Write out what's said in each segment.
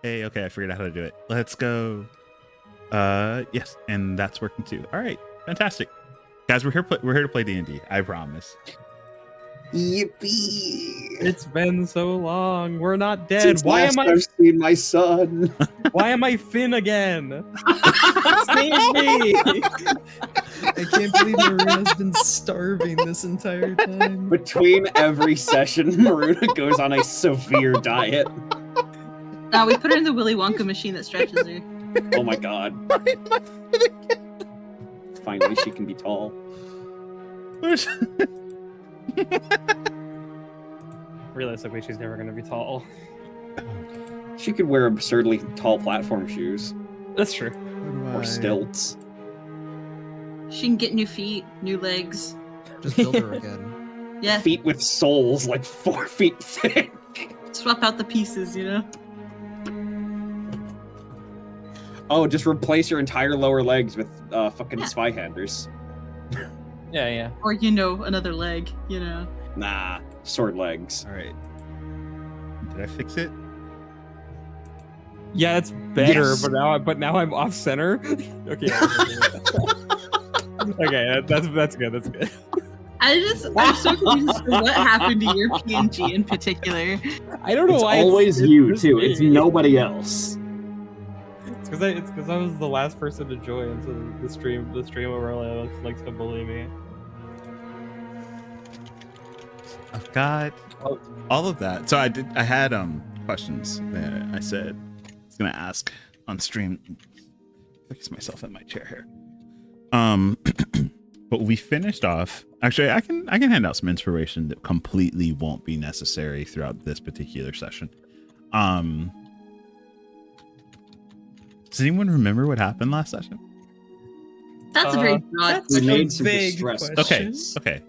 Hey, okay, I figured out how to do it. Let's go. Yes, and that's working too. All right, fantastic, guys. We're here to play D&D. I promise. Yippee! It's been so long. We're not dead. Since last I've seen my son. Why am I Finn again? Save me! I can't believe Maruna's been starving this entire time. Between every session, Maruna goes on a severe diet. No, we put her in the Willy Wonka machine that stretches her. Oh my god. Finally, she can be tall. Realistically, she's never going to be tall. She could wear absurdly tall platform shoes. That's true. Or stilts. She can get new feet, new legs. Just build her again. Yeah. Feet with soles like 4 feet thick. Swap out the pieces, you know? Oh, just replace your entire lower legs with fucking Zweihanders. Yeah. Or, you know, another leg, you know? Nah, sword legs. All right. Did I fix it? Yeah, it's better, Yes. but now I'm off center. Okay. Okay, that's good. That's good. I'm so confused as to what happened to your PNG in particular. I don't know It's why. always it's you, just too. me. It's nobody else. It's because I was the last person to join, so the streamer really likes to bully me. I've got all of that. So I had questions that I said I was gonna ask on stream. Fix myself in my chair here. But we finished off. Actually, I can hand out some inspiration that completely won't be necessary throughout this particular session. Does anyone remember what happened last session? That's a very broad That's We a made some vague distress. question. Okay.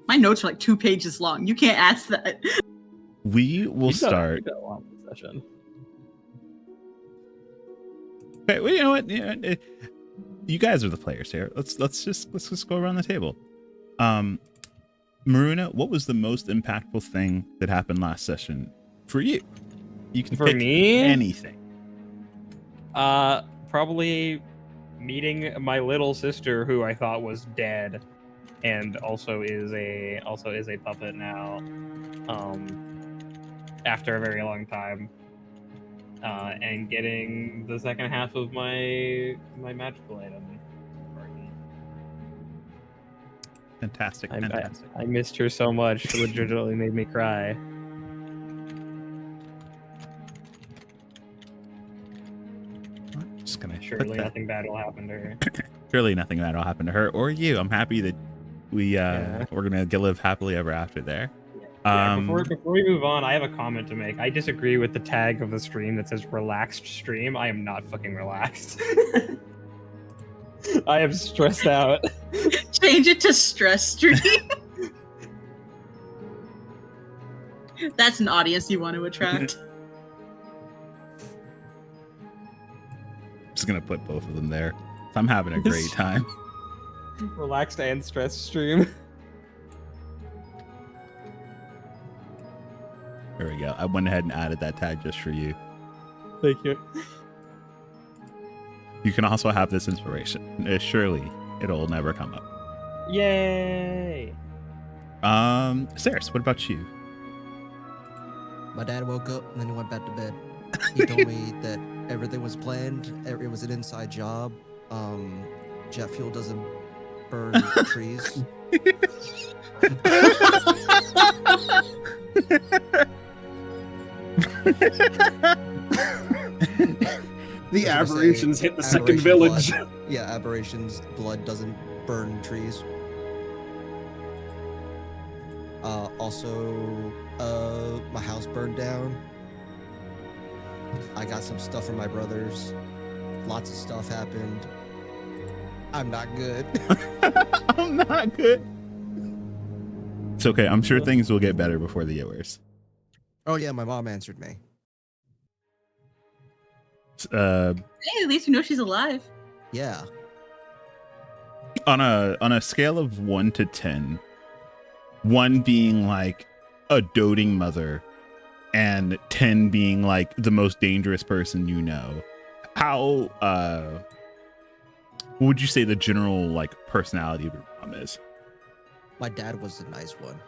My notes are like 2 pages long. You can't ask that. We will start. We got a long session. Okay, well, you know what? You guys are the players here. Let's just go around the table. Maruna, what was the most impactful thing that happened last session for you? You can For pick me? anything. Probably meeting my little sister, who I thought was dead, and also is a puppet now. After a very long time. And getting the second half of my magical item. Fantastic. I missed her so much. It legitimately made me cry. I'm just gonna Surely nothing bad will happen to her. Surely nothing bad will happen to her or you. I'm happy that we're gonna live happily ever after there. Yeah, before we move on, I have a comment to make. I disagree with the tag of the stream that says relaxed stream. I am not fucking relaxed. I am stressed out. Change it to stress stream. That's an audience you want to attract. Just gonna put both of them there. I'm having a great time. Relaxed and stressed stream. There we go. I went ahead and added that tag just for you. Thank you. You can also have this inspiration. Surely it'll never come up. Yay! Saris, what about you? My dad woke up and then he went back to bed. He told me that everything was planned. It was an inside job. Jet fuel doesn't burn trees. The aberrations hit the second village. Blood. Yeah, aberrations. Blood doesn't burn trees. Also, my house burned down. I got some stuff from my brothers. Lots of stuff happened. I'm not good. I'm not good. It's okay. I'm sure things will get better before they get worse. Oh yeah, my mom answered me. Hey, at least you know she's alive. Yeah. On a scale of 1 to 10, 1 being like a doting mother and 10 being like the most dangerous person you know, how what would you say the general like personality of your mom is? My dad was the nice one.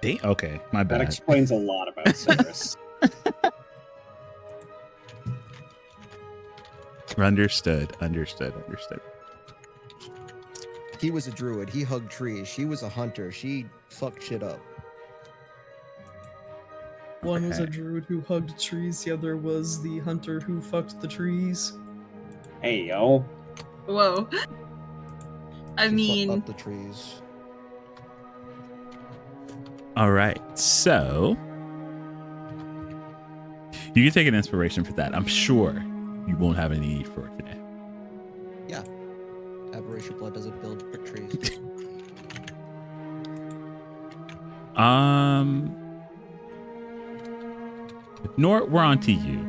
Okay, my That bad. explains a lot about Cyrus. Understood. He was a druid. He hugged trees. She was a hunter. She fucked shit up. One was a Okay. druid who hugged trees, the other was the hunter who fucked the trees. Hey, yo. Whoa. I She mean, fucked up the trees. All right, so you can take an inspiration for that. I'm sure you won't have any need for it today. Yeah. Aberration blood doesn't build brick trees. Nort, we're on to you.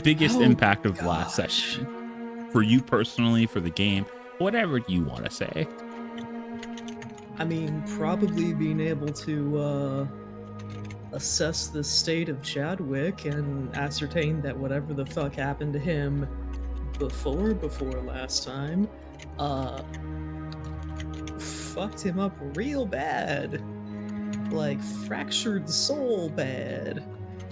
Biggest Oh, impact of last gosh. session for you personally, for the game, whatever you want to say. I mean, probably being able to assess the state of Chadwick and ascertain that whatever the fuck happened to him before last time, fucked him up real bad. Like, fractured soul bad.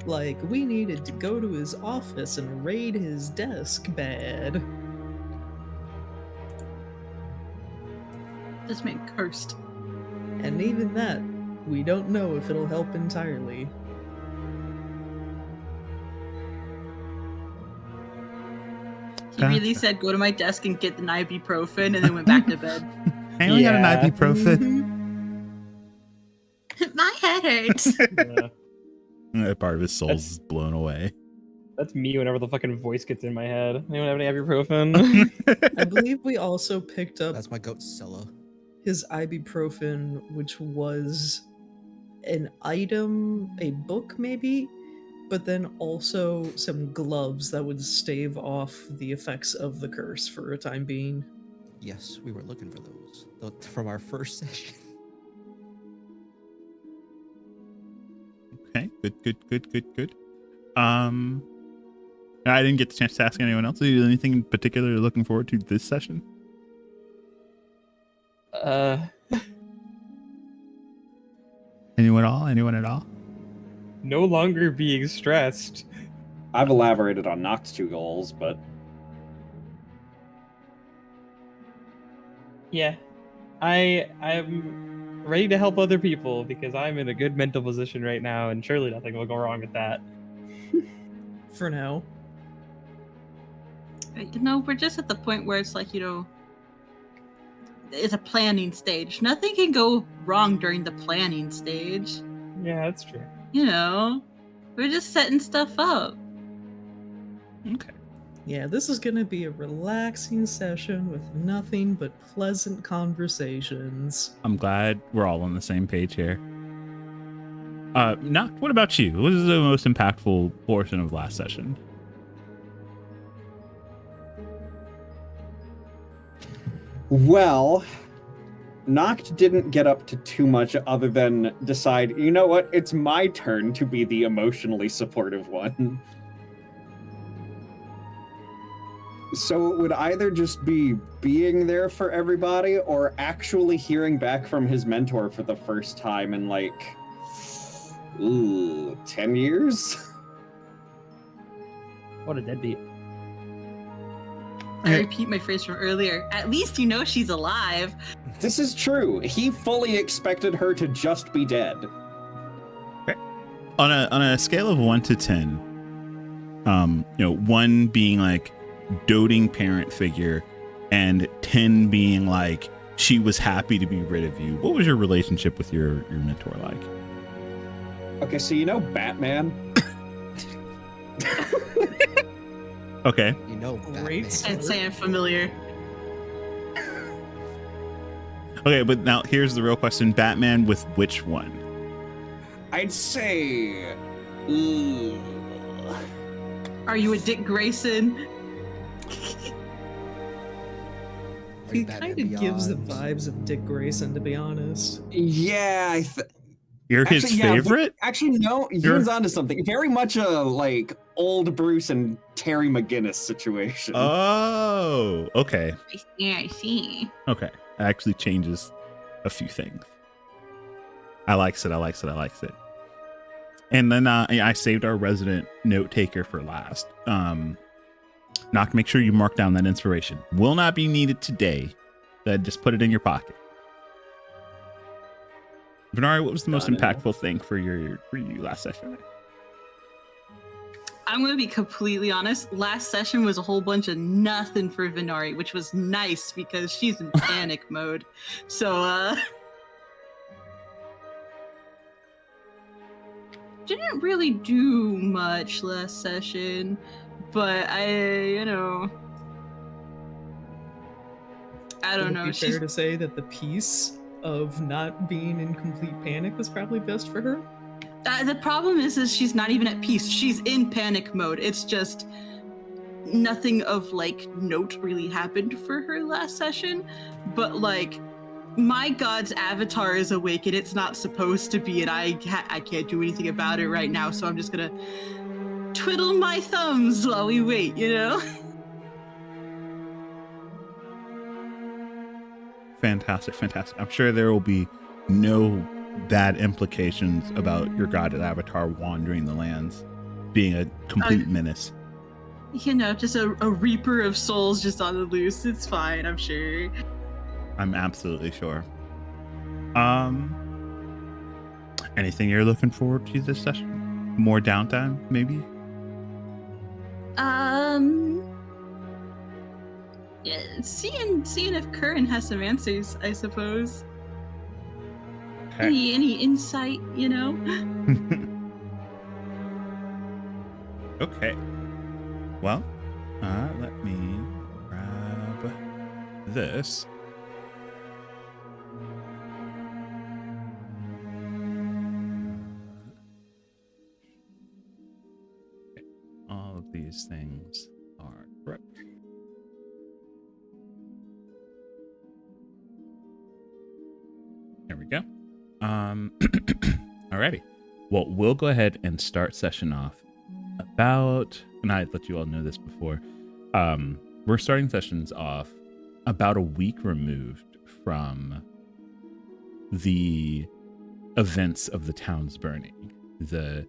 Like, we needed to go to his office and raid his desk bad. this man cursed. And even that, we don't know if it'll help entirely. He really said, "Go to my desk and get an ibuprofen," and then went back to bed. I only got Yeah. an ibuprofen. My head hurts. Yeah. Part of his soul's blown away. That's me whenever the fucking voice gets in my head. Anyone have any ibuprofen? I believe we also picked up That's my goat Scylla. his ibuprofen, which was an item, a book maybe, but then also some gloves that would stave off the effects of the curse for a time being. Yes, we were looking for those from our first session. Okay, good. I didn't get the chance to ask anyone else. Is there anything in particular you're looking forward to this session? Anyone at all? No longer being stressed. I've elaborated on Noct's 2 goals, but Yeah, I'm ready to help other people because I'm in a good mental position right now, and surely nothing will go wrong with that. For now. We're just at the point where it's like, it's a planning stage. Nothing can go wrong during the planning stage. Yeah, that's true. We're just setting stuff up. Okay. Yeah, this is gonna be a relaxing session with nothing but pleasant conversations. I'm glad we're all on the same page here. Noct, what about you? What is the most impactful portion of last session? well, Noct didn't get up to too much other than decide, you know what, it's my turn to be the emotionally supportive one. So it would either just be being there for everybody or actually hearing back from his mentor for the first time in 10 years? What a deadbeat. I repeat my phrase from earlier. At least she's alive. This is true. He fully expected her to just be dead. On a scale of 1 to 10, 1 being like doting parent figure and 10 being like she was happy to be rid of you, what was your relationship with your mentor like? Okay, so Batman? Okay. Great Batman. I'd say I'm familiar. Okay, but now here's the real question. Batman with which one? I'd say... Are you a Dick Grayson? He Batman kind of gives the Beyond. vibes of Dick Grayson, to be honest. Yeah, You're his actually, yeah, favorite? actually, no, Ewan's onto something. Very much a like old Bruce and Terry McGinnis situation. Oh, okay. I see. Okay. It actually changes a few things. I likes it. And then I saved our resident note taker for last. Knock, make sure you mark down that inspiration. Will not be needed today. Just put it in your pocket. Venari, what was the most impactful thing for you last session? I'm gonna be completely honest. Last session was a whole bunch of nothing for Venari, which was nice because she's in panic mode. So didn't really do much last session, but I don't know. Would it be fair to say that the piece of not being in complete panic was probably best for her? The problem is she's not even at peace. She's in panic mode. It's just nothing of like note really happened for her last session, but like my god's avatar is awake and it's not supposed to be, and I can't do anything about it right now, so I'm just gonna twiddle my thumbs while we wait, Fantastic. I'm sure there will be no bad implications about your god avatar wandering the lands, being a complete menace. Just a reaper of souls just on the loose. It's fine, I'm sure. I'm absolutely sure. Anything you're looking forward to this session? More downtime, maybe? Yeah, seeing if Curran has some answers, I suppose. Okay. Any insight, Okay. Well, let me grab this. Okay. All of these things are correct. There we go. Alrighty. Well, we'll go ahead and start session off about, and I let you all know this before. We're starting sessions off about a week removed from the events of the town's burning, the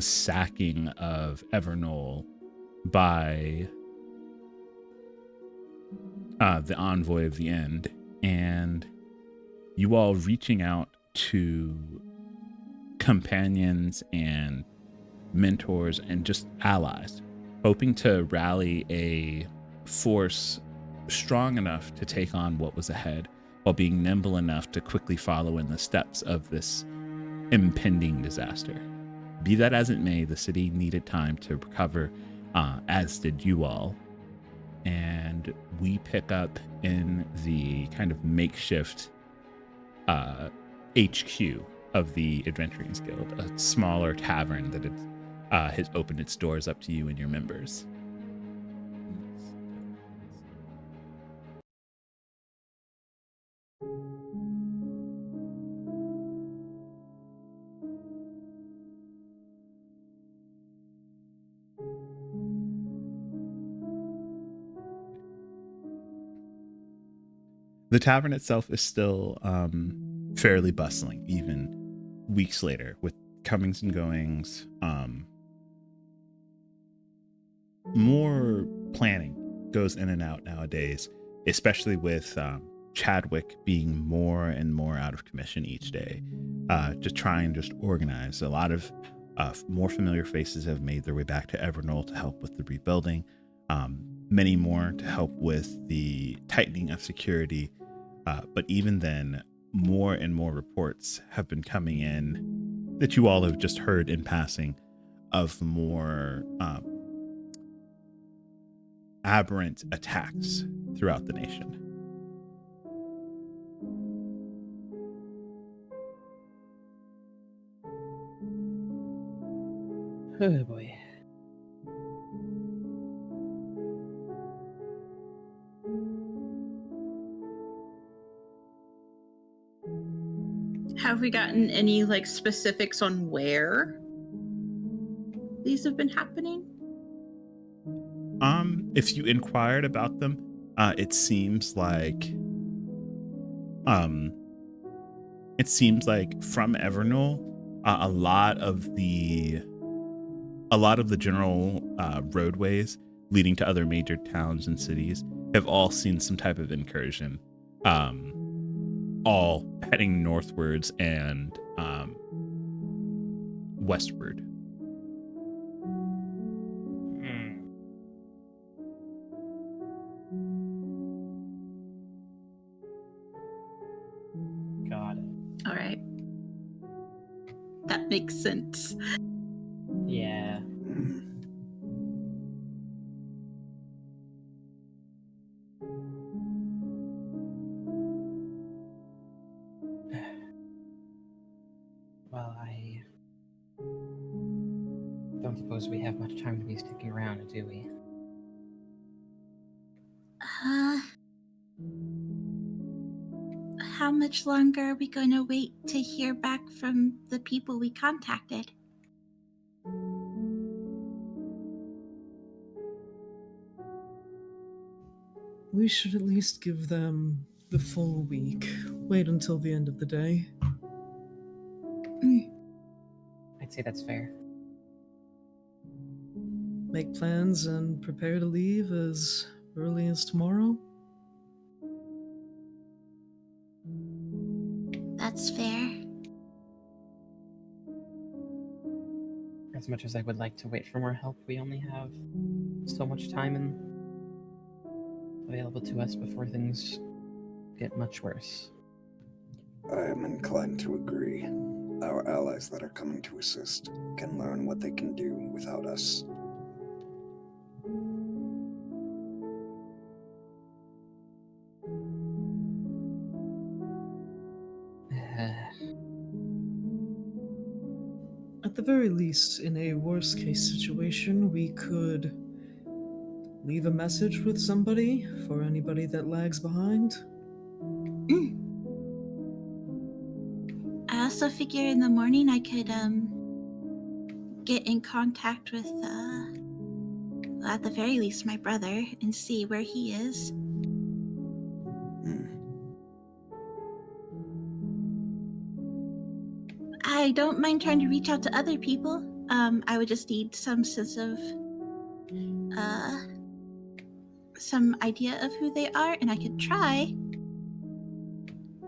sacking of Evernoll by the envoy of the end, and you all reaching out to companions and mentors and just allies, hoping to rally a force strong enough to take on what was ahead while being nimble enough to quickly follow in the steps of this impending disaster. Be that as it may, the city needed time to recover, as did you all. And we pick up in the kind of makeshift HQ of the Adventurers Guild, a smaller tavern that has opened its doors up to you and your members. The tavern itself is still fairly bustling, even weeks later, with comings and goings. More planning goes in and out nowadays, especially with Chadwick being more and more out of commission each day. To try and just organize. A lot of more familiar faces have made their way back to Evernoll to help with the rebuilding. Many more to help with the tightening of security. But even then, more and more reports have been coming in that you all have just heard in passing of more aberrant attacks throughout the nation. Oh boy. Have we gotten any like specifics on where these have been happening? If you inquired about them, it seems like um from Evernol, a lot of the general roadways leading to other major towns and cities have all seen some type of incursion, all heading northwards and westward. Hmm. Got it. All right. That makes sense. Yeah. Well, I don't suppose we have much time to be sticking around, do we? How much longer are we going to wait to hear back from the people we contacted? We should at least give them the full week. Wait until the end of the day. I'd say that's fair. Make plans and prepare to leave as early as tomorrow. That's fair. As much as I would like to wait for more help, we only have so much time available to us before things get much worse. I am inclined to agree. Our allies that are coming to assist can learn what they can do without us. At the very least, in a worst case situation, we could leave a message with somebody for anybody that lags behind. I also figure in the morning I could get in contact with at the very least my brother and see where he is. Hmm. I don't mind trying to reach out to other people. I would just need some sense of some idea of who they are, and I could try.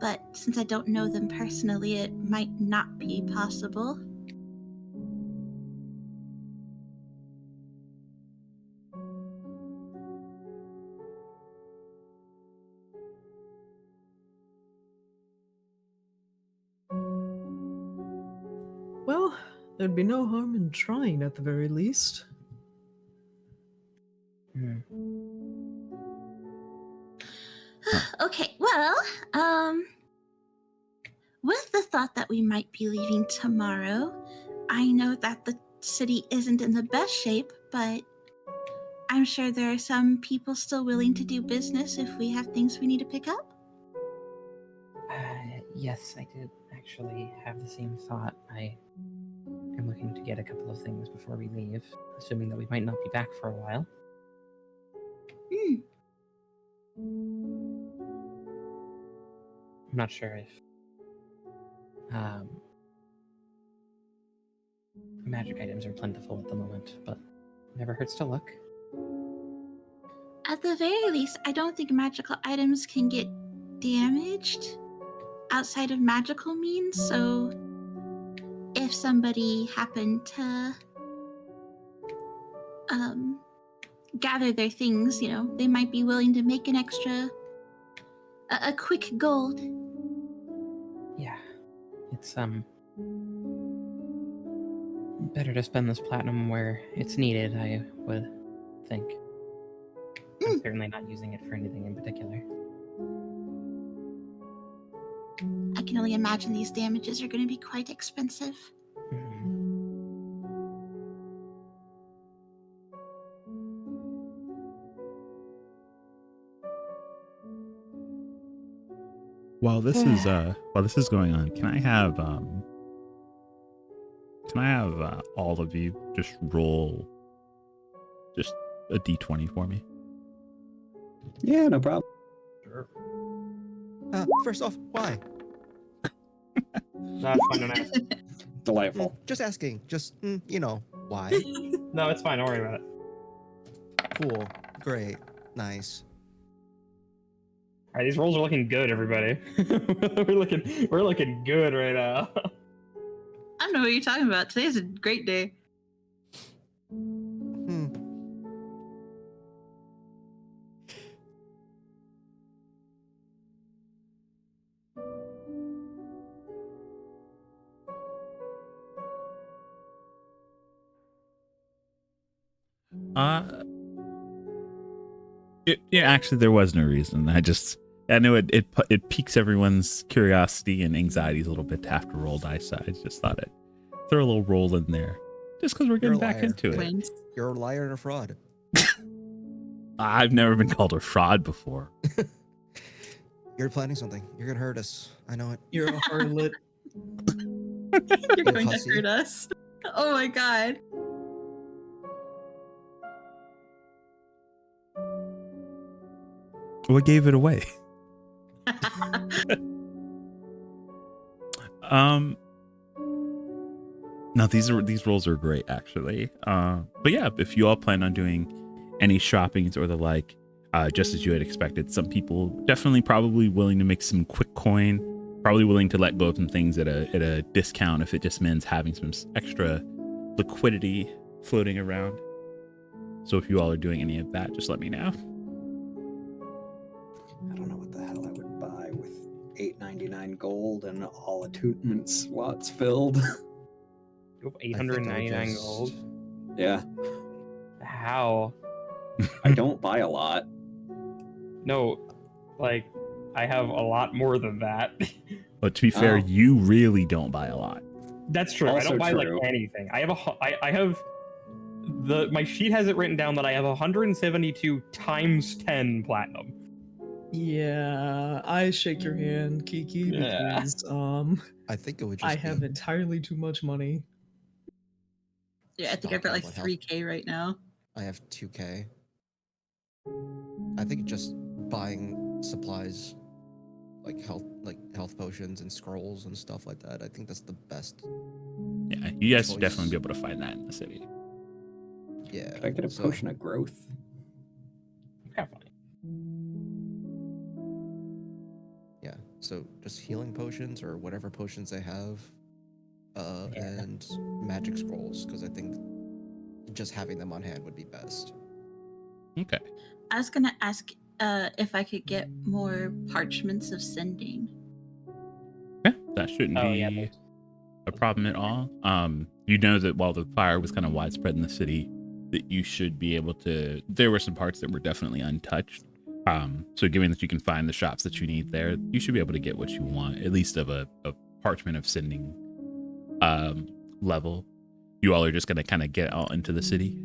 But since I don't know them personally, it might not be possible. Well, there'd be no harm in trying at the very least. Hmm. Okay, well, with the thought that we might be leaving tomorrow, I know that the city isn't in the best shape, but I'm sure there are some people still willing to do business if we have things we need to pick up. Yes, I did actually have the same thought. I am looking to get a couple of things before we leave, assuming that we might not be back for a while. I'm not sure if magic items are plentiful at the moment, but never hurts to look. At the very least, I don't think magical items can get damaged outside of magical means, so if somebody happened to gather their things, you know, they might be willing to make an extra, a quick gold. Yeah, it's better to spend this platinum where it's needed, I would think. I'm certainly not using it for anything in particular. I can only imagine these damages are going to be quite expensive. While this is going on, can I have all of you just roll just a d20 for me? Yeah, no problem. Sure. First off, why? No, it's fine. Don't ask. Delightful. Just asking. Just, why? No, it's fine. Don't worry about it. Cool. Great. Nice. All right, these rolls are looking good, everybody. we're looking good right now. I don't know what you're talking about. Today's a great day. Hmm. Actually, there was no reason. I know it piques everyone's curiosity and anxieties a little bit to have to roll dice. So I just thought I'd throw a little roll in there, just because we're You're getting a back liar. into it. Wins. You're a liar and a fraud. I've never been called a fraud before. You're planning something. You're gonna hurt us. I know it. You're a harlot. You're going hussy. to hurt us. Oh my god. What gave it away? No, these rolls are great actually. But yeah, if you all plan on doing any shoppings or the like, just as you had expected, some people definitely probably willing to make some quick coin, probably willing to let go of some things at a discount if it just means having some extra liquidity floating around. So if you all are doing any of that, just let me know. I don't know what the hell I would buy with $8.99 gold and all attunement slots filled. You have 899 just- gold. Yeah, How? I don't buy a lot. No, like I have a lot more than that. But to be fair, Oh. you really don't buy a lot. That's true. I Also don't buy true. like anything. I have my sheet has it written down that I have 172 times 10 platinum. Yeah, I shake your hand, Kiki, Yeah. because I think it would just I be- have entirely too much money. Yeah, I think I've got like Stockpile, 3K right now. I have 2K. I think just buying supplies like health potions and scrolls and stuff like that. I think that's the best. Yeah, you guys should Choice. definitely be able to find that in the city. Yeah. Could I get a so- potion of growth? Kind of funny. Yeah. So just healing potions or whatever potions they have, Yeah. and magic scrolls, because I think just having them on hand would be best. Okay. I was gonna ask if I could get more parchments of sending. Yeah, that shouldn't Oh be yeah. those- a problem at all. You know that while the fire was kind of widespread in the city, that you should be able to. There were some parts that were definitely untouched. So given that you can find the shops that you need there, you should be able to get what you want, at least of a parchment of sending level. You all are just gonna kind of get out into the city.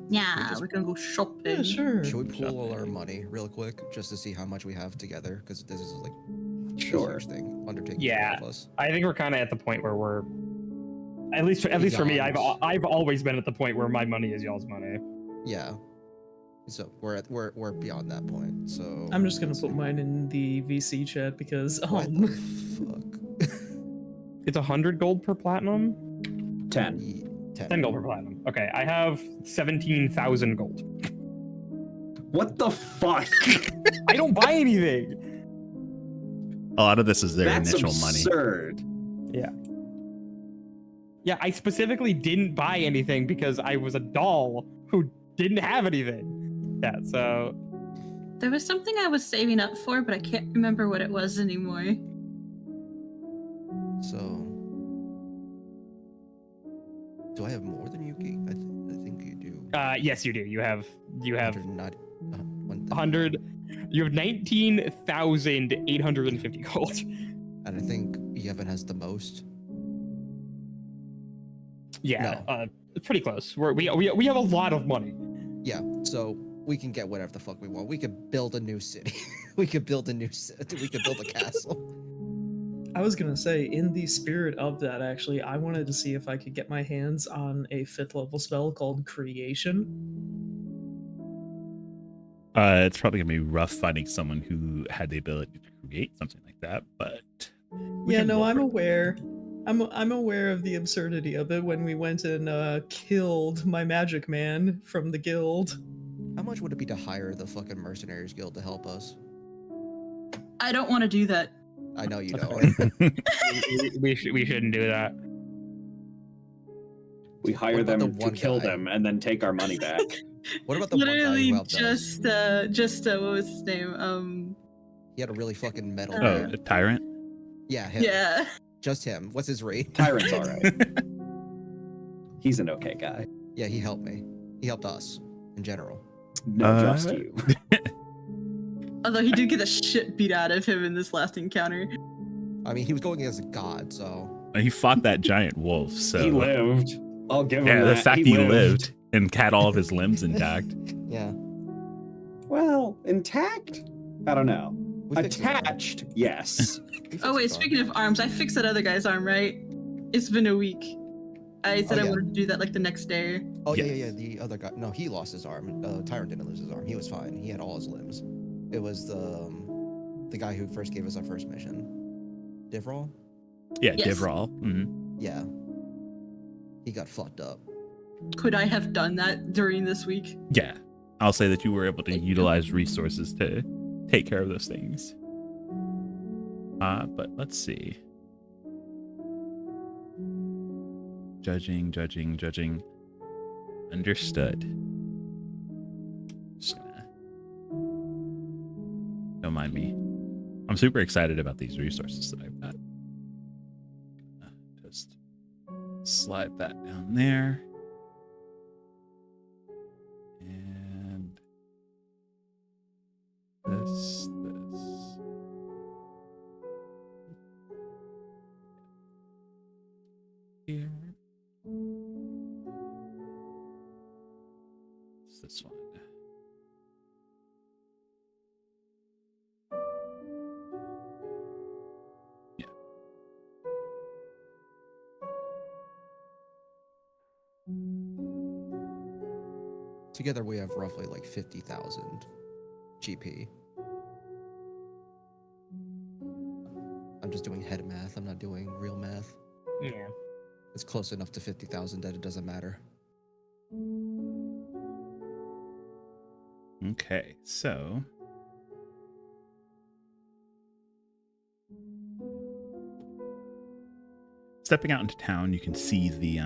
Yeah, just- we're gonna go shopping. Yeah, sure. Should we pool all our Shopping. money real quick just to see how much we have together? Because this is like a Sure. huge thing undertaking Yeah. for all of us. I think we're kind of at the point where we're at least for me. Beyond. I've always been at the point where my money is y'all's money. Yeah. So we're beyond that point. So I'm just gonna let's put see. mine in the VC chat because What the fuck? It's 100 gold per platinum. 10. 10 gold per platinum. Okay, I have 17,000 gold. What the fuck? I don't buy anything. A lot of this is their That's initial money. absurd. Yeah, I specifically didn't buy anything because I was a doll who didn't have anything. Yeah, so There was something I was saving up for, but I can't remember what it was anymore. So do I have more than Yuki? I think you do. yes, you do. You have 190 100. You have 19,850 gold. And I think Yevon has the most. Yeah, No. pretty close. We have a lot of money. Yeah. So we can get whatever the fuck we want. We could build a new city. We could build a new city. We could build a castle. I was gonna say, in the spirit of that, actually, I wanted to see if I could get my hands on a 5th level spell called Creation. It's probably gonna be rough finding someone who had the ability to create something like that, but Yeah, no, I'm aware. aware. I'm aware of the absurdity of it when we went and killed my magic man from the guild. How much would it be to hire the fucking mercenaries guild to help us? I don't want to do that. I know you That's don't. we shouldn't do that. We hire about the them to one kill guy? them and then take our money back. What about the one guy Literally who helped us? just what was his name? He had a really fucking metal Oh, name. a tyrant. Yeah, him. Yeah. Just him. What's his rate? Tyrant's all right. He's an okay guy. Yeah, he helped me. He helped us in general. No, just you. Although he did get the shit beat out of him in this last encounter. I mean, he was going against a god, so He fought that giant wolf, so He lived. I'll give him yeah, that. the fact he lived and had all of his limbs intact. yeah. Well, intact? I don't know. We fixed his arm. Attached? Yes. We fixed Oh wait, his arm. speaking of arms, I fixed that other guy's arm, right? It's been a week. I said I yeah. wanted to do that like the next day. Oh yeah, Yes. The other guy. No, he lost his arm. Tyrant didn't lose his arm. He was fine. He had all his limbs. It was the guy who first gave us our first mission. Divrol? Yeah, Yes. Divrol. Mm-hmm. Yeah. He got fucked up. Could I have done that during this week? Yeah, I'll say that you were able to Thank you. utilize resources to take care of those things. But let's see. Judging. Understood. Just gonna... Don't mind me. I'm super excited about these resources that I've got. Just slide that down there. And this. Here. It's this one. Yeah. Together we have roughly like 50,000 GP. I'm just doing head math. I'm not doing real math. Yeah. It's close enough to 50,000 that it doesn't matter. Okay, so stepping out into town, you can see the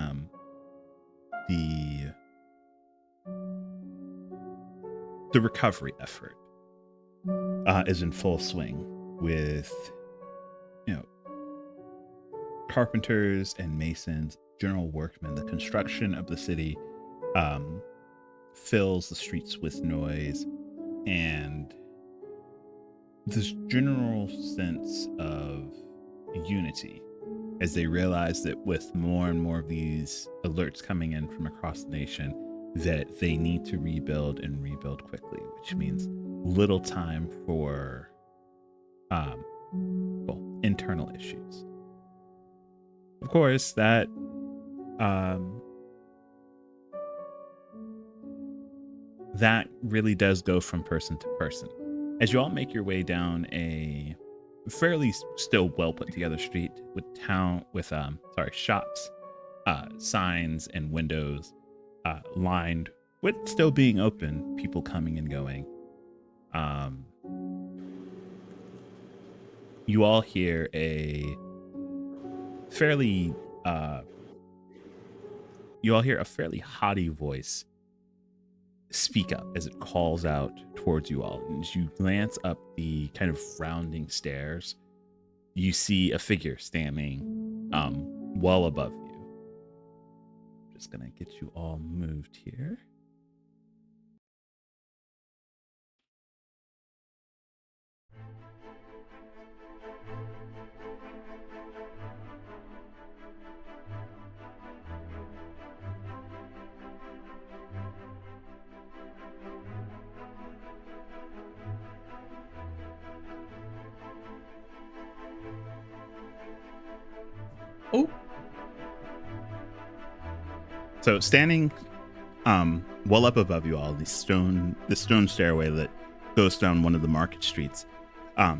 recovery effort is in full swing with, you know, carpenters and masons, general workmen. The construction of the city fills the streets with noise, and this general sense of unity as they realize that with more and more of these alerts coming in from across the nation, that they need to rebuild and rebuild quickly, which means little time for internal issues. Of course, that that really does go from person to person. As you all make your way down a fairly still well put together street with shops, signs and windows lined with still being open, people coming and going. You all hear a fairly haughty voice speak up as it calls out towards you all. And as you glance up the kind of rounding stairs, you see a figure standing well above you. I'm just gonna get you all moved here. Oh, So standing well up above you all, the stone stairway that goes down one of the market streets,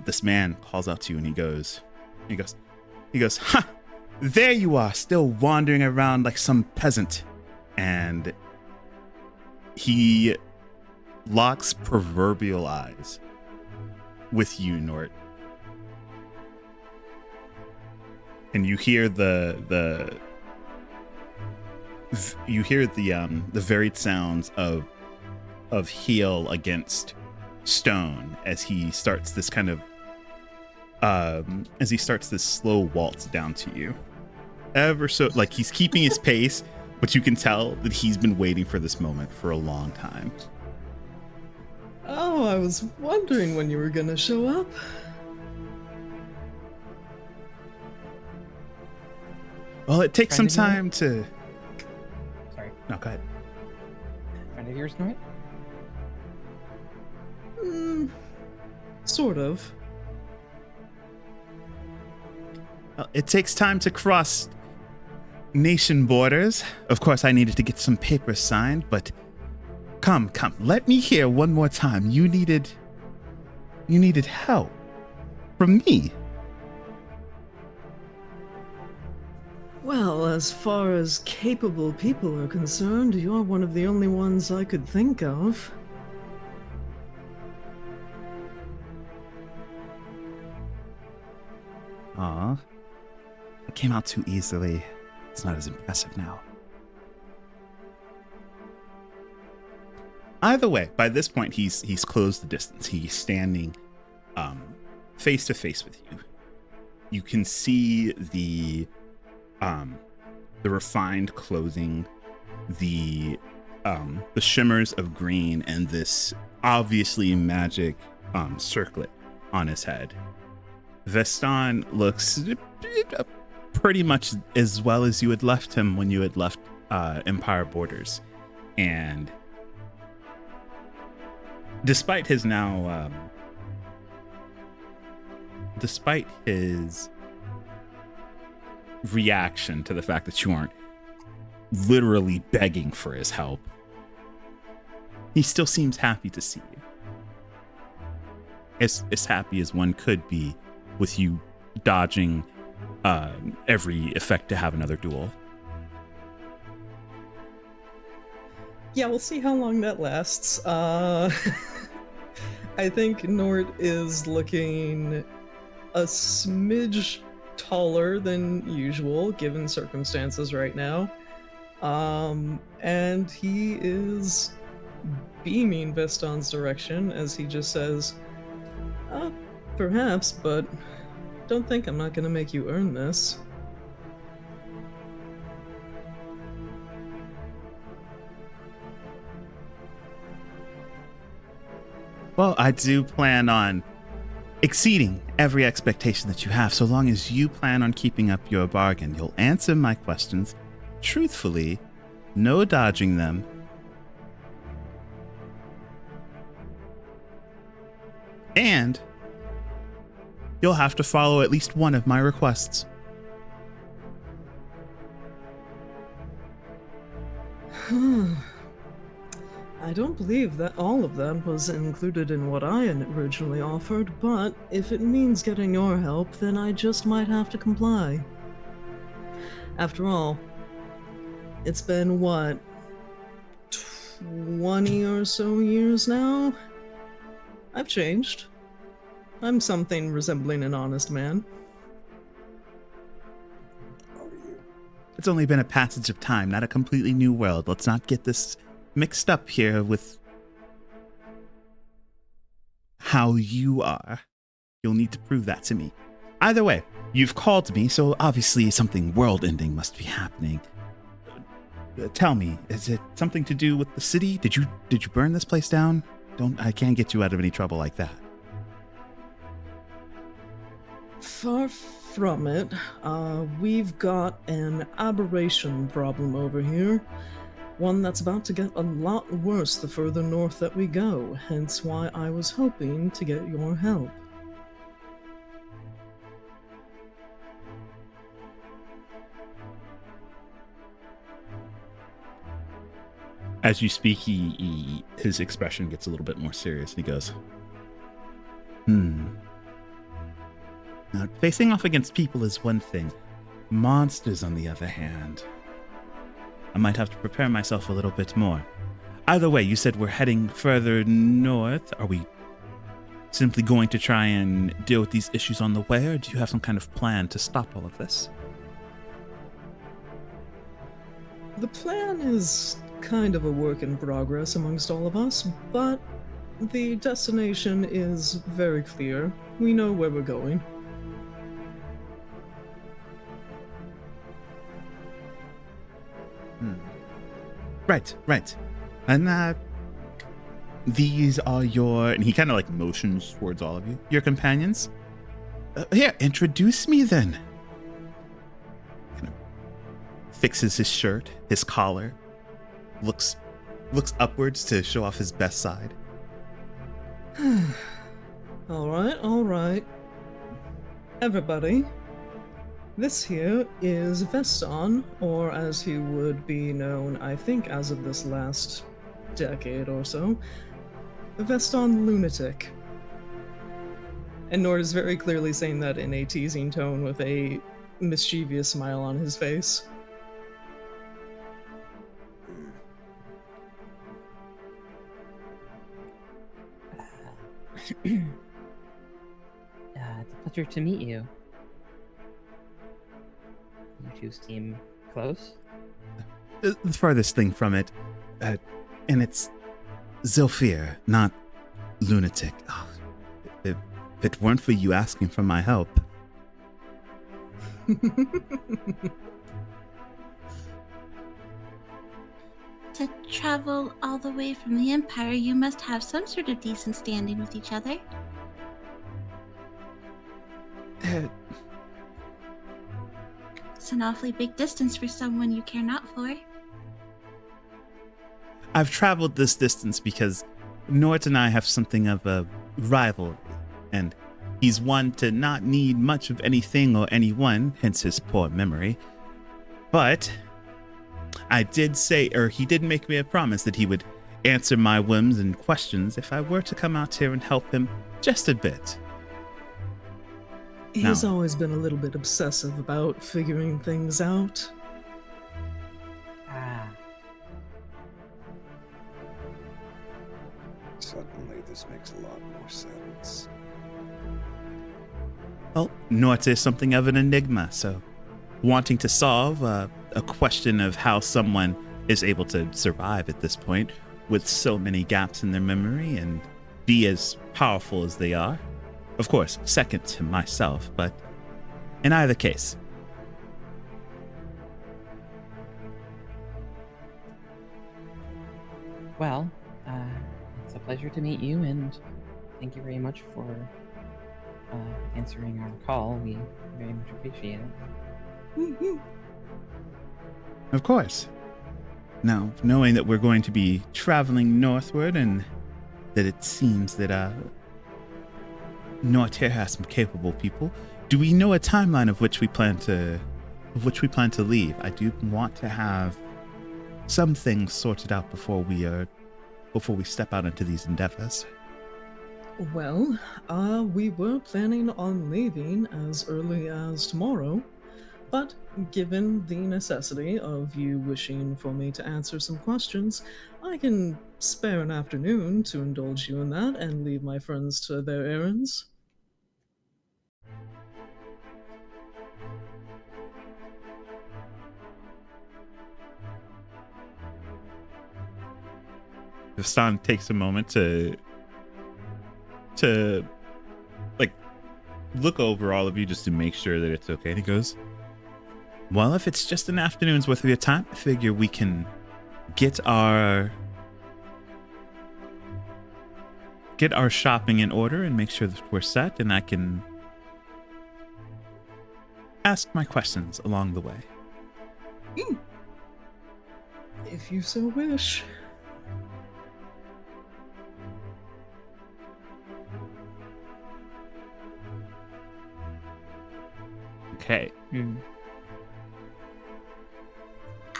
this man calls out to you and he goes, "Ha! There you are, still wandering around like some peasant." And he locks proverbial eyes with you, Nort. And you hear the varied sounds of heel against stone as he starts this kind of slow waltz down to you. Ever so, like, he's keeping his pace, but you can tell that he's been waiting for this moment for a long time. oh, I was wondering when you were gonna show up. Well, it takes some Friend of time to. Sorry. No, go ahead. Friend of yours, Nort? Sort of. Well, it takes time to cross nation borders. Of course, I needed to get some papers signed, but come, let me hear one more time. You needed help from me. Well, as far as capable people are concerned, you're one of the only ones I could think of. Aw, it came out too easily. It's not as impressive now. Either way, by this point, he's closed the distance. He's standing face to face with you. You can see the refined clothing, the shimmers of green, and this obviously magic circlet on his head. Veston looks pretty much as well as you had left him when you had left Empire Borders, and despite his reaction to the fact that you aren't literally begging for his help, he still seems happy to see you. As happy as one could be with you dodging every effect to have another duel. Yeah, we'll see how long that lasts. I think Nort is looking a smidge taller than usual, given circumstances right now. And he is beaming Veston's direction as he just says, perhaps, but don't think I'm not gonna make you earn this. Well, I do plan on exceeding every expectation that you have, so long as you plan on keeping up your bargain. You'll answer my questions truthfully, no dodging them. And you'll have to follow at least one of my requests. I don't believe that all of that was included in what I had originally offered, but if it means getting your help, then I just might have to comply. After all, it's been, what, 20 or so years now? I've changed. I'm something resembling an honest man. It's only been a passage of time, not a completely new world. Let's not get this mixed up here with how you are. You'll need to prove that to me. Either way, you've called me, so obviously something world-ending must be happening. Tell me, is it something to do with the city? Did you burn this place down? I can't get you out of any trouble like that. Far from it. We've got an aberration problem over here. One that's about to get a lot worse the further north that we go, hence why I was hoping to get your help. As you speak, his expression gets a little bit more serious. He goes, Now, facing off against people is one thing. Monsters, on the other hand. I might have to prepare myself a little bit more. Either way, you said we're heading further north. Are we simply going to try and deal with these issues on the way, or do you have some kind of plan to stop all of this? The plan is kind of a work in progress amongst all of us, but the destination is very clear. We know where we're going. Right. And these are your, and he kind of like motions towards all of you, your companions. Here, introduce me then. Kind of fixes his shirt, his collar, looks upwards to show off his best side. All right. Everybody, this here is Veston, or as he would be known, I think, as of this last decade or so, Veston Lunatic. And Nord is very clearly saying that in a teasing tone with a mischievous smile on his face. It's a pleasure to meet you. You two seem close. The farthest thing from it, and it's Zilphir, not Lunatic. Oh, if it weren't for you asking for my help. To travel all the way from the Empire, you must have some sort of decent standing with each other. It's an awfully big distance for someone you care not for. I've traveled this distance because Nort and I have something of a rivalry, and he's one to not need much of anything or anyone, hence his poor memory. But I did say, or he did make me a promise that he would answer my whims and questions if I were to come out here and help him just a bit. He's No. always been a little bit obsessive about figuring things out. Suddenly, this makes a lot more sense. Well, Nort is something of an enigma, so wanting to solve a question of how someone is able to survive at this point with so many gaps in their memory and be as powerful as they are. Of course, second to myself, but in either case. Well, it's a pleasure to meet you, and thank you very much for answering our call. We very much appreciate it. Of course. Now, knowing that we're going to be traveling northward and that it seems that Norte has some capable people, do we know a timeline of which we plan to leave? I do want to have some things sorted out before we step out into these endeavors. Well, we were planning on leaving as early as tomorrow, but given the necessity of you wishing for me to answer some questions, I can spare an afternoon to indulge you in that and leave my friends to their errands. Vistan takes a moment to like look over all of you just to make sure that it's okay. And he goes, well, if it's just an afternoon's worth of your time, I figure we can get our shopping in order and make sure that we're set, and I can ask my questions along the way. If you so wish. Okay.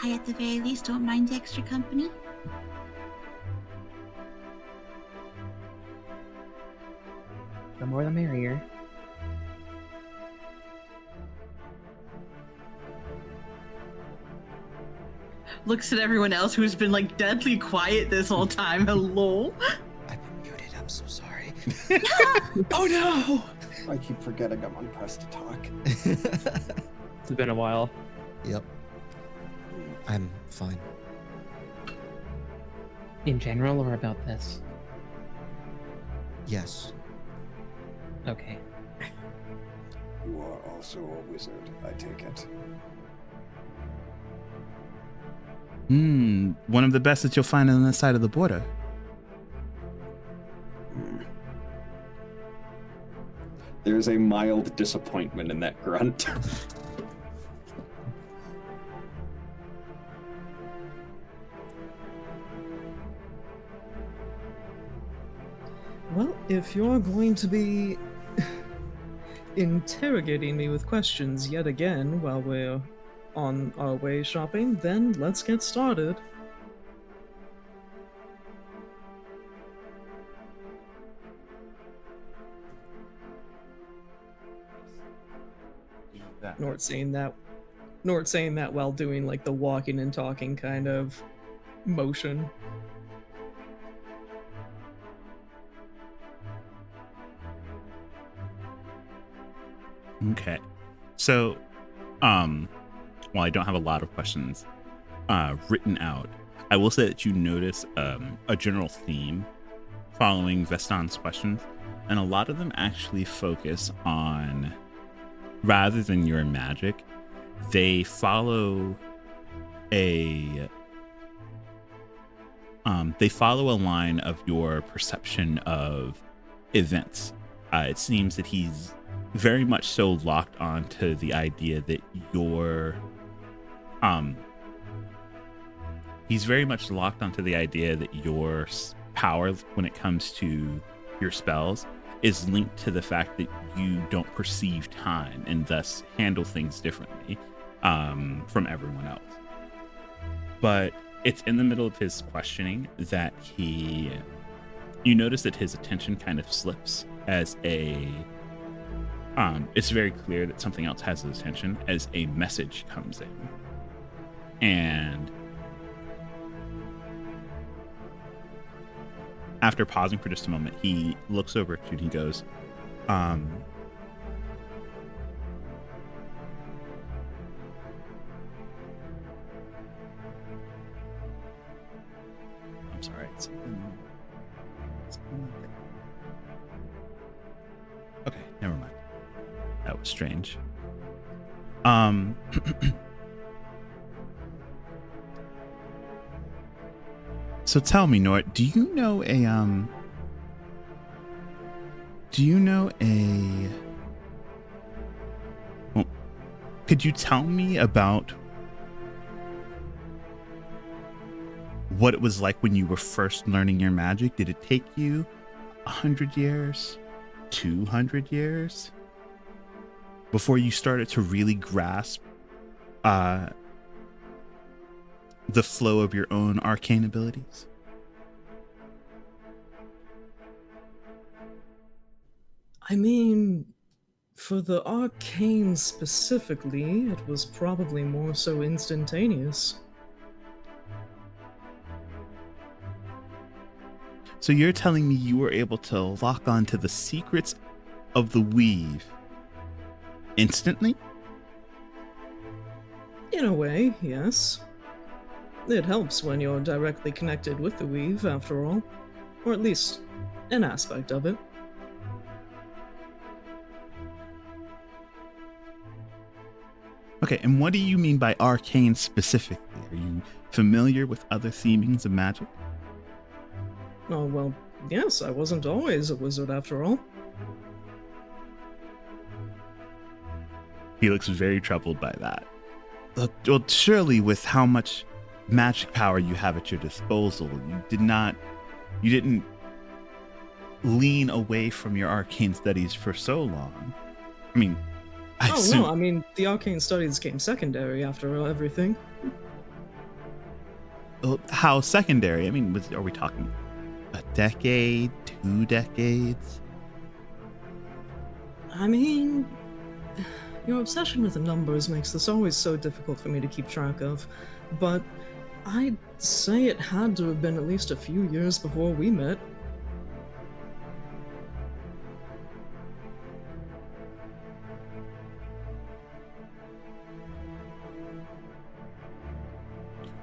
I, at the very least, don't mind the extra company. The more the merrier. Looks at everyone else who's been like deadly quiet this whole time. Hello. I've been muted. I'm so sorry. Oh no! I keep forgetting I'm unpressed to talk. It's been a while. Yep. I'm fine. In general or about this? Yes. Okay. You are also a wizard, I take it. One of the best that you'll find on this side of the border. Hmm. There's a mild disappointment in that grunt. Well, if you're going to be interrogating me with questions yet again while we're on our way shopping, then let's get started. Nort saying that while doing like the walking and talking kind of motion. Okay. So, while I don't have a lot of questions written out, I will say that you notice a general theme following Veston's questions, and a lot of them actually focus on, rather than your magic, they follow a line of your perception of events. It seems that he's very much so locked onto the idea that your power when it comes to your spells is linked to the fact that you don't perceive time and thus handle things differently from everyone else. But it's in the middle of his questioning that you notice that his attention kind of slips as it's very clear that something else has his attention as a message comes in. And after pausing for just a moment, he looks over at you and he goes, I'm sorry. Okay, never mind. That was strange. So tell me, Nort, do you know well, could you tell me about what it was like when you were first learning your magic? Did it take you 100 years, 200 years before you started to really grasp the flow of your own arcane abilities? I mean, for the arcane specifically, it was probably more so instantaneous. So you're telling me you were able to lock onto the secrets of the weave instantly? In a way, yes. It helps when you're directly connected with the weave, after all. Or at least, an aspect of it. Okay, and what do you mean by arcane specifically? Are you familiar with other themings of magic? Oh, well, yes, I wasn't always a wizard after all. He looks very troubled by that. Well, surely with how much magic power you have at your disposal, you didn't lean away from your arcane studies for so long. I mean, No, I mean, the arcane studies came secondary after everything. How secondary? I mean, are we talking a decade, 2 decades? I mean, your obsession with the numbers makes this always so difficult for me to keep track of, but I'd say it had to have been at least a few years before we met.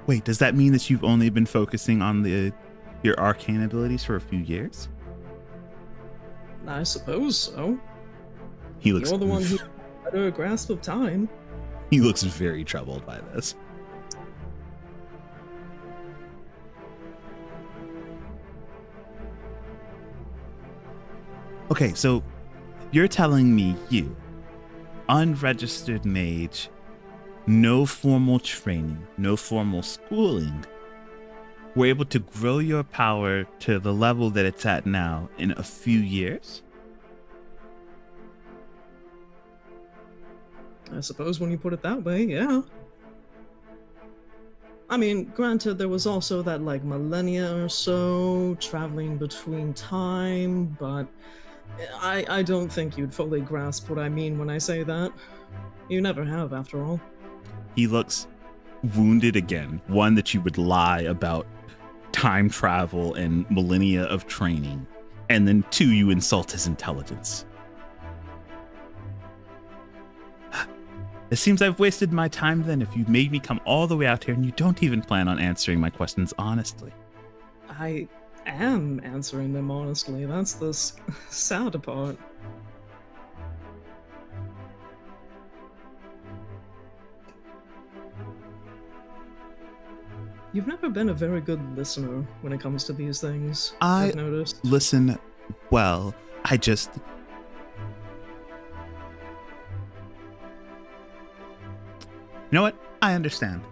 Wait, does that mean that you've only been focusing on your arcane abilities for a few years? I suppose so. He looks You're the one who has a better grasp of time. he looks very troubled by this. Okay, so you're telling me you, unregistered mage, no formal training, no formal schooling, were able to grow your power to the level that it's at now in a few years? I suppose when you put it that way, yeah. I mean, granted, there was also that, like, millennia or so, traveling between time, but I don't think you'd fully grasp what I mean when I say that. You never have, after all. He looks wounded again. One, that you would lie about time travel and millennia of training. And then two, you insult his intelligence. It seems I've wasted my time then if you made me come all the way out here and you don't even plan on answering my questions honestly. I am answering them honestly. That's the sad part. You've never been a very good listener when it comes to these things, I've noticed. Listen, well, I just... You know what? I understand.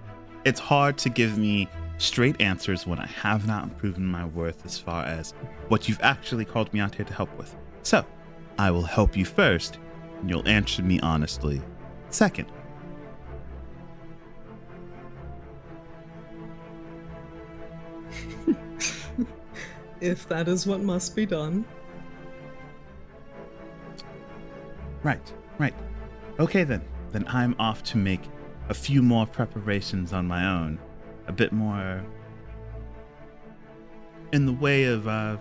It's hard to give me straight answers when I have not proven my worth as far as what you've actually called me out here to help with. So, I will help you first, and you'll answer me honestly second. If that is what must be done. Right. Okay then. Then I'm off to make a few more preparations on my own. A bit more in the way of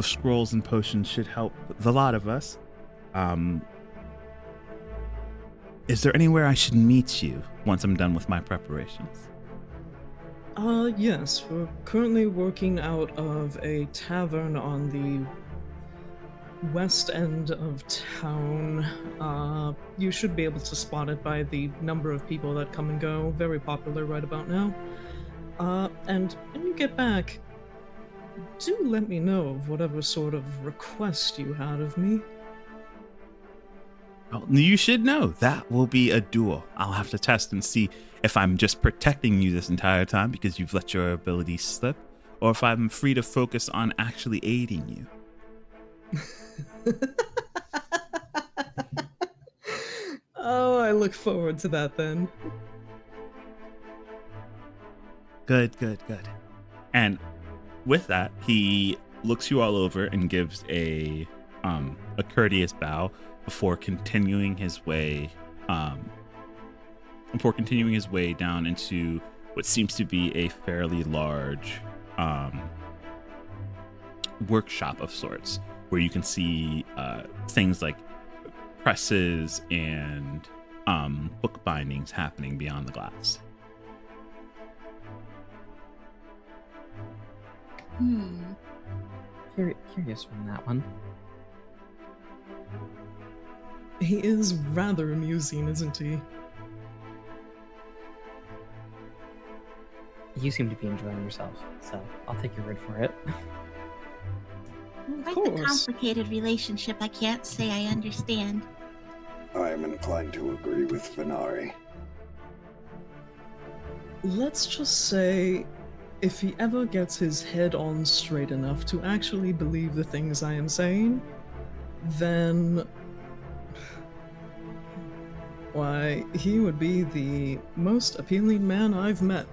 scrolls and potions should help the lot of us. Is there anywhere I should meet you once I'm done with my preparations? Yes, we're currently working out of a tavern on the west end of town. You should be able to spot it by the number of people that come and go. Very popular right about now. And when you get back, do let me know of whatever sort of request you had of me. Well, you should know. That will be a duel. I'll have to test and see if I'm just protecting you this entire time because you've let your abilities slip, or if I'm free to focus on actually aiding you. Oh, I look forward to that then. Good. And with that, he looks you all over and gives a courteous bow before continuing his way down into what seems to be a fairly large workshop of sorts, where you can see things like presses and book bindings happening beyond the glass. Curious on that one. He is rather amusing, isn't he? You seem to be enjoying yourself, so I'll take your word for it. Of Quite course. the complicated relationship, I can't say I understand. I am inclined to agree with Venari. Let's just say, if he ever gets his head on straight enough to actually believe the things I am saying, then... why, he would be the most appealing man I've met.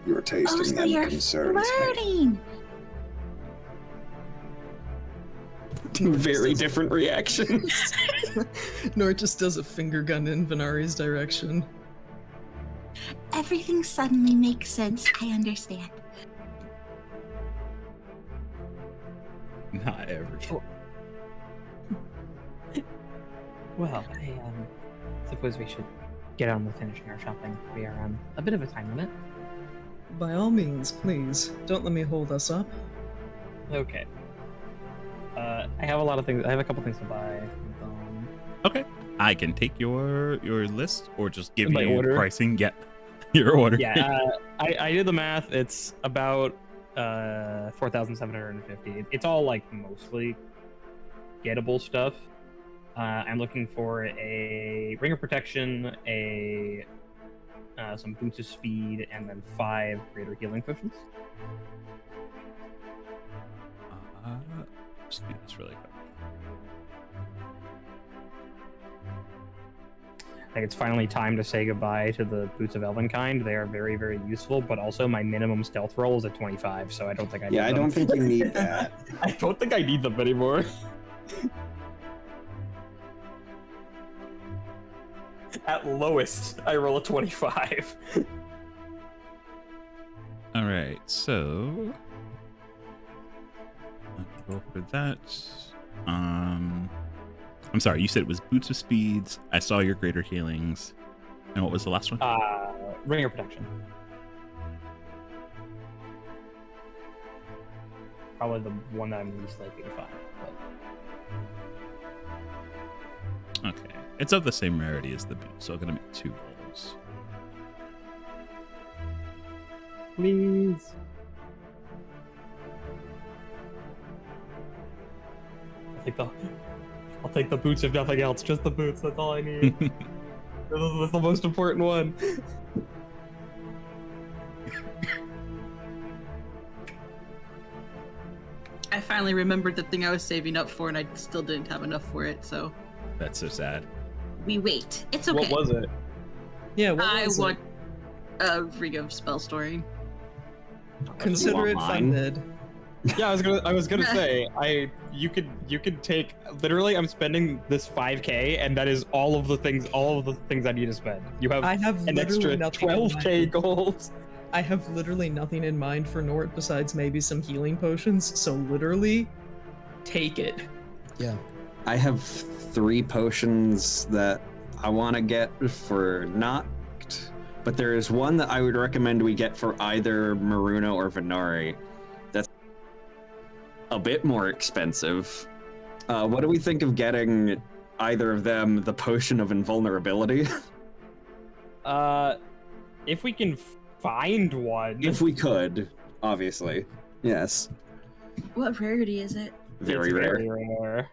Your taste Oh, in so them you're concerns me. flirting! Two very different reactions. Nort just does a finger gun in Venari's direction. Everything suddenly makes sense. I understand. Not ever. Well, I suppose we should get on with finishing our shopping. We are on a bit of a time limit. By all means, please, don't let me hold us up. Okay. I have a lot of things. I have a couple things to buy. Okay. I can take your list or just give My you order? pricing. Yeah. Your order. Yeah, I did the math. It's about 4,750. It's all like mostly gettable stuff. I'm looking for a ring of protection, some boots of speed, and then 5 greater healing potions. Just do this really quick. I think it's finally time to say goodbye to the boots of Elvenkind. They are very, very useful, but also my minimum stealth roll is at 25, so I don't think I need Yeah, I them. don't think you need that. I don't think I need them anymore. At lowest, I roll a 25. All right. So let's go for that. I'm sorry. You said it was boots of speeds. I saw your greater healings. And what was the last one? Ring of protection. Probably the one that I'm least likely to find. But... Okay. It's of the same rarity as the boot, so I'm gonna make 2 rolls. Please. I'll take the boots if nothing else. Just the boots. That's all I need. That's the most important one. I finally remembered the thing I was saving up for, and I still didn't have enough for it. So That's so sad. We wait. It's okay. What was it? Yeah, what I was it? want a ring of spell storing. Consider it Mine. funded. Yeah, I was gonna say, you could take, literally, I'm spending this 5K, and that is all of the things I need to spend. You have, I have an literally extra nothing in 12K mind. gold. I have literally nothing in mind for Nort besides maybe some healing potions, so literally, take it. Yeah. I have 3 potions that I want to get for Noct, but there is one that I would recommend we get for either Maruno or Venari. That's a bit more expensive. What do we think of getting either of them the potion of invulnerability? If we can find one. If we could, obviously. Yes. What rarity is it? Very It's rare. Very rare.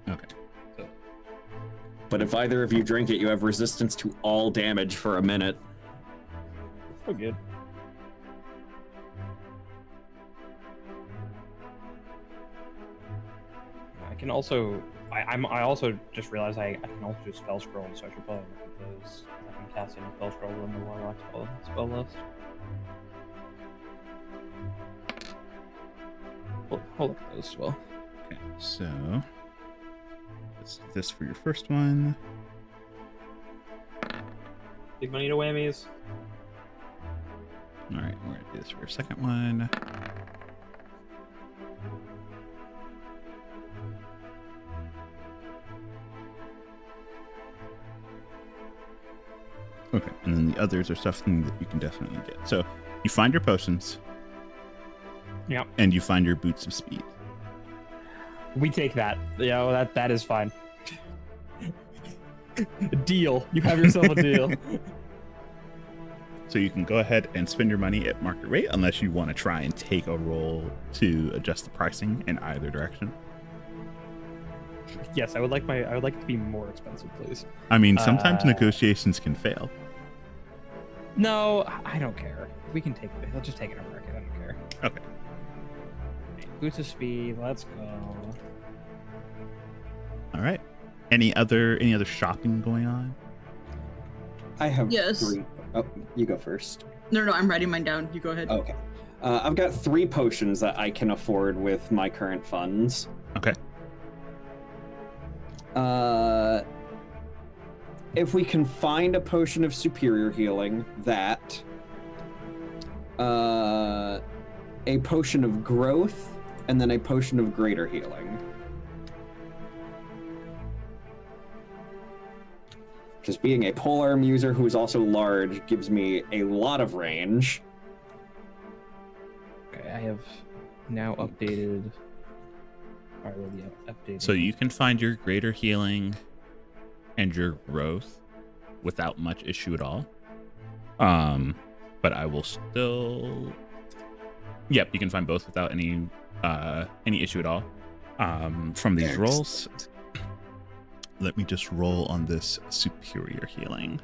Okay. So, But if either of you drink it, you have resistance to all damage for a minute. So good. I can also, I also just realized I can also do spell scrolling, so I should probably look at those. I can cast any spell scroll in the warlock spell list. I'll look at those as well. okay. So let's do this for your first one. Big money to whammies. All right. We're gonna do this for your second one. Okay, and then the others are stuff that you can definitely get. So you find your potions. Yep. And you find your boots of speed. We take that. Yeah, that is fine. Deal. You have yourself a deal. So you can go ahead and spend your money at market rate unless you want to try and take a roll to adjust the pricing in either direction. Yes, I would like it to be more expensive, please. I mean, sometimes negotiations can fail. No, I don't care. We can take it. I'll just take it on market. I don't care. Okay. Boots of speed. Let's go. All right. Any other shopping going on? I have Yes. 3. Oh, you go first. No, I'm writing mine down. You go ahead. Okay. I've got 3 potions that I can afford with my current funds. Okay. If we can find a potion of superior healing, that, a potion of growth, and then a potion of greater healing. Because being a polearm user who is also large gives me a lot of range. Okay, I have now updated. Already updated. So you can find your greater healing and your growth without much issue at all. But I will still. Yep, you can find both without any issue at all. From these rolls. Let me just roll on this superior healing.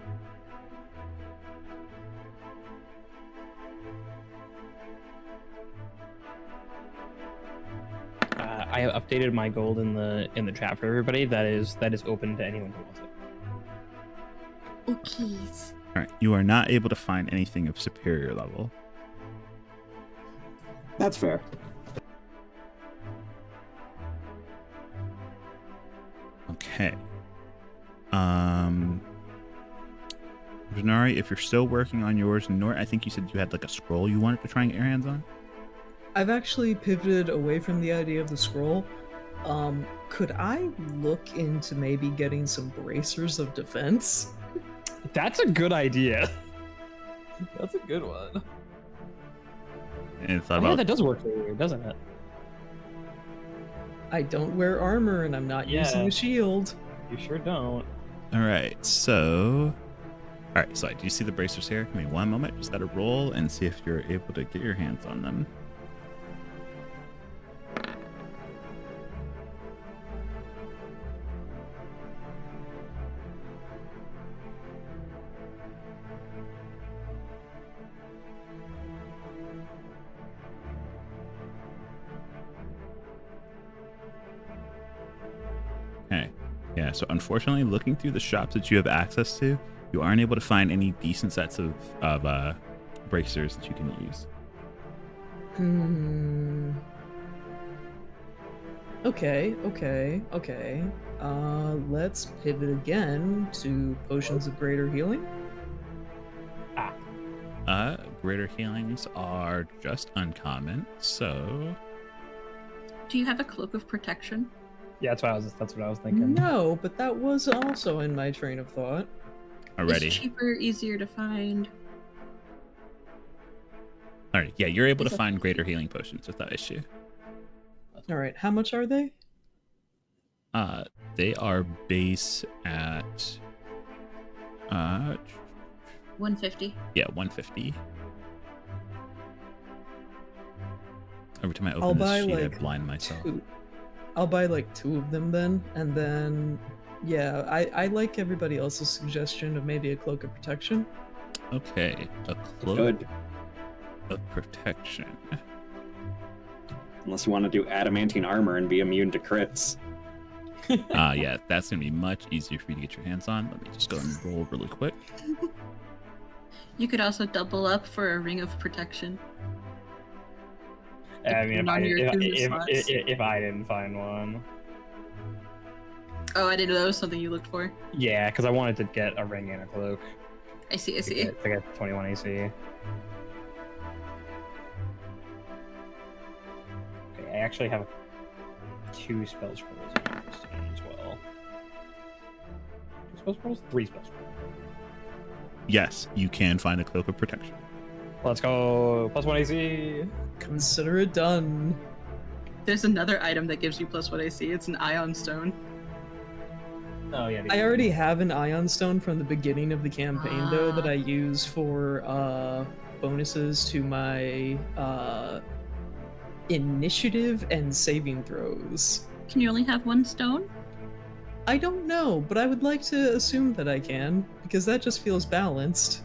I have updated my gold in the chat for everybody. That is open to anyone who wants it. Ookies. All right, you are not able to find anything of superior level. That's fair. Okay. Venari, if you're still working on yours, Nort, I think you said you had like a scroll you wanted to try and get your hands on. I've actually pivoted away from the idea of the scroll. Could I look into maybe getting some bracers of defense? That's a good idea. That's a good one. And thought Yeah, about that does work for you, doesn't it? I don't wear armor and I'm not using Yeah. a shield. You sure don't. All right, so do you see the bracers here? Give me one moment. Just gotta roll and see if you're able to get your hands on them. Okay. Yeah, so unfortunately, looking through the shops that you have access to, you aren't able to find any decent sets of bracers that you can use. Okay. Let's pivot again to potions of greater healing. Greater healings are just uncommon, so Do you have a cloak of protection? Yeah, that's what I was thinking. No, but that was also in my train of thought. already. It's cheaper, easier to find. All right, yeah, you're able to It's a- find greater healing potions without issue. All right, how much are they? They are base at 150. yeah, 150. Every time I I'll open this buy sheet, I like blind myself. I'll buy like 2 of them then, and then yeah, I like everybody else's suggestion of maybe a cloak of protection. Okay, a cloak Good. of protection. Unless you want to do adamantine armor and be immune to crits. Yeah, that's gonna be much easier for you to get your hands on. Let me just go and roll really quick. You could also double up for a ring of protection. I mean, On your attunement slots. if I didn't find one. Oh, I didn't know that was something you looked for. Yeah, because I wanted to get a ring and a cloak I see. to get 21 AC. Okay, I actually have 2 spell scrolls in this as well. 2 spell scrolls? 3 spell scrolls. Yes, you can find a cloak of protection. Let's go. +1 AC. Consider it done. There's another item that gives you +1 AC. It's an ion stone. Oh yeah. I already have an ion stone from the beginning of the campaign though that I use for bonuses to my initiative and saving throws. Can you only have 1 stone? I don't know, but I would like to assume that I can, because that just feels balanced.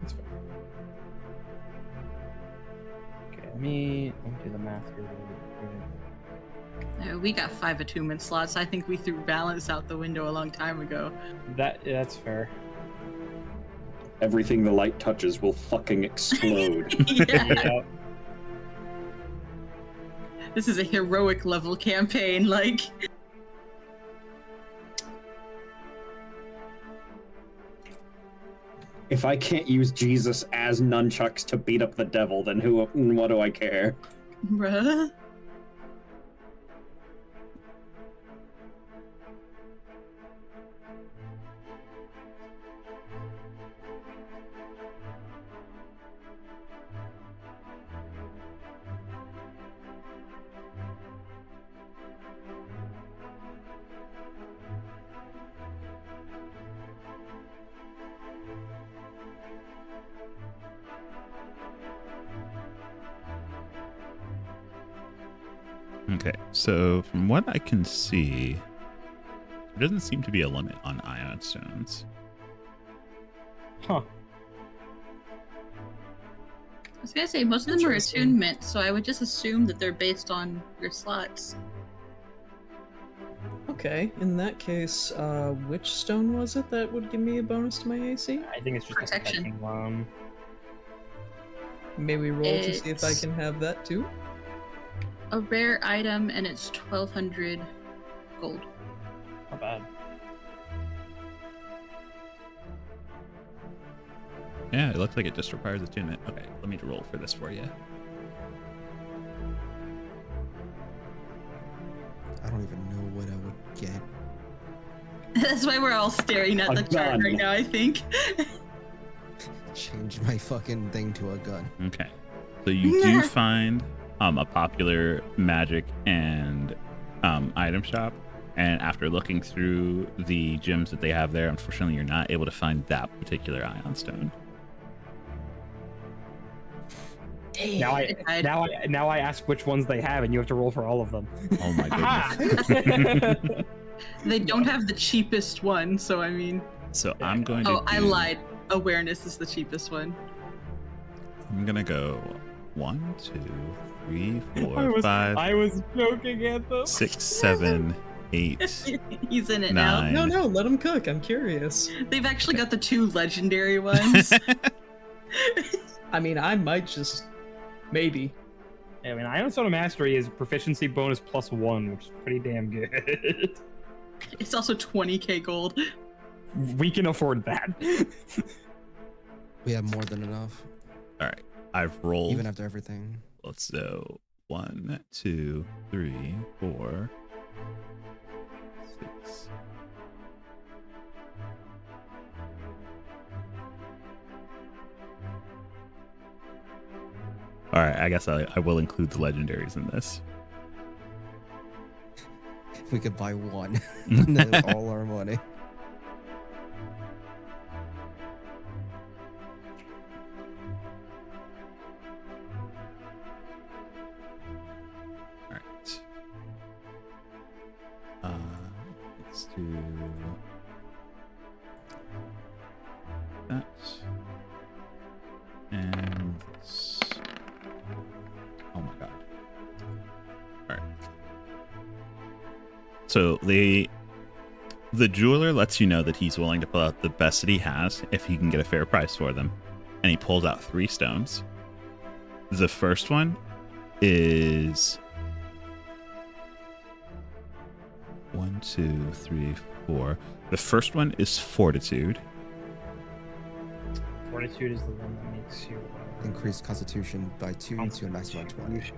That's fair. Okay, let me do the math here. We got 5 attunement slots. I think we threw balance out the window a long time ago. That's fair. everything the light touches will fucking explode. Yeah. This is a heroic level campaign, like. If I can't use Jesus as nunchucks to beat up the devil, then what do I care? Bruh. Okay, so from what I can see, there doesn't seem to be a limit on ion stones. Huh. I was gonna say, most of them are attunement, so I would just assume that they're based on your slots. Okay, in that case, which stone was it that would give me a bonus to my AC? I think it's just Protection. a protection one. May we roll to see if I It's- can have that too? A rare item, and it's 1,200 gold. Not bad. Yeah, it looks like it just requires attunement. Okay, let me roll for this for you. I don't even know what I would get. That's why we're all staring at A the chart gun. right now, I think. Change my fucking thing to a gun. Okay, so you do find a popular magic and item shop, and after looking through the gems that they have there, unfortunately you're not able to find that particular ion stone. Now died. now I ask which ones they have, and you have to roll for all of them. Oh my Aha! goodness. They don't have the cheapest one, so I mean. So I'm going to Oh, I do- lied. Awareness is the cheapest one. I'm gonna go 1, 2, 3, 4, I 5, was joking at them. 6, 7, 8, He's in it 9. No, let him cook. I'm curious. now. They've actually got the 2 legendary ones. I mean, I might just maybe. I mean, Ion Stone of Mastery is proficiency bonus +1, which is pretty damn good. It's also 20k gold. We can afford that. We have more than enough, All right, I've rolled. even after everything. Let's go 1, 2, 3, 4, 6. All right, I guess I will include the legendaries in this. We could buy one, and then all our money. All right. Let's do that. And this. Oh my god. All right. So the jeweler lets you know that he's willing to pull out the best that he has if he can get a fair price for them. And he pulls out 3 stones. The first one is 1, 2, 3, 4. The first one is Fortitude. Fortitude is the one that makes you Increase Constitution by 2 to a maximum of 20. Constitution.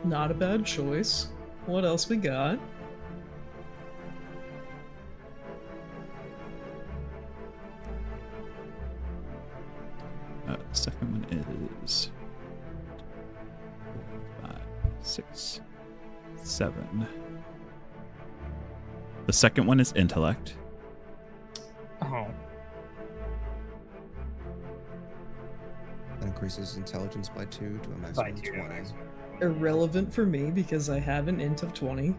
Not a bad choice. What else we got? The second one is 4, 5, 6, 7. The second one is Intellect. Oh, That increases Intelligence by 2 to a by maximum of 2 to 20. maximum. Irrelevant for me because I have an int of 20.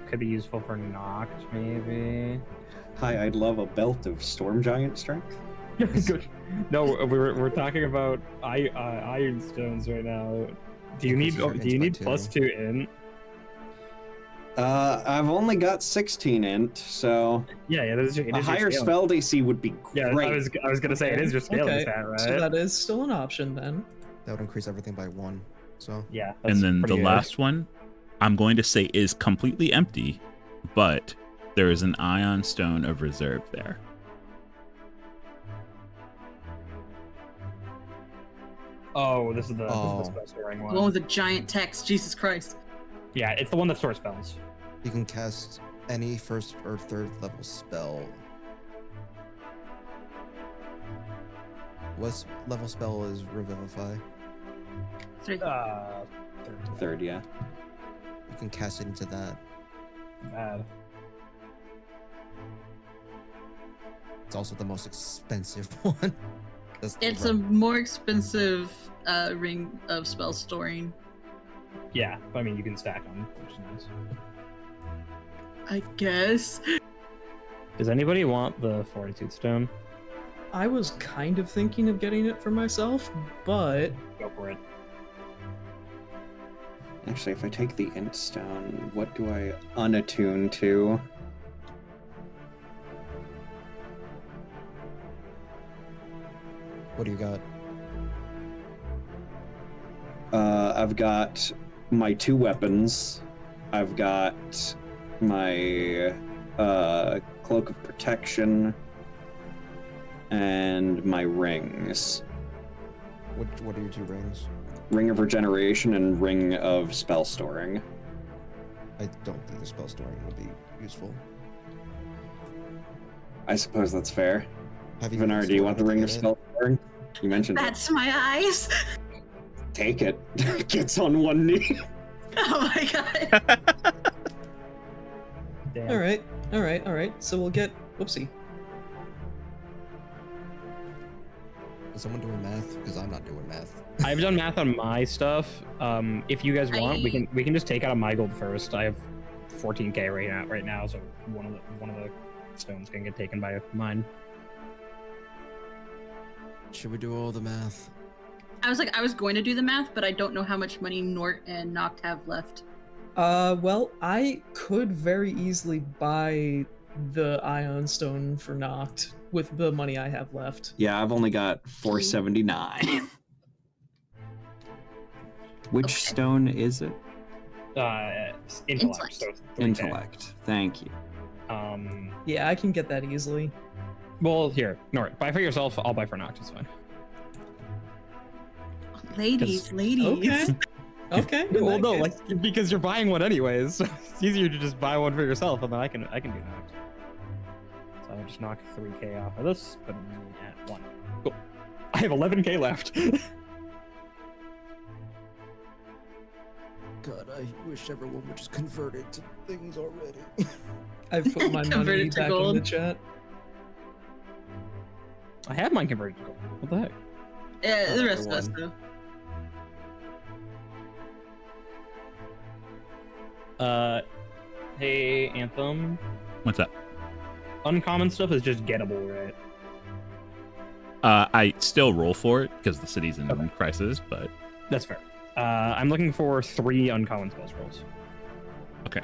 Could be useful for knocked, maybe. Hi, I'd love a belt of storm giant strength. Good. No, we're talking about iron stones right now. Do you need Increases your do you int by need 2. +2 in? I've only got 16 int, so Yeah, it is a higher spell DC would be Yeah, great. I was gonna say it is your scaling Okay, stat, right? so that is still an option then. That would increase everything by 1. So Yeah, that's And then the pretty good. last one, I'm going to say is completely empty, but there is an ion stone of reserve there. Oh, this is the Oh. spell storing The one. one with the giant text. Jesus Christ. Yeah, it's the one that stores spells. you can cast any 1st or 3rd level spell. What level spell is Revivify? 3. Third, yeah. You can cast it into that. Bad. It's also the most expensive one. That's the It's a more expensive ring of spell storing. Yeah, but I mean you can stack them, which is nice. I guess. Does anybody want the Fortitude Stone? I was kind of thinking of getting it for myself, but Go for it. Actually, if I take the int stone, what do I unattune to? What do you got? I've got my 2 weapons. I've got my cloak of protection and my rings. What are your 2 rings? Ring of regeneration and ring of spell storing. I don't think the spell storing will be useful. I suppose that's fair. Have you Vinar, do you want the ring of spell storing? You mentioned it. That's my eyes. Take it. Gets on one knee. Oh my god. Damn. all right. So we'll get whoopsie. Is someone doing math? Because I'm not doing math. I've done math on my stuff. If you guys want, we can just take out of my gold first. I have 14k right now, so one of the stones can get taken by mine. Should we do all the math? I was going to do the math, but I don't know how much money Nort and Noct have left. Well, I could very easily buy the Ion Stone for Noct with the money I have left. Yeah, I've only got 479. Which Okay. stone is it? Intellect. So 3K. Intellect. Thank you. Yeah, I can get that easily. Well, here, Nort, buy for yourself. I'll buy for Noct. It's fine. Ladies. Okay. Okay. in Well, that no, case. like because you're buying one anyways. So it's easier to just buy one for yourself, and then I can do Noct. So I'll just knock 3k off of this, put me at 1. Cool. I have 11k left. God, I wish everyone would just convert it to things already. I've put my Convert money it to back in the gold. chat. I have mine converted to gold. What the heck? Yeah, Oh, the rest of us one. do. Hey, Anthem. What's up? Uncommon stuff is just gettable, right? I still roll for it because the city's in Okay. crisis, but That's fair. I'm looking for 3 uncommon spell scrolls. okay.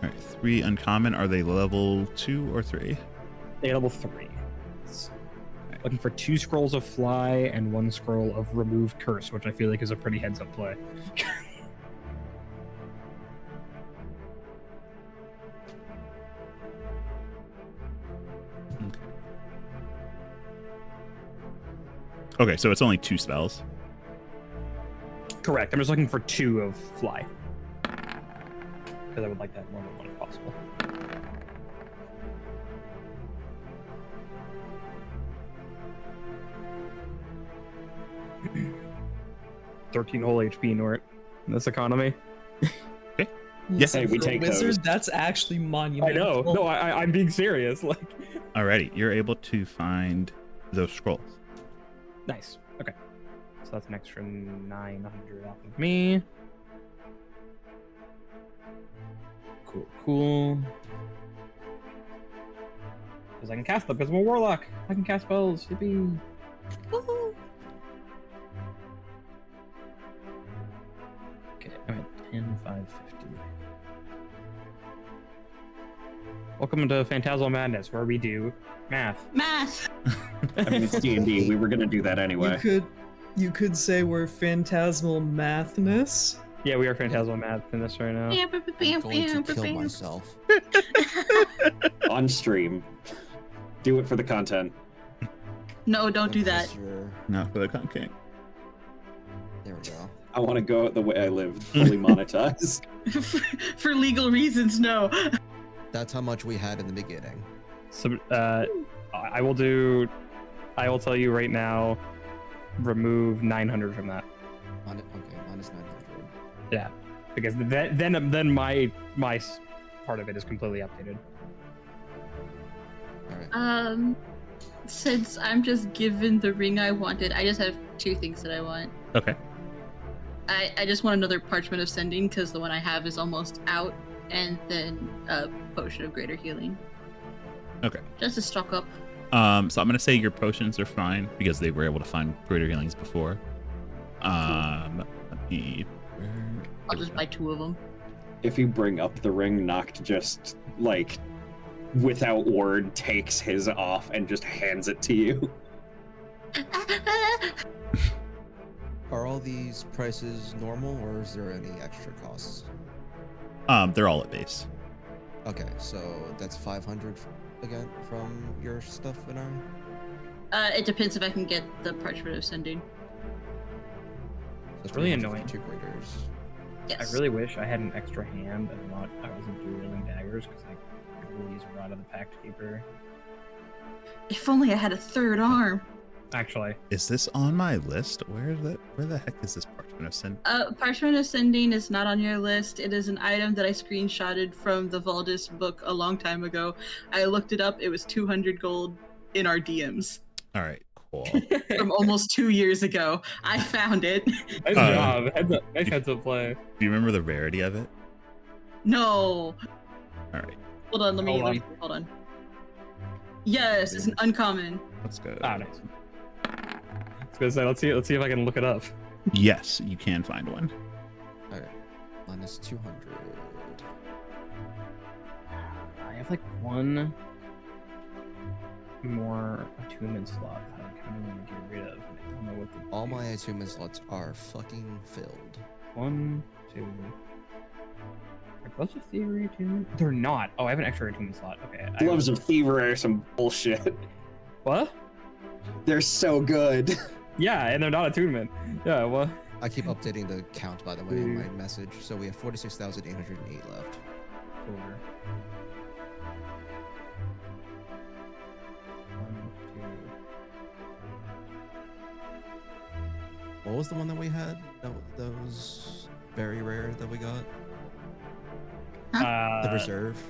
All right, 3 uncommon. Are they level 2 or 3? They level 3. Looking for 2 scrolls of fly and 1 scroll of remove curse, which I feel like is a pretty heads up play. Okay, so it's only 2 spells. Correct. I'm just looking for 2 of fly. Because I would like that more than 1 if possible. $13 whole HP, Nort, in this economy. Yes, hey, we For a take wizard, those. that's actually I monumental. know. No, I'm being serious. Like, Alrighty, you're able to find those scrolls. nice. Okay. So that's an extra 900 off of me. Cool. Because I can cast them, because I'm a warlock. I can cast spells. Yippee. Woohoo. Okay, I'm at 10, 550. Welcome to Phantasmal Madness, where we do math. Math. I mean, it's D&D. We were gonna do that anyway. You could say we're Phantasmal Mathness. Yeah, we are Phantasmal Madness right now. Yeah, I'm going to kill myself. On stream. Do it for the content. No, don't do that. Unless you're- Not for the content. There we go. I want to go the way I lived, fully monetized. For legal reasons, no. That's how much we had in the beginning. So, I will tell you right now, remove 900 from that. Okay, minus 900. Yeah, because then my part of it is completely updated. All right. Since I'm just given the ring I wanted, I just have 2 things that I want. Okay. I just want another Parchment of Sending because the one I have is almost out, and then a Potion of Greater Healing. Okay. Just to stock up. So I'm gonna say your potions are fine because they were able to find greater healings before. Let me. I'll just buy 2 of them. If you bring up the ring, Noct just, like, without word, takes his off and just hands it to you. Are all these prices normal, or is there any extra costs? They're all at base. Okay, so that's 500 again from your stuff, Vinari? It depends if I can get the Parchment of Sending. That's really 300 for annoying. 2 graders. Yes. I really wish I had an extra hand and I wasn't dueling daggers because I could really use Rod of the Pact Keeper. If only I had a 3rd arm. Actually, Is this on my list? Where the heck is this Parchment of Sin? Parchment of Sending is not on your list. It is an item that I screenshotted from the Valdis book a long time ago. I looked it up. It was 200 gold in our DMs All right, cool. from almost 2 years ago. I found it. nice job. Nice heads up play. Do you remember the rarity of it? No. All right, Hold on. Let me hold on. Yes, it's an uncommon. let's go. Ah, nice. I was gonna say, let's see if I can look it up. Yes, you can find one. All right, minus 200. I have like one more attunement slot that I kind of want to get rid of. I don't know what the All my attunement slots are fucking filled. 1, 2. Are gloves of thievery attunement? They're not. Oh, I have an extra attunement slot. Okay. Gloves of Thievery are some bullshit. What? They're so good. Yeah, and they're not attunement. Yeah. Well. I keep updating the count, by the way, in my message. So we have 46,808 left. Cool. 1, 2. What was the one that we had? That was very rare that we got? The reserve.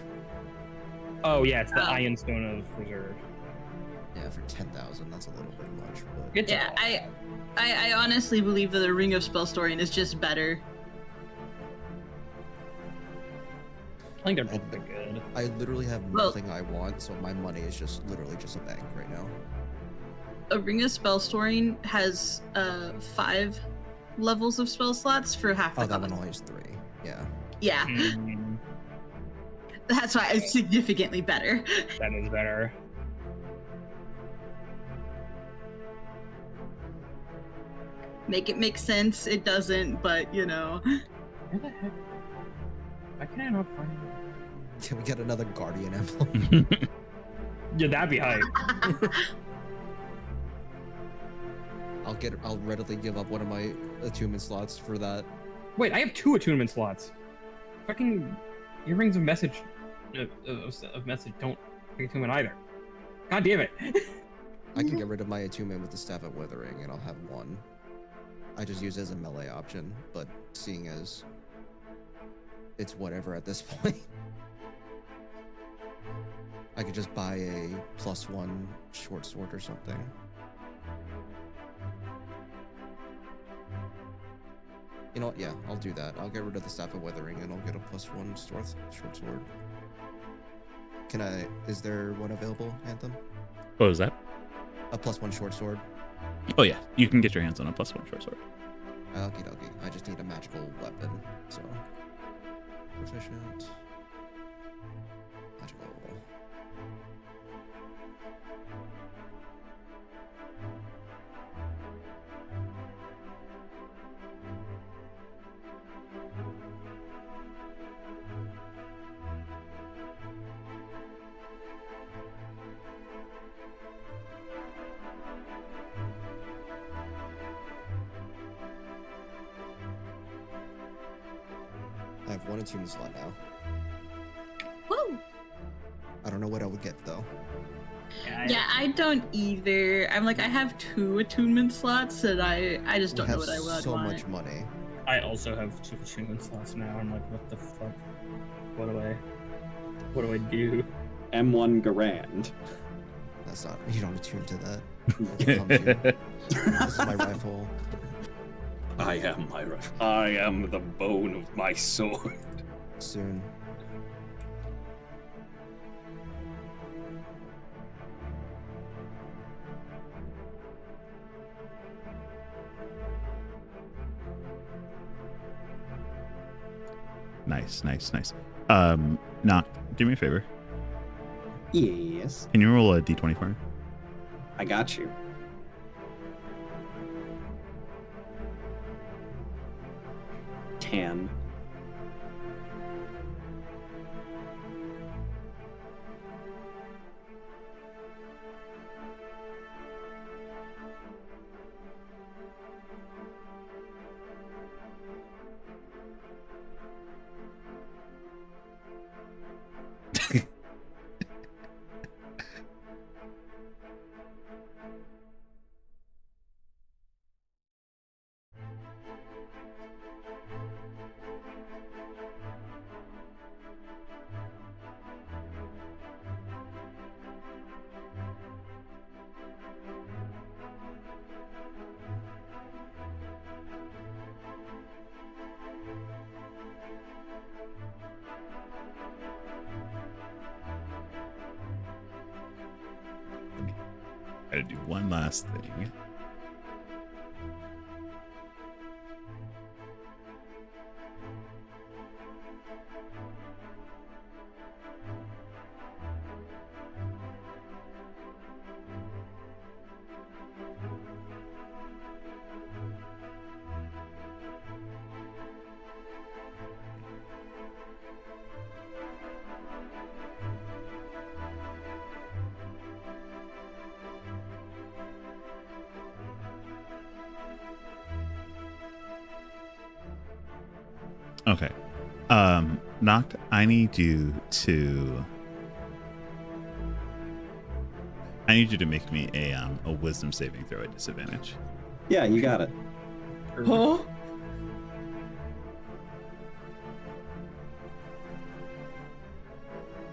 Oh yeah, it's the Oh. Iron Stone of Reserve. Yeah, for 10,000. That's a little bit much, but It's Yeah, I honestly believe that the Ring of Spellstoring is just better. I think they're both pretty good. I literally have Well- nothing I want, so my money is just literally just a bank right now. A Ring of Spellstoring has 5 levels of spell slots for half the Oh, that one cost. only has 3. Yeah. Yeah, Mm, that's why it's significantly better. that is better. Make it make sense. It doesn't, but you know. Where the heck? Why can I not find it? Can we get another Guardian emblem? Yeah, that'd be hype. I'll readily give up one of my attunement slots for that. Wait, I have 2 attunement slots. Fucking earrings of message of message don't pick attunement either. God damn it. I can get rid of my attunement with the Staff of Withering, and I'll have 1. I just use it as a melee option, but seeing as it's whatever at this point, I could just buy a +1 short sword or something. You know what? Yeah, I'll do that. I'll get rid of the Staff of Weathering and I'll get a +1 short sword. Can I? Is there one available, Anthem? What was that? A +1 short sword. Oh yeah, you can get your hands on a +1 short sword. Okie dokie. I just need a magical weapon. So proficient. Magical. I have 1 attunement slot now. Woo! I don't know what I would get though. Yeah, I don't either. I'm like, I have 2 attunement slots, and I just don't know what I would so want. much money. I also have 2 attunement slots now. I'm like, what the fuck? What do I do? M1 Garand. That's not. You don't attune to that. This is my rifle. I am my rifle. I am the bone of my sword. Soon. Nice. Knock, do me a favor. Yes. Can you roll a d20 for me? I got you. Ten. Gotta do one last thing. Okay. Noct, I need you to make me a wisdom saving throw at disadvantage. Yeah, you got it. Huh?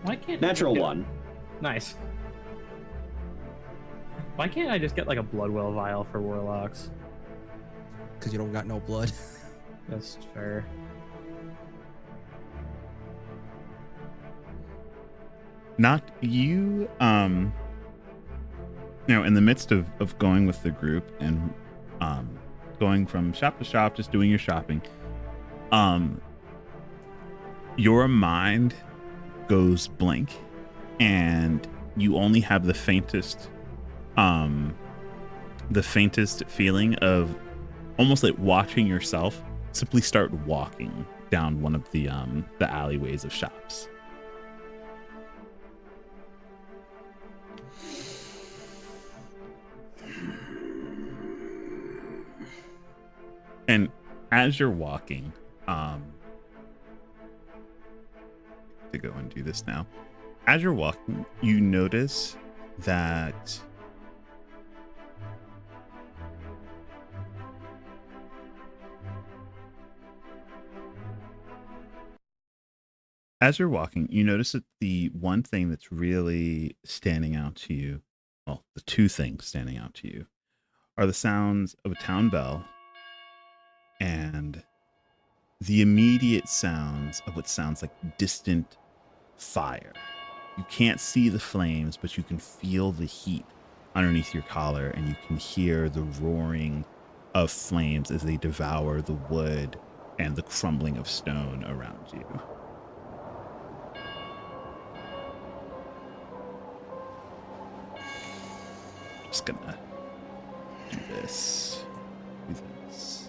Why can't Natural I get... one. Nice. Why can't I just get like a Bloodwell vial for warlocks? Because you don't got no blood. That's fair. Noct, you in the midst of going with the group and going from shop to shop, just doing your shopping, your mind goes blank and you only have the faintest feeling of almost like watching yourself simply start walking down one of the alleyways of shops. And as you're walking, to go and do this now. As you're walking, you notice that that the one thing that's really standing out to you, well, the two things standing out to you, are the sounds of a town bell and the immediate sounds of what sounds like distant fire. You can't see the flames, but you can feel the heat underneath your collar, and you can hear the roaring of flames as they devour the wood and the crumbling of stone around you. Just gonna do this. Do this.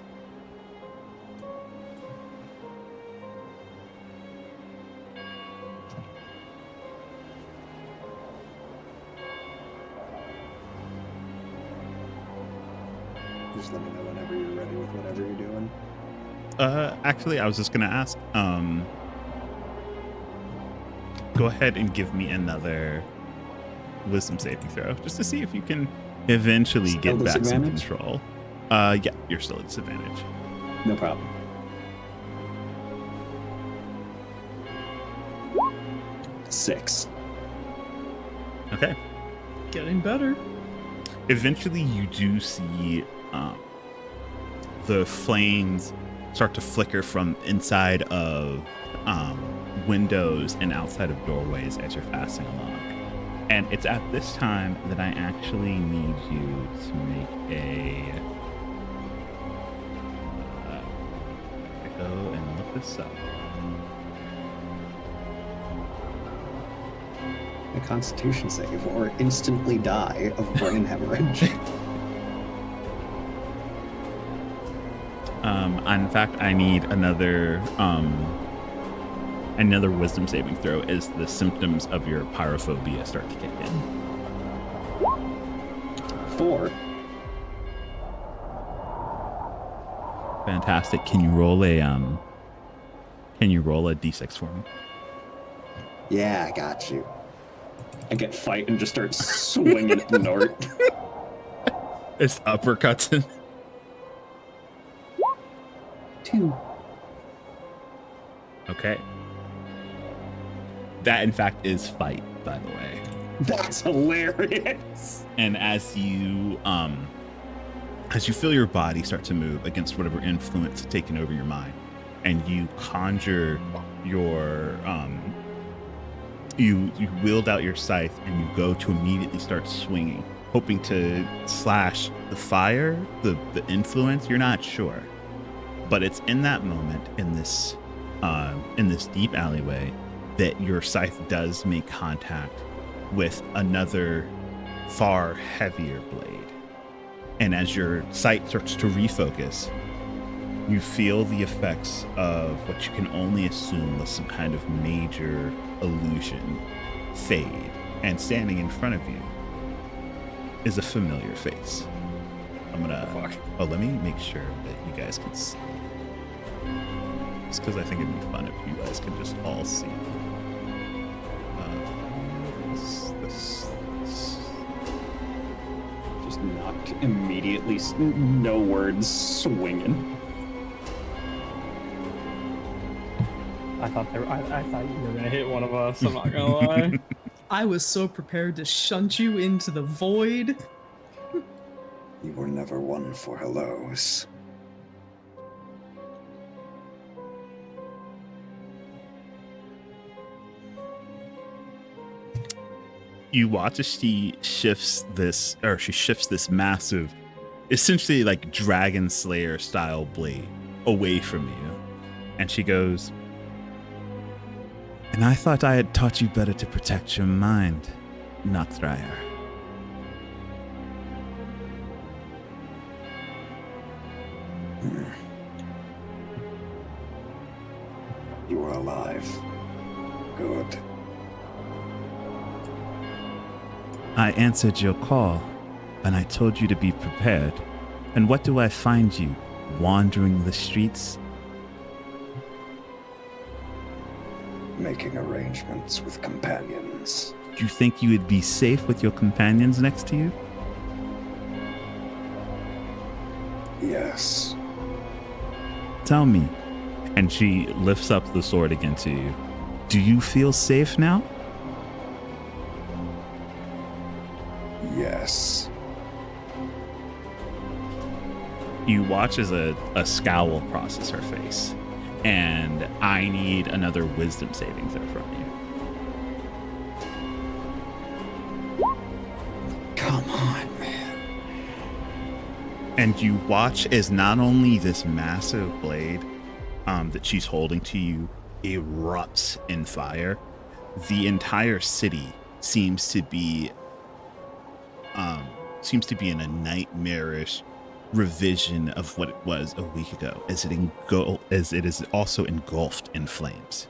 Just let me know whenever you're ready with whatever you're doing. Actually, I was just gonna ask. Go ahead and give me another wisdom saving throw, just to see if you can eventually Still get back some disadvantage? control. Yeah, you're still at disadvantage. No problem. 6. Okay. Getting better. Eventually, you do see the flames start to flicker from inside of windows and outside of doorways as you're passing along. And it's at this time that I actually need you to make a go and look this up. A constitution save or instantly die of brain hemorrhage. In fact, I need another wisdom saving throw as the symptoms of your pyrophobia start to kick in. 4. Fantastic. Can you roll a d6 for me? Yeah, I got you. I get fight and just start swinging at Nort. It's uppercuts in. 2. Okay. That in fact is fight, by the way. That's hilarious. And as you feel your body start to move against whatever influence has taken over your mind, and you conjure your you wield out your scythe and you go to immediately start swinging, hoping to slash the fire, the influence. You're not sure, but it's in that moment in this deep alleyway that your scythe does make contact with another far heavier blade. And as your sight starts to refocus, you feel the effects of what you can only assume was some kind of major illusion fade. And standing in front of you is a familiar face. I'm gonna... Oh, let me make sure that you guys can see. Just because I think it'd be fun if you guys can just all see. This. Just knocked immediately, no words, swinging. I thought you were gonna hit one of us. I'm not gonna lie. I was so prepared to shunt you into the void. You were never one for hellos. You watch as she shifts this massive, essentially like Dragon Slayer style blade away from you. And she goes, "And I thought I had taught you better to protect your mind, Nothryer." You are alive. Good. I answered your call, and I told you to be prepared. And what do I find you, wandering the streets? Making arrangements with companions. Do you think you would be safe with your companions next to you? Yes. Tell me. And she lifts up the sword again to you. Do you feel safe now? Yes. You watch as a scowl crosses her face. and I need another wisdom saving throw from you. Come on, man. And you watch as not only this massive blade that she's holding to you erupts in fire. The entire city seems to be in a nightmarish revision of what it was a week ago, as it is also engulfed in flames.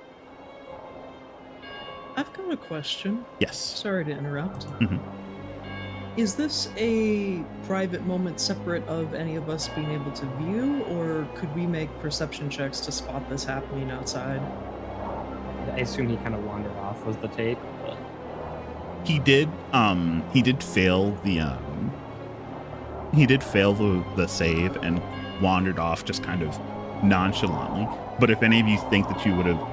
I've got a question. Yes. Sorry to interrupt. Mhm. Is this a private moment separate of any of us being able to view, or could we make perception checks to spot this happening outside? I assume he kind of wandered off was the take, but He did fail the save and wandered off just kind of nonchalantly. But if any of you think that you would have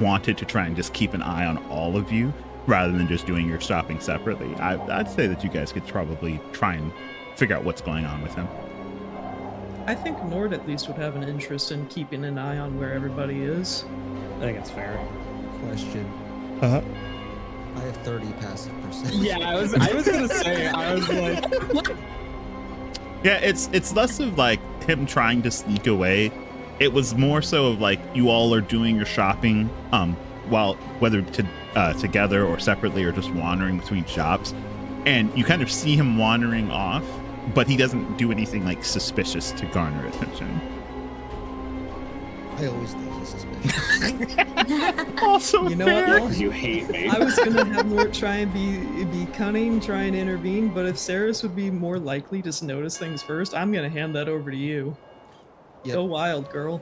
wanted to try and just keep an eye on all of you rather than just doing your shopping separately, I'd say that you guys could probably try and figure out what's going on with him. I think Nord at least would have an interest in keeping an eye on where everybody is. I think it's fair. Question. Uh-huh. I have 30 passive perception. Yeah, I was gonna say, I was like, Yeah, it's less of like him trying to sneak away. It was more so of like you all are doing your shopping, while whether together or separately or just wandering between shops, and you kind of see him wandering off, but he doesn't do anything like suspicious to garner attention. I always think he's suspicious. Also, You know fair. what? You hate me. I was gonna have Nord try and be cunning, try and intervene, but if Saris would be more likely to notice things first, I'm gonna hand that over to you. Yep. Go wild, girl.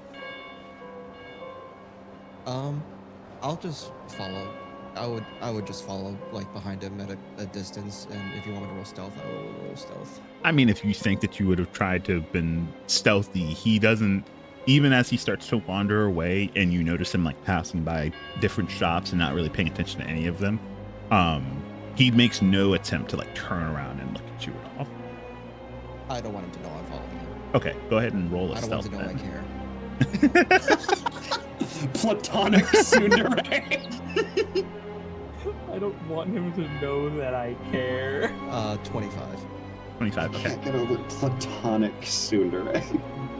I'll just follow. I would just follow like behind him at a distance, and if you want me to roll stealth, I will roll stealth. I mean, if you think that you would have tried to have been stealthy, he doesn't. Even as he starts to wander away, and you notice him like passing by different shops and not really paying attention to any of them, he makes no attempt to like turn around and look at you at all. I don't want him to know I'm following him. Okay, go ahead and roll a I don't want stealth him to know then. I care. Platonic tsundere. I don't want him to know that I care. 25. 25. Okay. Can't get over platonic tsundere.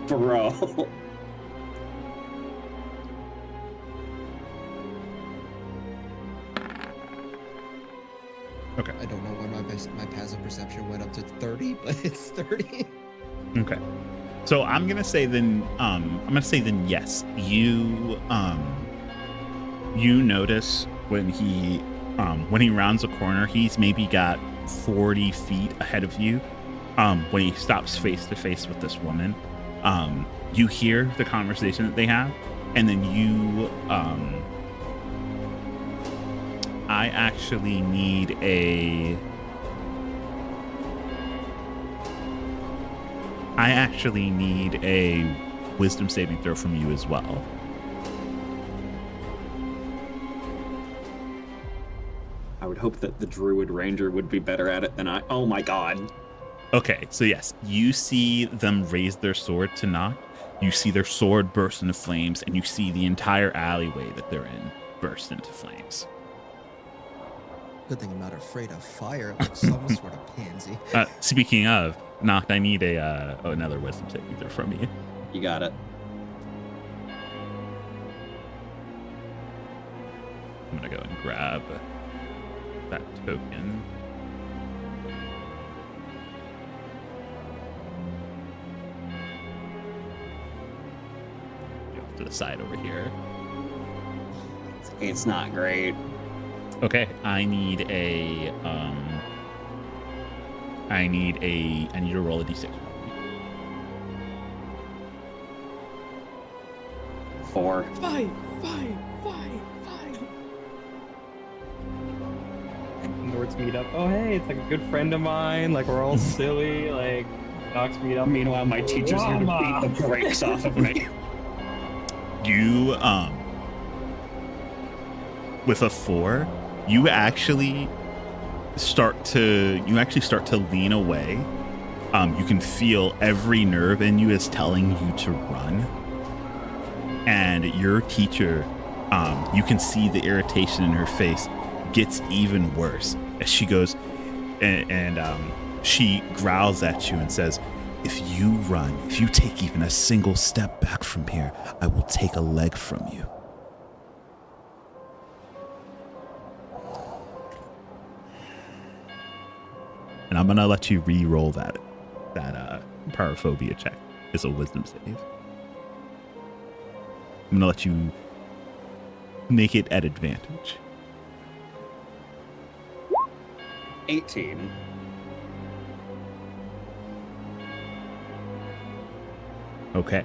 Bro. Okay. I don't know why my passive perception went up to 30, but it's 30. Okay. So I'm gonna say then. Yes. You notice when he rounds a corner, he's maybe got 40 feet ahead of you. When he stops face to face with this woman, you hear the conversation that they have, and then you. I actually need a wisdom saving throw from you as well. I would hope that the druid ranger would be better at it than I. Oh my god. Okay, so yes, you see them raise their sword to knock. You see their sword burst into flames, and you see the entire alleyway that they're in burst into flames. Good thing I'm not afraid of fire, like some sort of pansy. Speaking of, Noct, I need another wisdom saving throw from you. You got it. I'm gonna go and grab that token. Go off to the side over here. It's not great. Okay, I need to roll a d6. 4. Fight! Nord's meet up. Oh hey, it's like a good friend of mine. Like we're all silly. Like Nox meet up. Meanwhile, my teacher's here to beat the brakes off of me. You with a 4, you actually start to lean away. You can feel every nerve in you is telling you to run. and your teacher, you can see the irritation in her face gets even worse as she goes and she growls at you and says, if you take even a single step back from here, I will take a leg from you. And I'm gonna let you re-roll that paraphobia check. It's a wisdom save. I'm gonna let you make it at advantage. 18. Okay.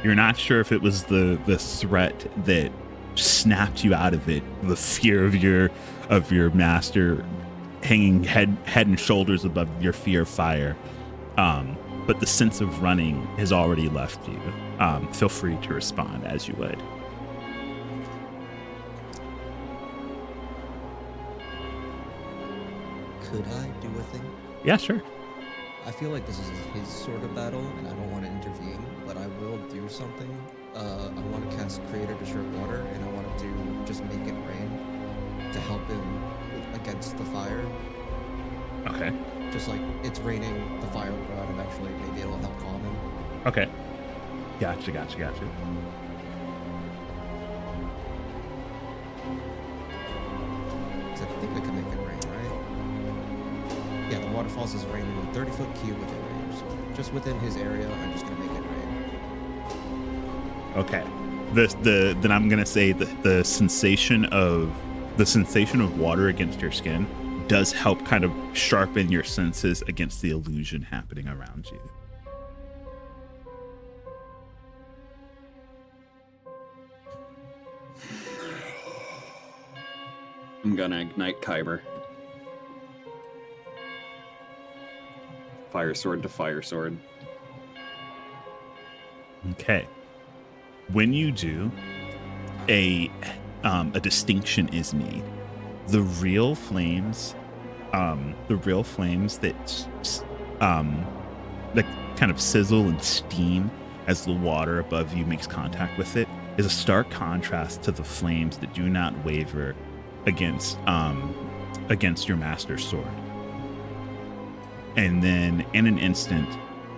You're not sure if it was the threat that snapped you out of it, the fear of your master hanging head and shoulders above your fear of fire. But the sense of running has already left you. Feel free to respond as you would. Could I do a thing? Yeah, sure. I feel like this is his sort of battle, and I don't want to intervene, but I will do something. I want to cast Creator Destroy Water, and I want to just make it rain to help him against the fire. Okay. Just like it's raining, the fire will go out eventually. Maybe it'll help calm him. Okay. Gotcha. Because I think I can make it rain, right? Yeah, the waterfalls is raining in a 30-foot cube within range. So just within his area, I'm just gonna make it rain. Okay. Then I'm gonna say the sensation of water against your skin does help kind of sharpen your senses against the illusion happening around you. I'm gonna ignite Kyber. Fire sword to fire sword. Okay. When you do, a distinction is made. The real flames that kind of sizzle and steam as the water above you makes contact with it is a stark contrast to the flames that do not waver against your master's sword. And then in an instant,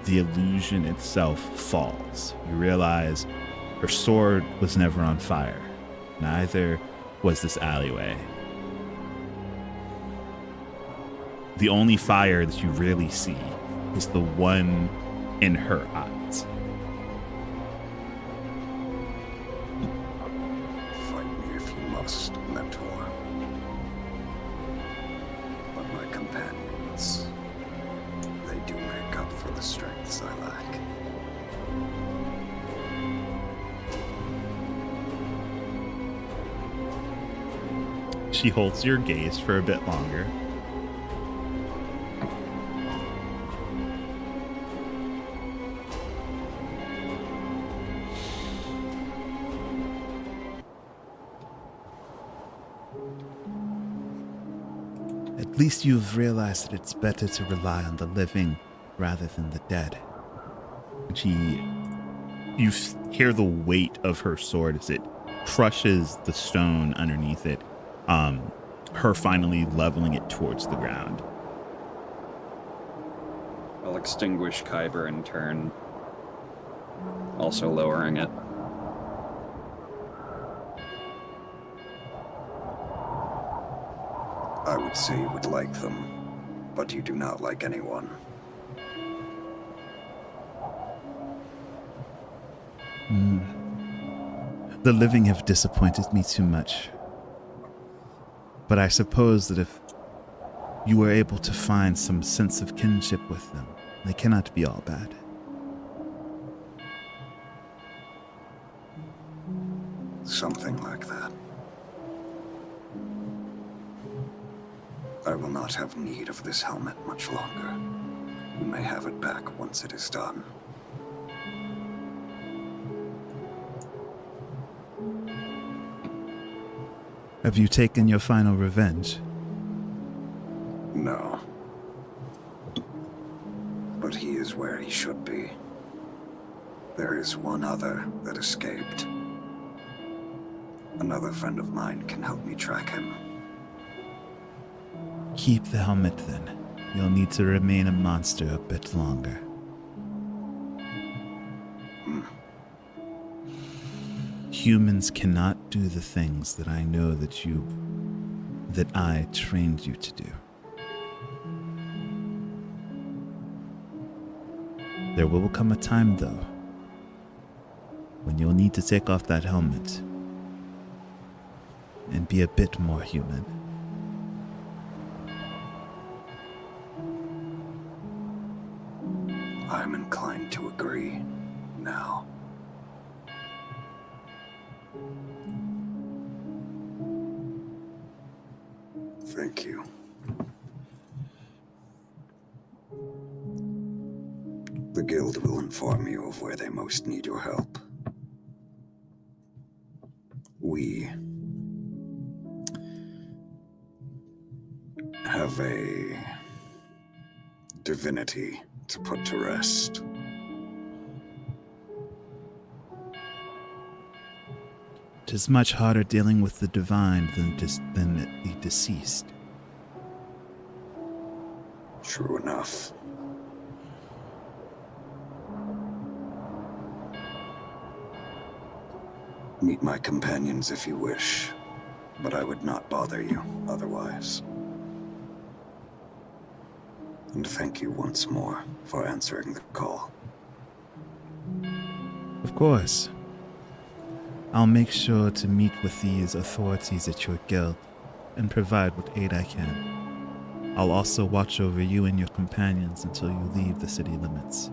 the illusion itself falls. You realize her sword was never on fire. Neither was this alleyway. The only fire that you really see is the one in her eyes. Fight me if you must, Mentor. But my companions, they do make up for the strengths I lack. She holds your gaze for a bit longer. At least you've realized that it's better to rely on the living rather than the dead. You hear the weight of her sword as it crushes the stone underneath it, her finally leveling it towards the ground. I'll extinguish Kyber in turn, also lowering it. I would say you would like them, but you do not like anyone. The living have disappointed me too much. But I suppose that if you were able to find some sense of kinship with them, they cannot be all bad. Something like that. I will not have need of this helmet much longer. You may have it back once it is done. Have you taken your final revenge? No. But he is where he should be. There is one other that escaped. Another friend of mine can help me track him. Keep the helmet then. You'll need to remain a monster a bit longer. Humans cannot do the things that I know that I trained you to do. There will come a time, though, when you'll need to take off that helmet and be a bit more human. I'm inclined to agree now. Thank you. The guild will inform you of where they most need your help. We have a divinity to put to rest. It is much harder dealing with the divine than the deceased. True enough. Meet my companions if you wish, but I would not bother you otherwise. And thank you once more for answering the call. Of course. I'll make sure to meet with these authorities at your guild and provide what aid I can. I'll also watch over you and your companions until you leave the city limits.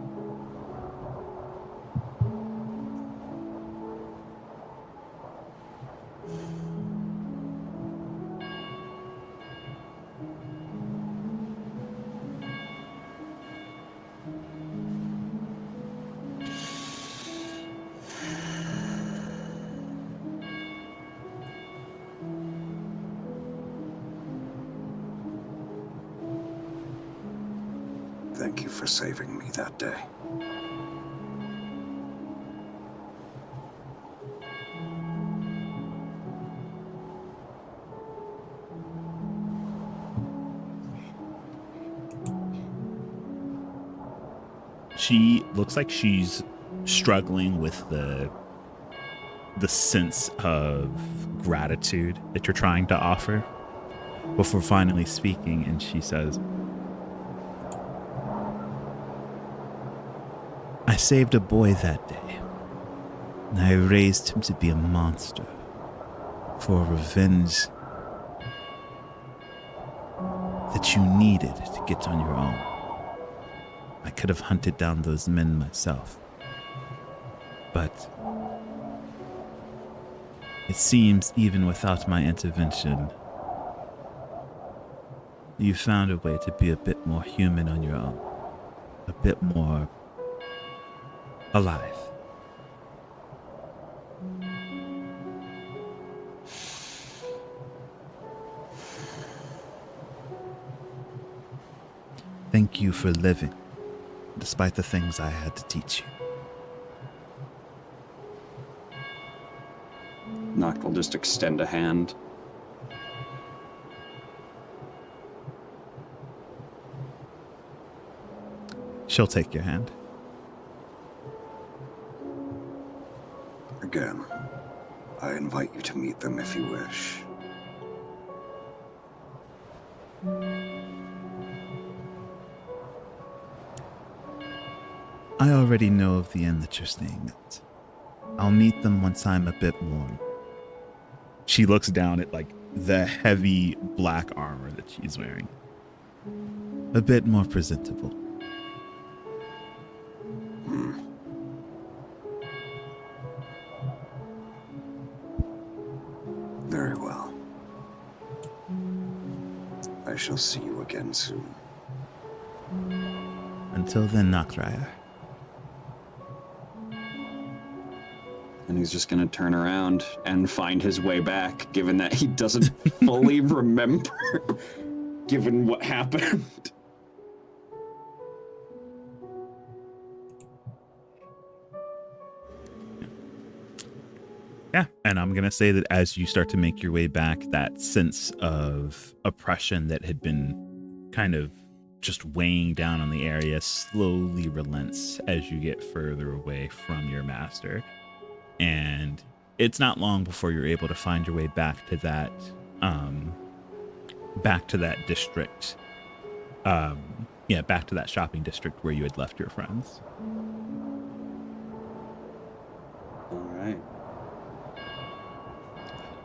Thank you for saving me that day. She looks like she's struggling with the sense of gratitude that you're trying to offer before finally speaking, and she says, I saved a boy that day, and I raised him to be a monster for revenge that you needed to get on your own. I could have hunted down those men myself, but it seems even without my intervention, you found a way to be a bit more human on your own, a bit more alive. Thank you for living, despite the things I had to teach you. Noct will just extend a hand. She'll take your hand. Again, I invite you to meet them if you wish. I already know of the inn that you're staying at. I'll meet them once I'm a bit more. She looks down at like the heavy black armor that she's wearing. A bit more presentable. Very well. I shall see you again soon. Until then, Nakraya. And he's just gonna turn around and find his way back, given that he doesn't fully remember, given what happened. Yeah, and I'm going to say that as you start to make your way back, that sense of oppression that had been kind of just weighing down on the area slowly relents as you get further away from your master. And it's not long before you're able to find your way back to that district. Back to that shopping district where you had left your friends. All right.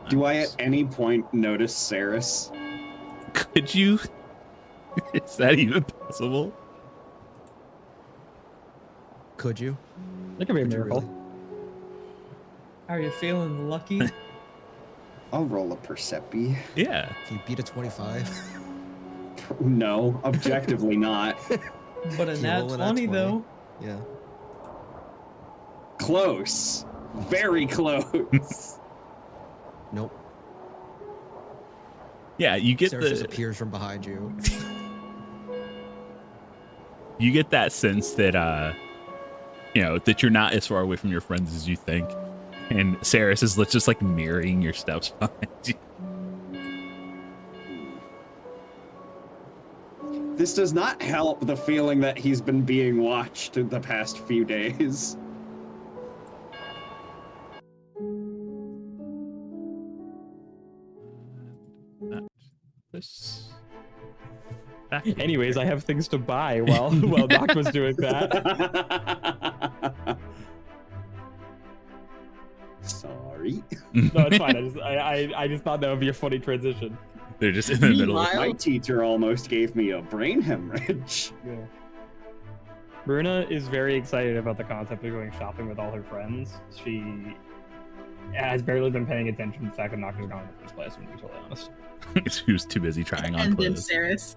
Do I at any point notice Saris? Could you? Is that even possible? Could you? That could be a Could you miracle. really? Are you feeling lucky? I'll roll a Percepi. Yeah. Can you beat a 25? No, objectively not. But a Can you nat roll a nat 20 though. Yeah. Close. Very close. Nope. Yeah, you get Sarah just appears from behind you. you get that sense that that you're not as far away from your friends as you think. And Saris is just like mirroring your steps behind you. This does not help the feeling that he's been being watched in the past few days. This. Anyways, I have things to buy while Doc was doing that. Sorry. No, it's fine. I just thought that would be a funny transition. They're just in the middle of My teacher almost gave me a brain hemorrhage. Yeah. Bruna is very excited about the concept of going shopping with all her friends. She has barely been paying attention to the fact that Noct has gone in the first place, I'm to be totally honest. He was too busy trying on And then clothes. Saris.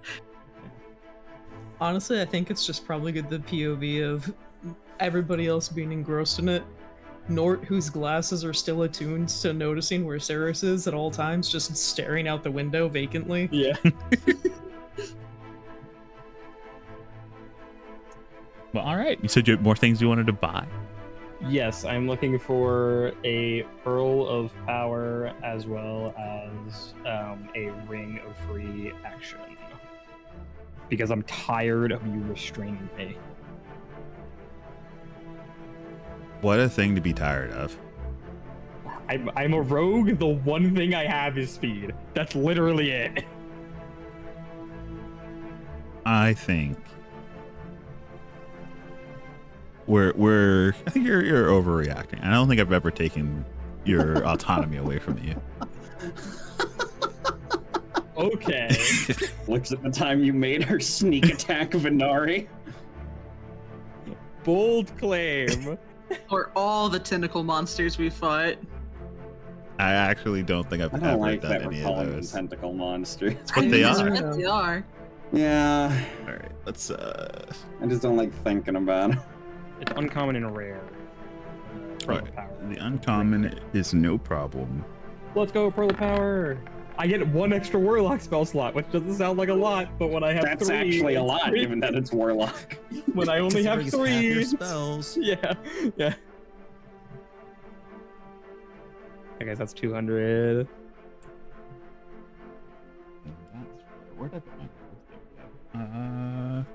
Honestly, I think it's just probably good the POV of everybody else being engrossed in it. Nort, whose glasses are still attuned to noticing where Saris is at all times, just staring out the window vacantly. Yeah. Well, all right. You said you had more things you wanted to buy. Yes, I'm looking for a Pearl of Power as well as a Ring of Free Action. Because I'm tired of you restraining me. What a thing to be tired of. I'm a rogue. The one thing I have is speed. That's literally it. I think I think you're overreacting. I don't think I've ever taken your autonomy away from you. Okay. Looks at the time you made her sneak attack Venari. Bold claim. Or all the tentacle monsters we fought. I actually don't think I've I ever don't like done that we're any of calling them those. tentacle monsters. That's what they That's are. what they are. Yeah, All right, let's I just don't like thinking about it. It's uncommon and rare. Pearl of Right. Power. The uncommon is no problem. Let's go, Pearl of Power. I get one extra Warlock spell slot, which doesn't sound like a lot, but when I have That's three, actually a it's lot, three. given that it's Warlock. When I only have Considering it's half your three. spells. Yeah, yeah. I guess that's 200. Where did I put my cards?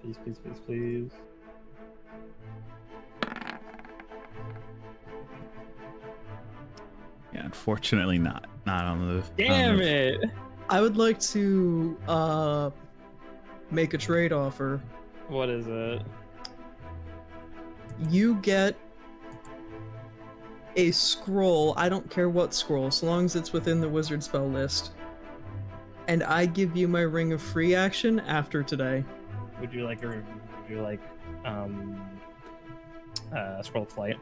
Please, please, please, please. Yeah, unfortunately not. Not on the. Damn it! I would like to make a trade offer. What is it? You get a scroll, I don't care what scroll, so long as it's within the wizard spell list. And I give you my Ring of Free Action after today. Would you like Scroll of Flight?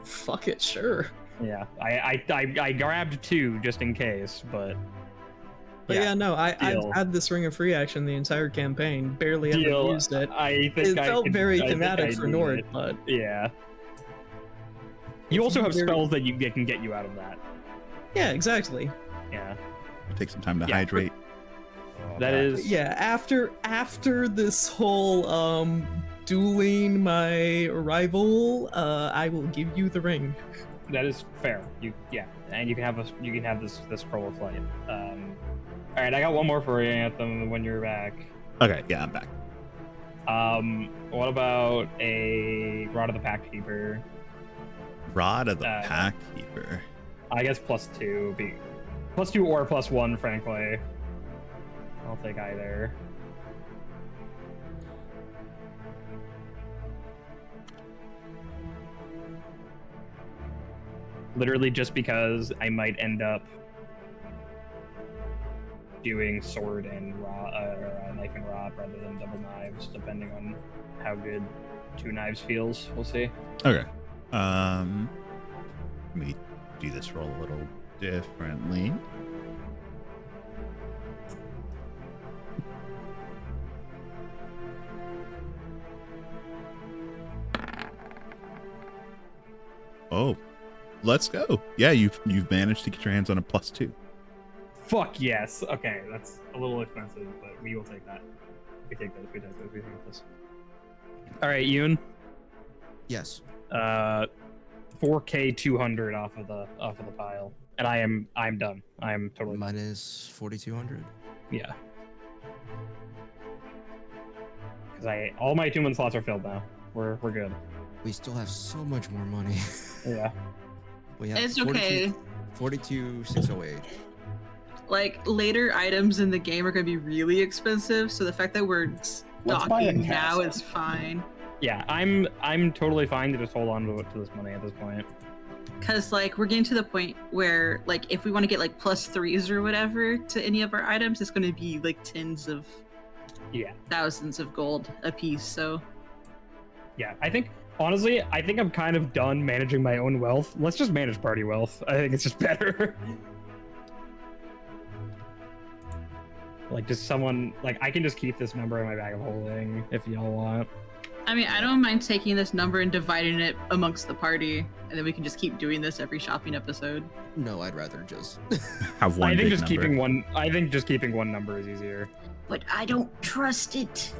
Fuck it, sure. Yeah, I grabbed two just in case, but But yeah, no, I've deal. had this Ring of Free Action the entire campaign, barely Deal. ever used it. I think It felt very I think thematic I for need Nord, it. but Yeah. You also have very- spells that can get you out of that. yeah, exactly. Yeah. Take some time to Yeah. hydrate. That is Yeah, after this whole dueling my rival, I will give you the ring. That is fair. And you can have this scroll of flight. All right, I got one more for you, Anthem. When you're back. Okay, yeah, I'm back. What about a Rod of the Pack Keeper? Rod of the Pack Keeper. I guess +2. +2 or +1, frankly. I'll take either. Literally just because I might end up doing sword and knife and rod rather than double knives, depending on how good 2 knives feels. We'll see. Okay. Let me do this roll a little differently. Oh, let's go. Yeah, you've managed to get your hands on a +2. Fuck yes. Okay, that's a little expensive, but we will take that. We take this. All right, Yoon. Yes. 4K 200 off of the pile, and I'm done. I'm totally Mine is 4,200. Yeah. Because all my attunement slots are filled now. We're good. We still have so much more money. Yeah. We have It's okay. 42,608. Like, later items in the game are going to be really expensive, so the fact that we're buy a stocking now castle. is fine. Yeah, I'm totally fine to just hold on to this money at this point. Because, like, we're getting to the point where, like, if we want to get, like, +3s or whatever to any of our items, it's going to be, like, tens of thousands of gold a piece, so... Yeah, honestly, I think I'm kind of done managing my own wealth. Let's just manage party wealth. I think it's just better. Like, just someone... Like, I can just keep this number in my bag of holding if y'all want. I mean, I don't mind taking this number and dividing it amongst the party, and then we can just keep doing this every shopping episode. No, I'd rather just Have one. I think big just number. keeping one. I think just keeping one number is easier. But I don't trust it.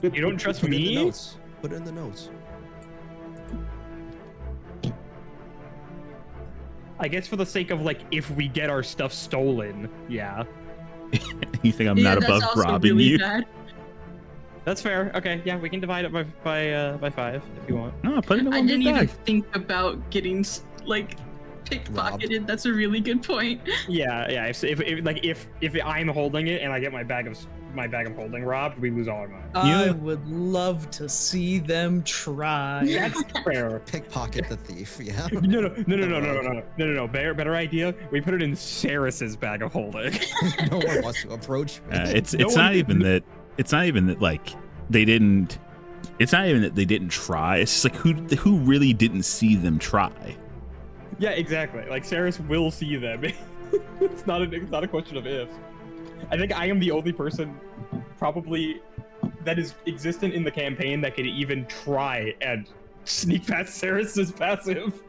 You don't trust Put it in me? the notes. Put it in the notes. I guess for the sake of, like, if we get our stuff stolen, yeah. You think I'm not that's above also robbing really you? bad. That's fair. Okay, yeah, we can divide it by 5 if you want. No, put it in I one didn't big even bag. think about getting, like, pickpocketed. That's a really good point. Yeah. If I'm holding it and I get my bag of holding robbed, we lose all our money. I would love to see them try. That's fair. Pickpocket the thief. Yeah. No. Better idea. We put it in Saris's bag of holding. No one wants to approach me. It's No not one- even that. It's not even that like they didn't. It's not even that they didn't try. It's just like who really didn't see them try. Yeah, exactly. Like, Saris will see them. It's not a question of if. I think I am the only person probably that is existent in the campaign that could even try and sneak past Saris's passive.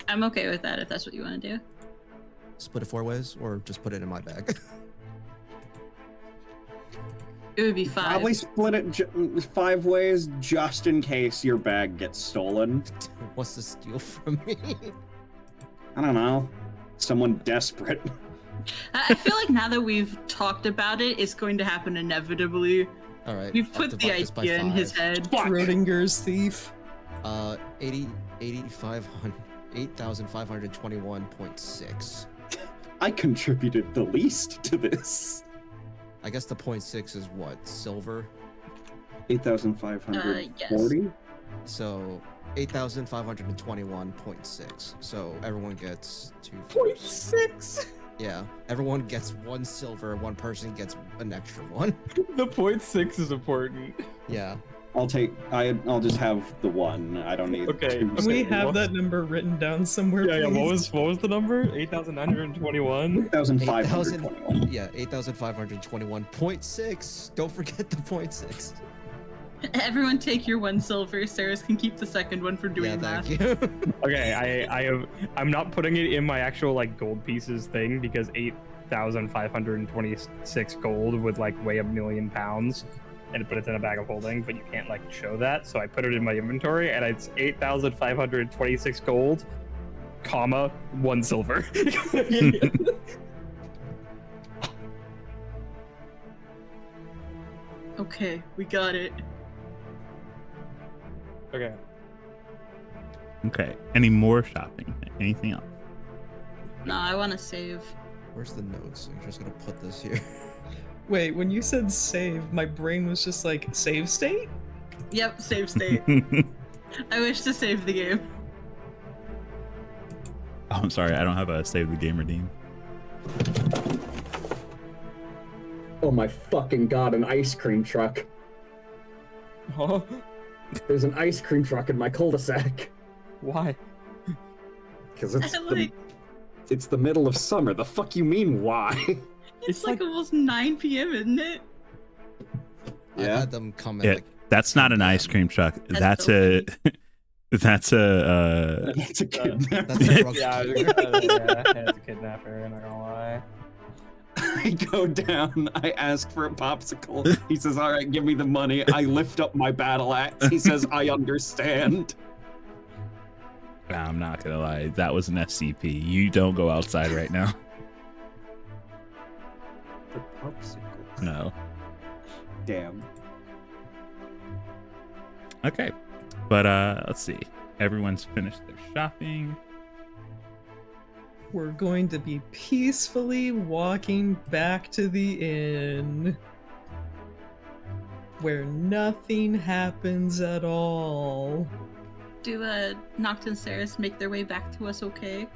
I'm okay with that if that's what you want to do. Split it 4 ways, or just put it in my bag. It would be 5. Probably split it 5 ways just in case your bag gets stolen. What's to steal from me? I don't know. Someone desperate. I feel like now that we've talked about it, it's going to happen inevitably. All right. We've I'll put the divide this by idea in his 5. head. Schrodinger's thief. 8,521.6. I contributed the least to this. I guess the 0.6 is what? Silver? 8,540? So 8,521.6. So everyone gets 0.6. Yeah, everyone gets 1 silver. 1 person gets an extra 1. The 0.6 is important. Yeah. I'll just have the 1. I don't need Okay. 2. We have that number written down somewhere. Yeah. please. What was the number? 8,921. 8,521. Yeah, 8,521.6. Don't forget the 0.6. Everyone take your 1 silver. Saris can keep the second one for doing Yeah, that. thank you. Okay, I'm not putting it in my actual, like, gold pieces thing because 8,526 gold would like weigh 1,000,000 pounds, and put it in a bag of holding, but you can't like show that. So I put it in my inventory, and it's 8,526 gold, comma 1 silver. Okay, we got it. Okay. Okay. Any more shopping? Anything else? No, I want to save. Where's the notes? I'm just gonna put this here. Wait, when you said save, my brain was just like, save state? Yep, save state. I wish to save the game. Oh, I'm sorry. I don't have a save the game redeem. Oh my fucking god, an ice cream truck. Huh? There's an ice cream truck in my cul-de-sac. Why? Because It's the middle of summer. The fuck you mean, why? It's like almost 9 p.m., isn't it? I've Yeah. had them come Yeah, in like that's not an ice cream truck. That's so a that's a That's a kidnap. That's a drug Yeah, dealer. it's a kidnapper, I'm not gonna lie. I go down, I ask for a popsicle. He says, all right, give me the money. I lift up my battle axe. He says, I understand. I'm not gonna lie, that was an FCP. You don't go outside right now. The popsicle. No. Damn. Okay. But let's see. Everyone's finished their shopping. We're going to be peacefully walking back to the inn. Where nothing happens at all. Do Noct and Saris make their way back to us okay?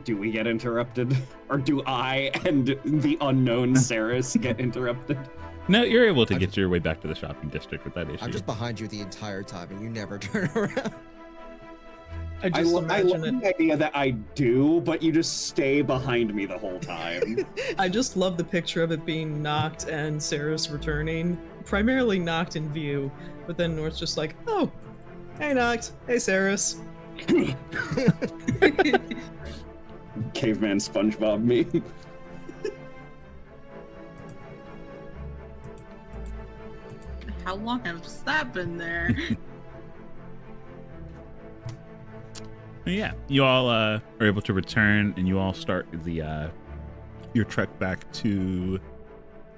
Do we get interrupted? Or do I and the unknown Saris get interrupted? No, you're able to get your way back to the shopping district without issue. I'm just behind you the entire time, and you never turn around. I I just love imagine it. the idea that I do, but you just stay behind me the whole time. I just love the picture of it being Noct and Saris returning. Primarily Noct in view, but then North's just like, oh, hey Noct, hey Saris. Caveman SpongeBob meme. How long has that been there? Yeah, you all are able to return, and you all start the your trek back to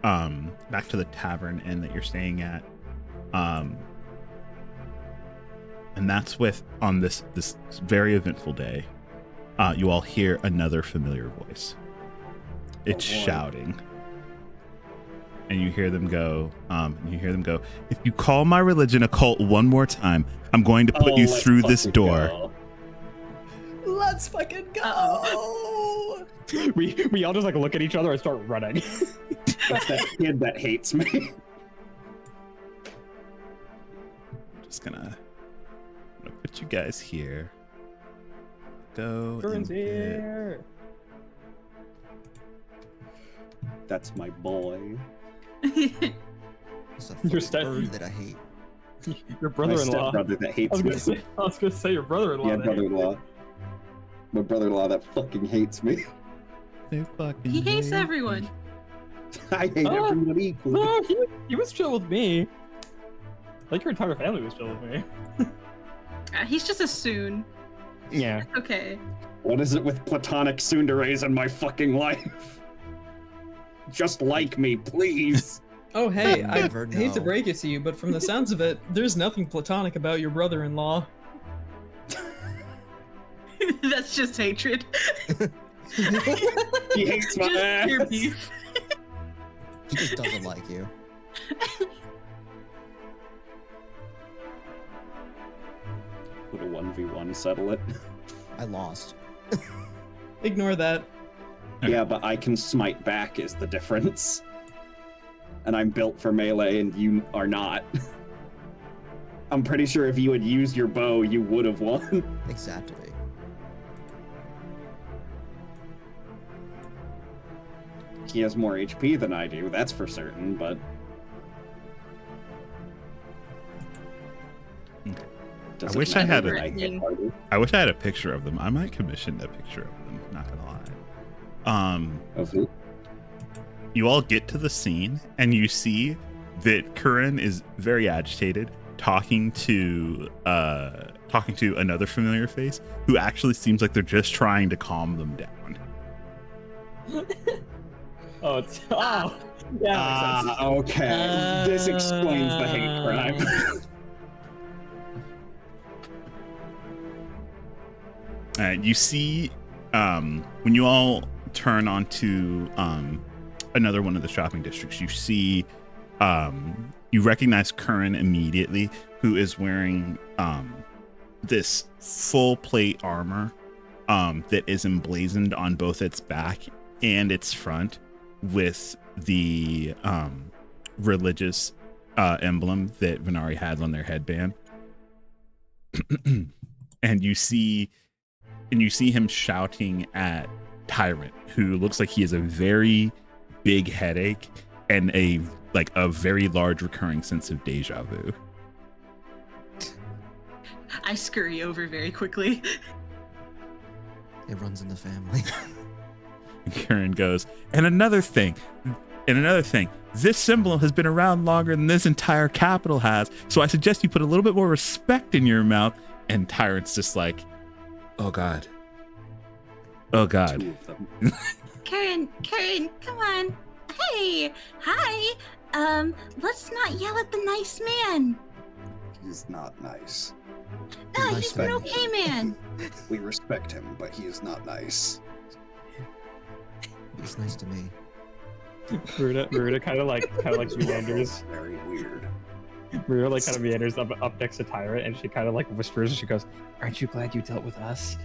the tavern inn that you're staying at, and that's with on this very eventful day. You all hear another familiar voice. It's Oh, boy. shouting, and you hear them go. If you call my religion a cult one more time, I'm going to put you let's through this fucking door. go. Let's fucking go! Uh-oh. We all just like look at each other and start running. That's that kid that hates me. Just gonna put you guys here. Go. Turns and get- here. That's my boy. It's a You're fucking sta- bird that I hate. Your My brother-in-law. stepbrother that I hates was me. gonna say your brother-in-law. Yeah, that- brother-in-law. My brother-in-law that fucking hates me. They fucking He hates hate everyone. me. I hate Oh. everyone equally. No, he was chill with me. Like your entire family was chill with me. He's just a soon. Yeah. Okay. What is it with platonic tsunderes in my fucking life? Just like me, please. Oh hey, You I never hate to know. break it to you, but from the sounds of it, there's nothing platonic about your brother-in-law. That's just hatred. He hates my Just pure ass. beef. He just doesn't like you. Would a 1v1 settle it? I lost. Ignore that. Yeah, but I can smite back is the difference. And I'm built for melee and you are not. I'm pretty sure if you had used your bow, you would have won. Exactly. He has more HP than I do, that's for certain, but... Doesn't wish I matter had that a- hit harder. I wish I had a picture of them. I might commission a picture of them. Not gonna lie. Of who? You all get to the scene and you see that Curran is very agitated, talking to another familiar face who actually seems like they're just trying to calm them down. Oh, yeah, that makes sense. Okay. This explains the hate crime. You see, when you all turn onto another one of the shopping districts, you see, you recognize Curran immediately, who is wearing this full plate armor that is emblazoned on both its back and its front with the religious emblem that Venari has on their headband. And you see him shouting at Tyrant, who looks like he has a very big headache and a very large recurring sense of deja vu. I scurry over very quickly. It runs in the family. And Karen goes, and another thing, this symbol has been around longer than this entire capital has, so I suggest you put a little bit more respect in your mouth. And Tyrant's just like, oh God. Oh God. Two of them. Karen, come on. Hey, hi. Let's not yell at the nice man. He's not nice. No, Nice he's an man. okay man. We respect him, but he is not nice. It's nice to me. Maruna kind of like meanders. Very weird. Maruna like kind of meanders up next to Tyrant, and she kind of like whispers, and she goes, Aren't you glad you dealt with us?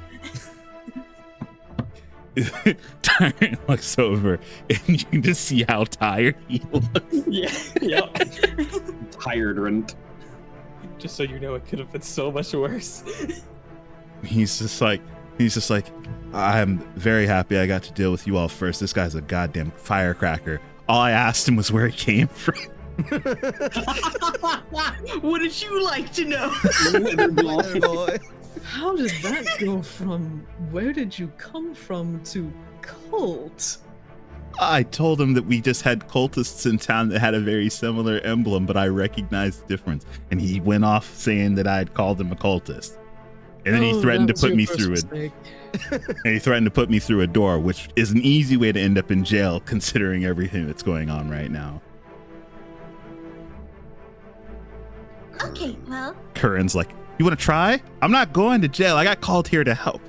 Tyrant looks over and you can just see how tired he looks. "Yeah, yep." Tired rent. Just so you know, it could have been so much worse. He's just like, I'm very happy I got to deal with you all first. This guy's a goddamn firecracker. All I asked him was where he came from. Wouldn't you like to know? Leather boy. How did that go from where did you come from to cult? I told him that we just had cultists in town that had a very similar emblem, but I recognized the difference. And he went off saying that I had called him a cultist. And then he Oh, threatened to that was put your me first through it. mistake. And he threatened to put me through a door, which is an easy way to end up in jail considering everything that's going on right now. Okay, well, Curran's like, you want to try? I'm not going to jail. I got called here to help.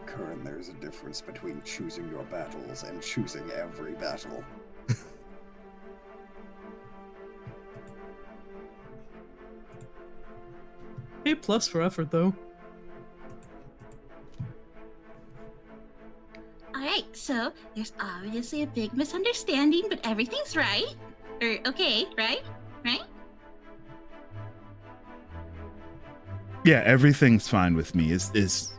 Curran, there's a difference between choosing your battles and choosing every battle. A+ for effort, though. alright, so there's obviously a big misunderstanding, but everything's right. Or okay, right? Right? Yeah, everything's fine with me. Is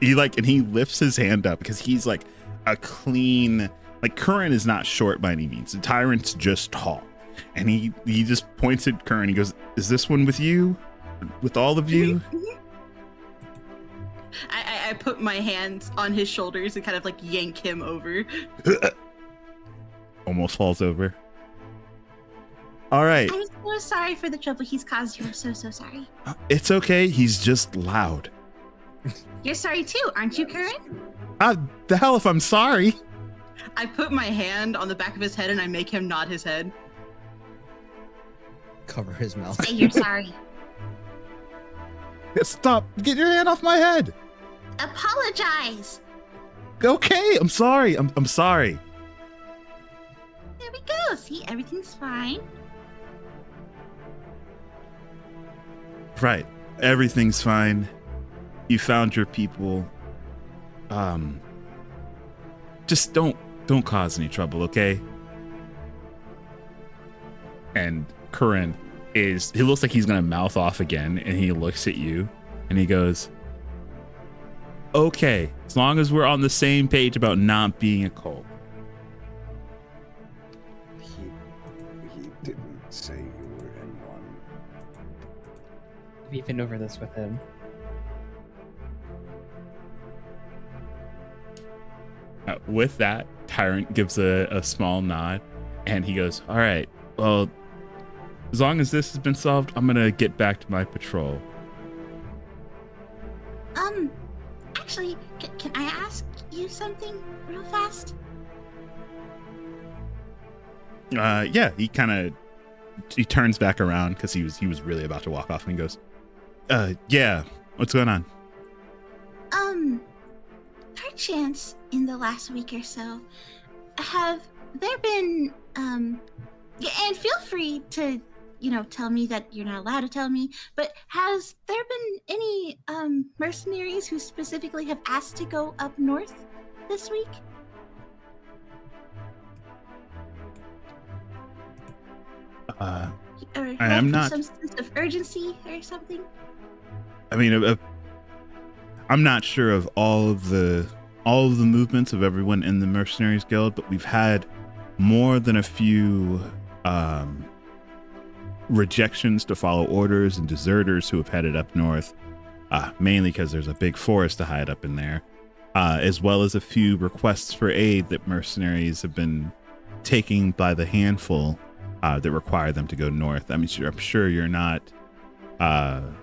he like, and he lifts his hand up because he's like a clean, like Curran is not short by any means. The Tyrant's just tall. And he just points at Curran. He goes, is this one with you? With all of you? I put my hands on his shoulders and kind of like yank him over. Almost falls over. All right. I'm so sorry for the trouble he's caused you. I'm so sorry. It's okay. He's just loud. You're sorry too, aren't you, Curran? The hell if I'm sorry. I put my hand on the back of his head and I make him nod his head. Cover his mouth. Say you're sorry. Stop. Get your hand off my head. Apologize. Okay. I'm sorry. I'm sorry. There we go. See, everything's fine. Right. Everything's fine. You found your people. Just don't cause any trouble, okay? And Curran he looks like he's gonna mouth off again, and he looks at you and he goes, okay, as long as we're on the same page about not being a cult. He didn't say you were in one. We've been over this with him. with that, Tyrant gives a small nod, and he goes, "All right, well, as long as this has been solved, I'm gonna get back to my patrol." Actually, can I ask you something real fast? Yeah, he turns back around because he was really about to walk off, and he goes, yeah, what's going on?" Perchance in the last week or so, have there been, and feel free to, tell me that you're not allowed to tell me, but has there been any, mercenaries who specifically have asked to go up north this week? Or I am not. some sense of urgency or something? I mean, I'm not sure of all of the movements of everyone in the Mercenaries Guild, but we've had more than a few rejections to follow orders and deserters who have headed up north, mainly because there's a big forest to hide up in there, as well as a few requests for aid that mercenaries have been taking by the handful that require them to go north. I mean, I'm sure you're not. I'm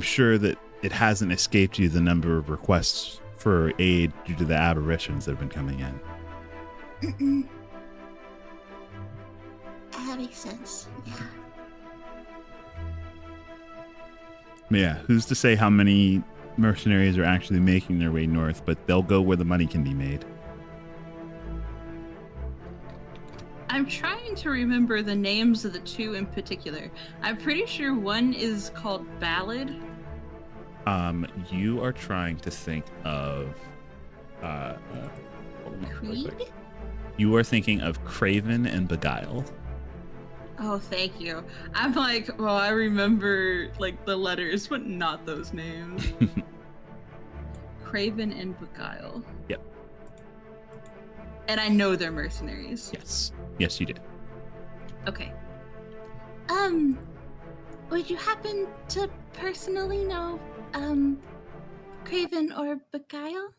sure that it hasn't escaped you the number of requests for aid due to the aberrations that have been coming in. Mm-mm. That makes sense. Yeah. Yeah, who's to say how many mercenaries are actually making their way north, but they'll go where the money can be made. I'm trying to remember the names of the two in particular. I'm pretty sure one is called Ballad. You are trying to think of Creed? You are thinking of Craven and Beguile. Oh, thank you. I'm like, well, I remember like the letters, but not those names. Craven and Beguile. Yep. And I know they're mercenaries. Yes, you did. Okay. Would you happen to personally know, Craven or Beguile?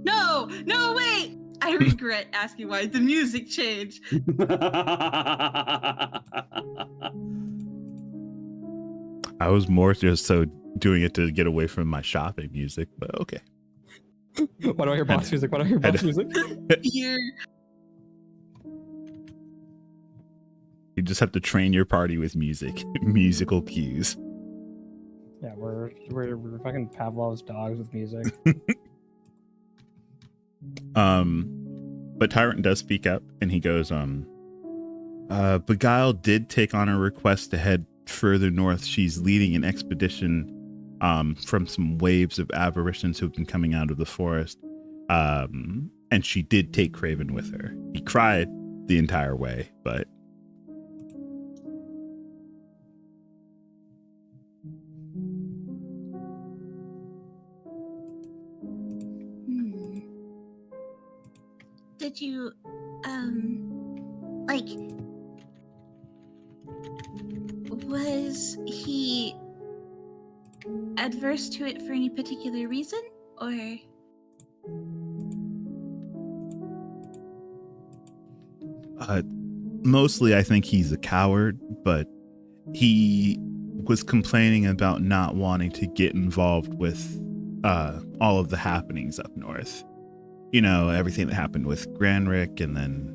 No, wait! I regret asking why the music changed. I was more just so doing it to get away from my shopping music, but okay. Why do I hear box music? Why do I hear box music? You just have to train your party with music, musical cues. Yeah, we're fucking Pavlov's dogs with music. But Tyrant does speak up, and he goes, Beguile did take on a request to head further north. She's leading an expedition from some waves of aberrations who've been coming out of the forest. And she did take Craven with her. He cried the entire way, but Did you, was he adverse to it for any particular reason, or? Mostly I think he's a coward, but he was complaining about not wanting to get involved with all of the happenings up north. You know, everything that happened with Granrick, and then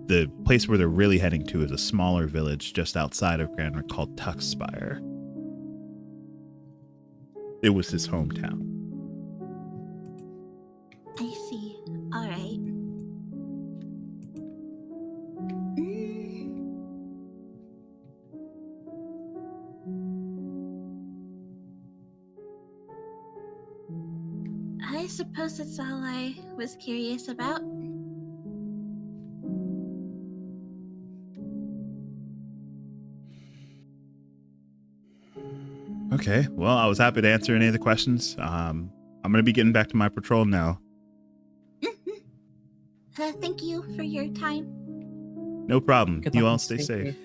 the place where they're really heading to is a smaller village just outside of Granrick called Tuxspire. It was his hometown. I see. All right. I suppose that's all I was curious about. Okay, well, I was happy to answer any of the questions. I'm going to be getting back to my patrol now. Thank you for your time. No problem. Good You luck all and stay safe. safe.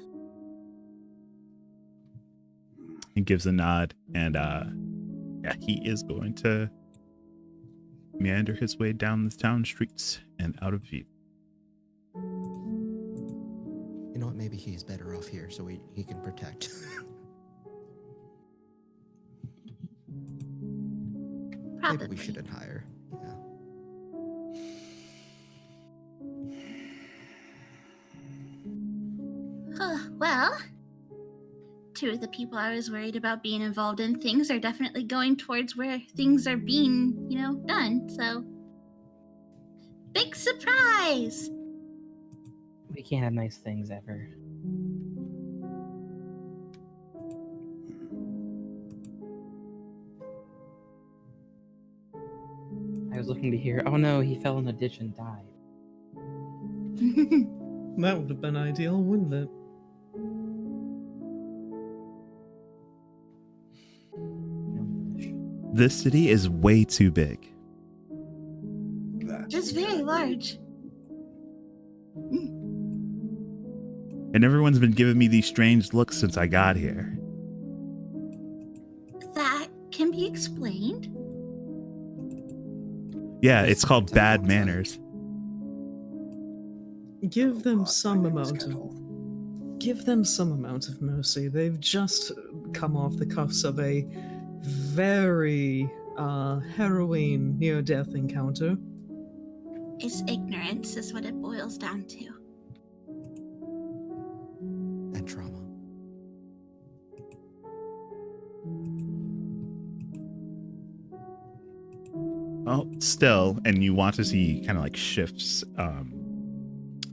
He gives a nod, and yeah, he is going to meander his way down the town streets and out of view. You know what? Maybe he's better off here, so he can protect. Probably. Maybe we shouldn't hire. Yeah. Well, two of the people I was worried about being involved in things are definitely going towards where things are being, done. So, big surprise! We can't have nice things ever. I was looking to hear, oh no, he fell in a ditch and died. That would have been ideal, wouldn't it? This city is way too big. Just very large. And everyone's been giving me these strange looks since I got here. That can be explained. Yeah, it's called bad manners. Give them some amount of mercy. They've just come off the cuffs of a very harrowing near-death encounter. It's ignorance is what it boils down to. And trauma. Oh, still, and you want to see kind of like shifts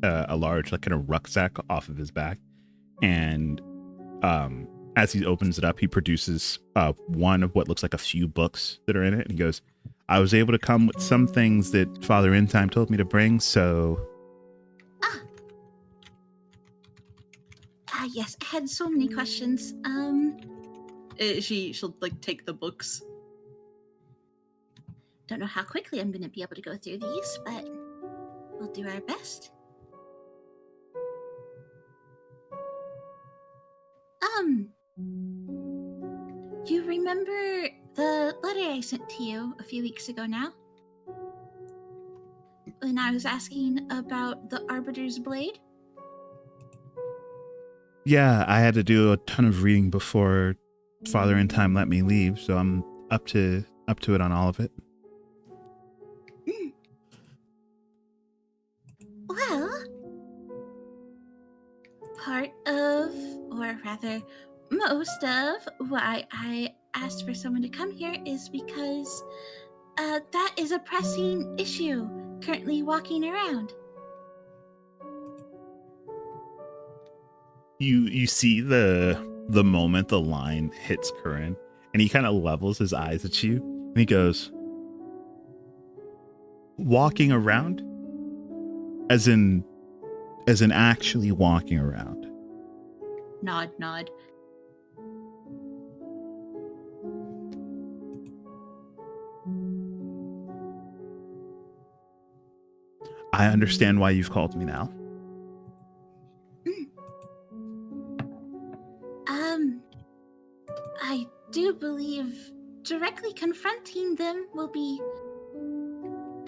a large like kind of rucksack off of his back, and as he opens it up, he produces one of what looks like a few books that are in it, and he goes, I was able to come with some things that Father In Time told me to bring, so... Yes, I had so many questions. She'll like take the books. Don't know how quickly I'm going to be able to go through these, but we'll do our best. You remember the letter I sent to you a few weeks ago now? When I was asking about the Arbiter's Blade? Yeah, I had to do a ton of reading before Father In Time let me leave, so I'm up to it on all of it. Well, part of, or rather, most of why I asked for someone to come here is because that is a pressing issue currently walking around. You see the moment the line hits Curran, and he kind of levels his eyes at you, and he goes, walking around? As in actually walking around. Nod. I understand why you've called me now. I do believe directly confronting them will be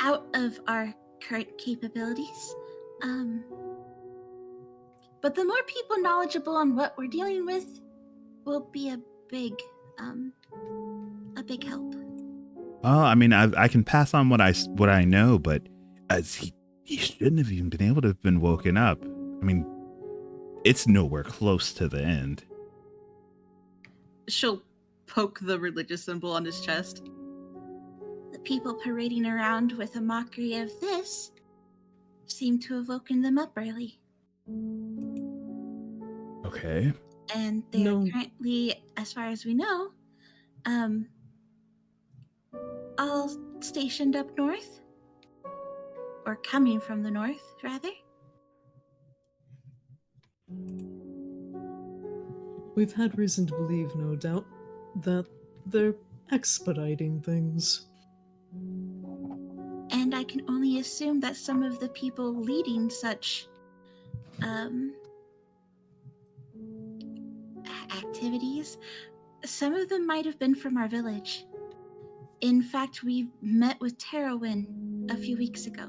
out of our current capabilities. But the more people knowledgeable on what we're dealing with will be a big help. Oh, I mean, I can pass on what I know, but as he shouldn't have even been able to have been woken up. I mean, it's nowhere close to the end. She'll poke the religious symbol on his chest. The people parading around with a mockery of this seem to have woken them up early. Okay. And they are currently, as far as we know, all stationed up north. Or coming from the north, rather. We've had reason to believe, no doubt, that they're expediting things. And I can only assume that some of the people leading such activities Some of them might have been from our village. In fact, we met with Terowin a few weeks ago.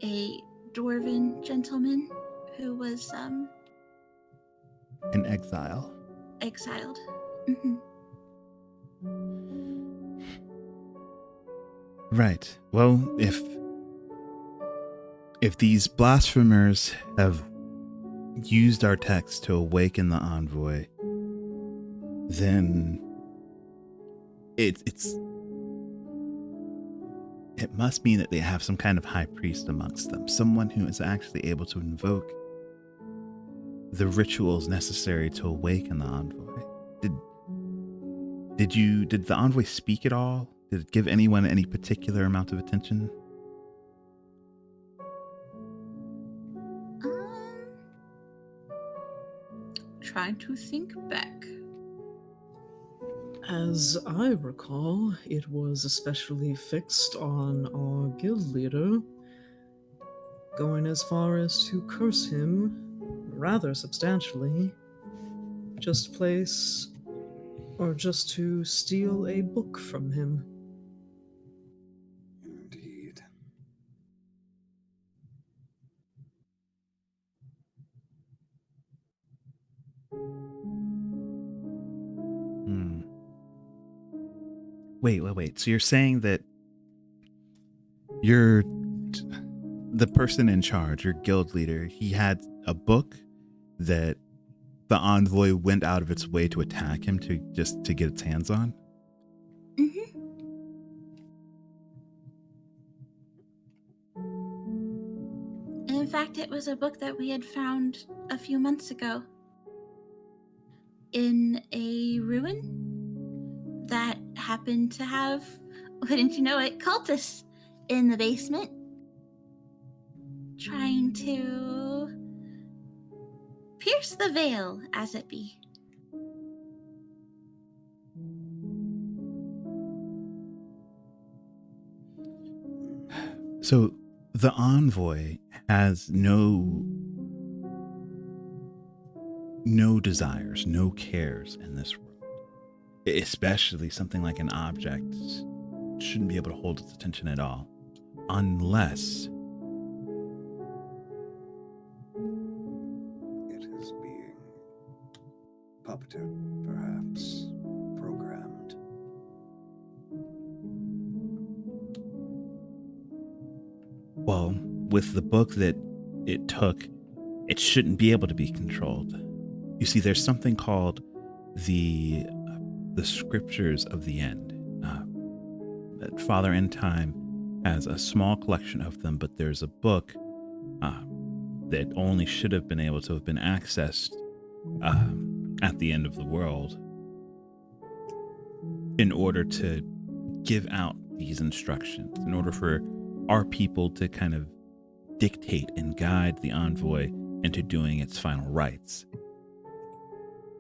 A dwarven gentleman who was In exile. exiled. Mhm. Right. Well, if these blasphemers have used our text to awaken the envoy, then it must mean that they have some kind of high priest amongst them, someone who is actually able to invoke the rituals necessary to awaken the envoy. Did the envoy speak at all? Did it give anyone any particular amount of attention? Trying to think back. As I recall, it was especially fixed on our guild leader, going as far as to curse him rather substantially, just to steal a book from him. Indeed. Wait. So you're saying that the person in charge, your guild leader, he had a book that the envoy went out of its way to attack him to get its hands on? Mhm. In fact, it was a book that we had found a few months ago in a ruin that happened to have, wouldn't you know it, cultists in the basement trying to pierce the veil, as it be. So the envoy has no desires, no cares in this world. Especially something like an object shouldn't be able to hold its attention at all, unless It is being puppeted, perhaps programmed. well, with the book that it took, it shouldn't be able to be controlled. You see, there's something called the scriptures of the end. That Father in Time has a small collection of them, but there's a book that only should have been able to have been accessed at the end of the world in order to give out these instructions, in order for our people to kind of dictate and guide the envoy into doing its final rites.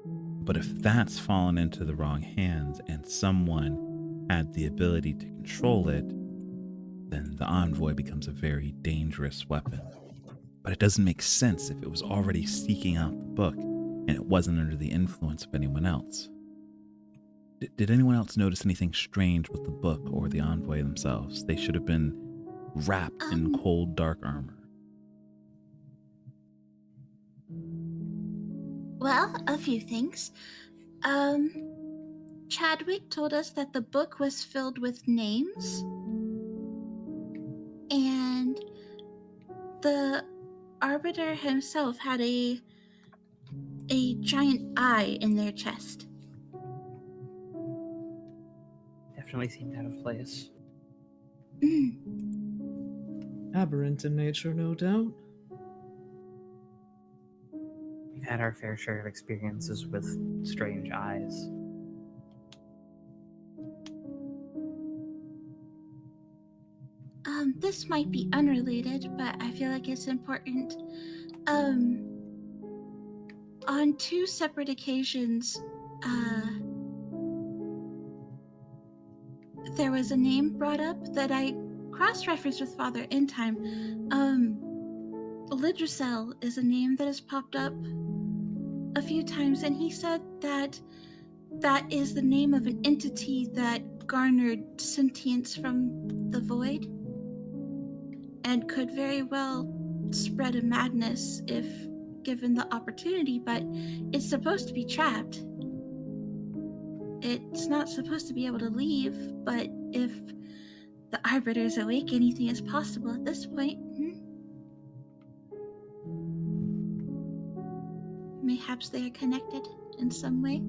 But if that's fallen into the wrong hands and someone had the ability to control it, then the envoy becomes a very dangerous weapon. But it doesn't make sense if it was already seeking out the book and it wasn't under the influence of anyone else. Did anyone else notice anything strange with the book or the envoy themselves? They should have been wrapped in cold, dark armor. Well, a few things. Chadwick told us that the book was filled with names, and the Arbiter himself had a giant eye in their chest. Definitely seemed out of place. Aberrant in nature, no doubt. We've had our fair share of experiences with strange eyes. This might be unrelated, but I feel like it's important. On two separate occasions, there was a name brought up that I cross-referenced with Father in Time. Lidricel is a name that has popped up a few times, and he said that that is the name of an entity that garnered sentience from the void and could very well spread a madness if given the opportunity, but it's supposed to be trapped. It's not supposed to be able to leave, but if the Arbiter is awake, anything is possible at this point. Mayhaps they are connected in some way.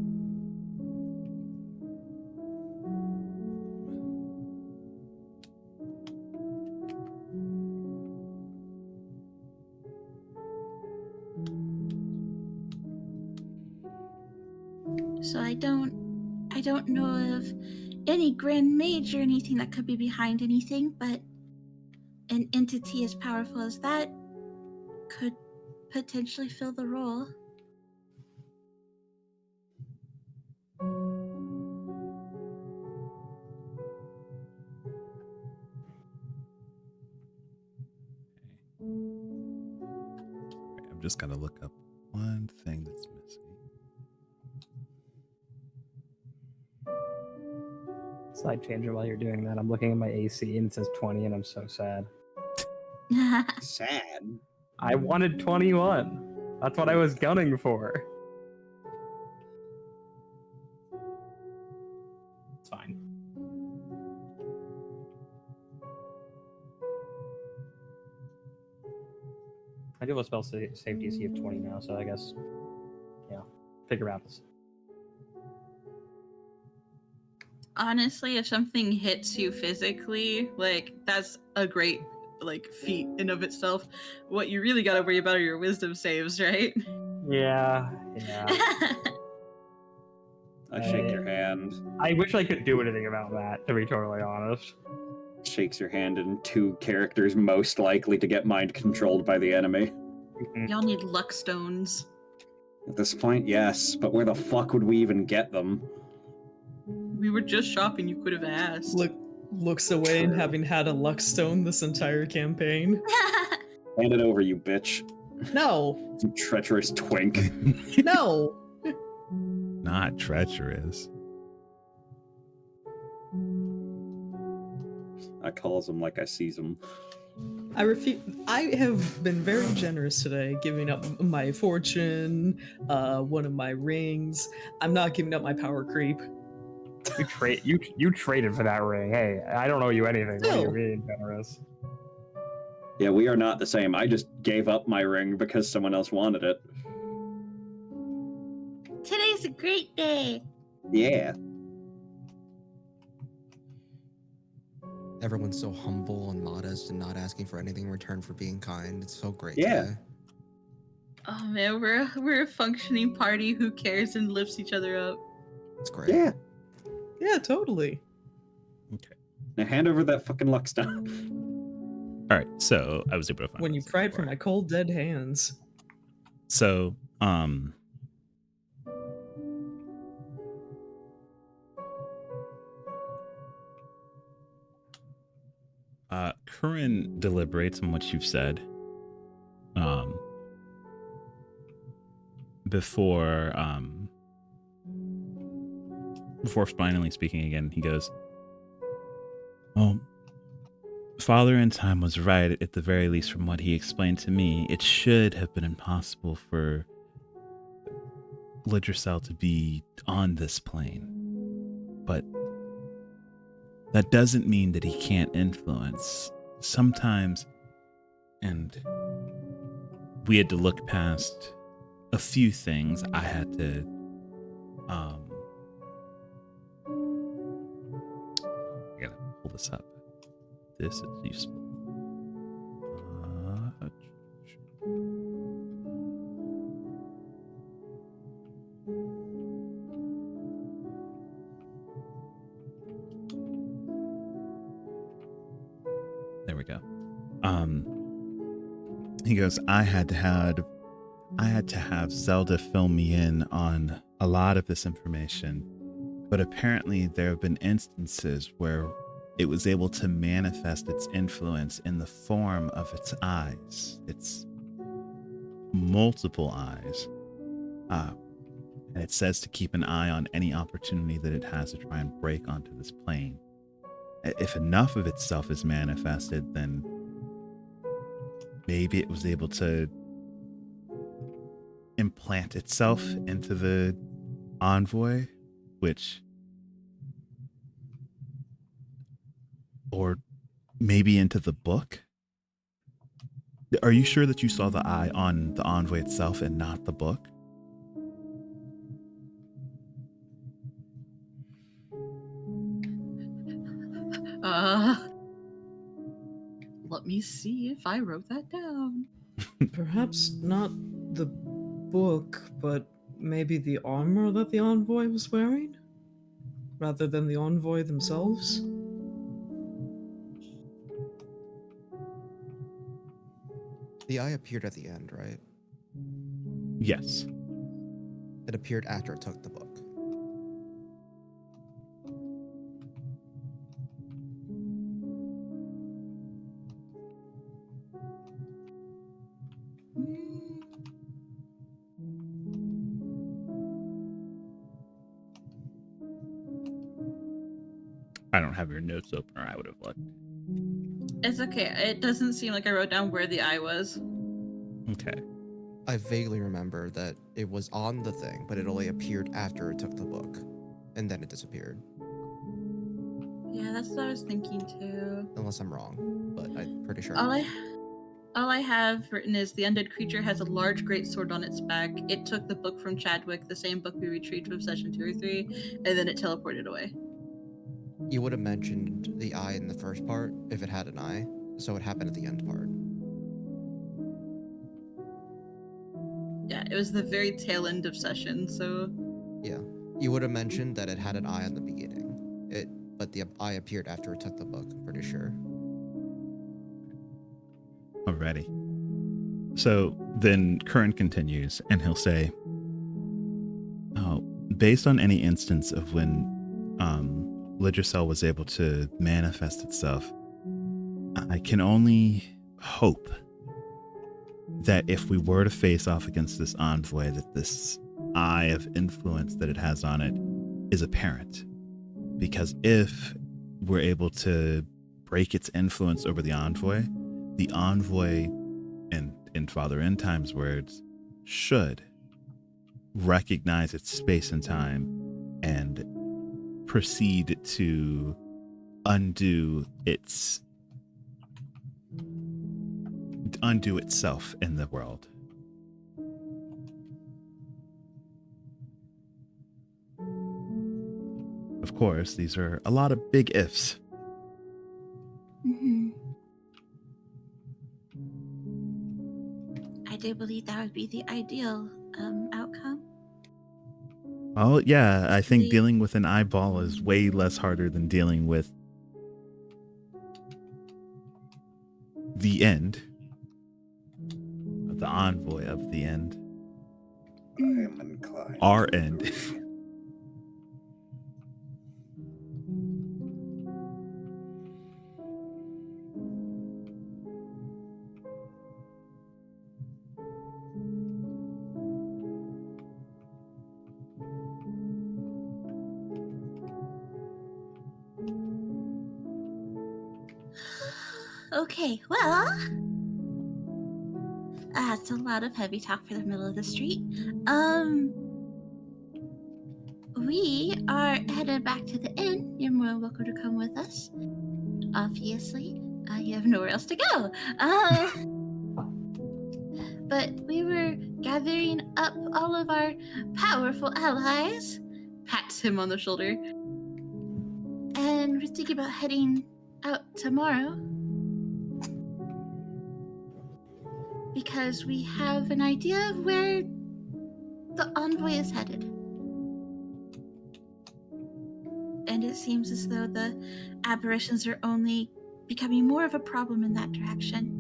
So I don't know of any Grand Mage or anything that could be behind anything, but an entity as powerful as that could potentially fill the role. I'm just gonna look up one thing that's missing. Side changer while you're doing that. I'm looking at my AC and it says 20 and I'm so sad. Sad. I wanted 21. That's what I was gunning for. It's fine. I do have a spell save DC of 20 now, so I guess, yeah, figure out this. Honestly, if something hits you physically, like that's a great like feat in of itself. What you really got to worry about are your wisdom saves, right? Yeah. I shake your hand. I wish I could do anything about that, to be totally honest. Shakes your hand, and 2 characters most likely to get mind controlled by the enemy. Y'all need luck stones. At this point, yes, but where the fuck would we even get them? We were just shopping. You could have asked. Looks away and True. having had a luck stone this entire campaign. Hand it over, you bitch. No, You treacherous twink. no. Not treacherous. I calls him like I sees him. I refuse. I have been very generous today, giving up my fortune, one of my rings. I'm not giving up my power creep. You traded for that ring. Hey, I don't owe you anything. What do you No. mean, generous? Yeah, we are not the same. I just gave up my ring because someone else wanted it. Today's a great day. Yeah. Everyone's so humble and modest and not asking for anything in return for being kind. It's so great. Yeah. Today. Oh man, we're a functioning party who cares and lifts each other up. It's great. Yeah. Yeah, totally. Okay. Now hand over that fucking luck stone. All right. So I was able to find When you this pried before. from my cold dead hands. So, Curran deliberates on what you've said. Before finally speaking again, he goes, "Well, Father in Time was right, at the very least from what he explained to me. It should have been impossible for Lidricel to be on this plane. But that doesn't mean that he can't influence. Sometimes, and we had to look past a few things. I had to, I gotta pull this up. This is useful. There we go. He goes, I had to have Zelda fill me in on a lot of this information, but apparently there have been instances where it was able to manifest its influence in the form of its eyes, its multiple eyes. And it says to keep an eye on any opportunity that it has to try and break onto this plane. If enough of itself is manifested, then maybe it was able to implant itself into the envoy, or maybe into the book. Are you sure that you saw the eye on the envoy itself and not the book? Let me see if I wrote that down. Perhaps not the book, but maybe the armor that the envoy was wearing? Rather than the envoy themselves? The eye appeared at the end, right? Yes. It appeared after it took the book. I don't have your notes open, or I would have looked. It's okay. It doesn't seem like I wrote down where the eye was. Okay. I vaguely remember that it was on the thing, but it only appeared after it took the book. And then it disappeared. Yeah, that's what I was thinking too. Unless I'm wrong, but I'm pretty sure. All I have written is the undead creature has a large great sword on its back. It took the book from Chadwick, the same book we retrieved from session 2 or 3, and then it teleported away. You would have mentioned the eye in the first part if it had an eye, so it happened at the end part. Yeah, it was the very tail end of session, so Yeah. You would have mentioned that it had an eye in the beginning. But the eye appeared after it took the book, I'm pretty sure. Alrighty. So then Curran continues, and he'll say, "Oh, based on any instance of when Lidricel was able to manifest itself, I can only hope that if we were to face off against this envoy, that this eye of influence that it has on it is apparent. Because if we're able to break its influence over the envoy, in Father Endtime's words, should recognize its space and time and proceed to undo itself in the world." Of course, these are a lot of big ifs. Mm-hmm. I do believe that would be the ideal outcome. Oh, yeah, I think The- dealing with an eyeball is way less harder than dealing with the end. The envoy of the end. I am inclined. Our to end. agree. Okay, well, that's a lot of heavy talk for the middle of the street. We are headed back to the inn. You're more than welcome to come with us. Obviously, you have nowhere else to go. But we were gathering up all of our powerful allies. pats him on the shoulder. And we're thinking about heading out tomorrow. Because we have an idea of where the envoy is headed. And it seems as though the apparitions are only becoming more of a problem in that direction.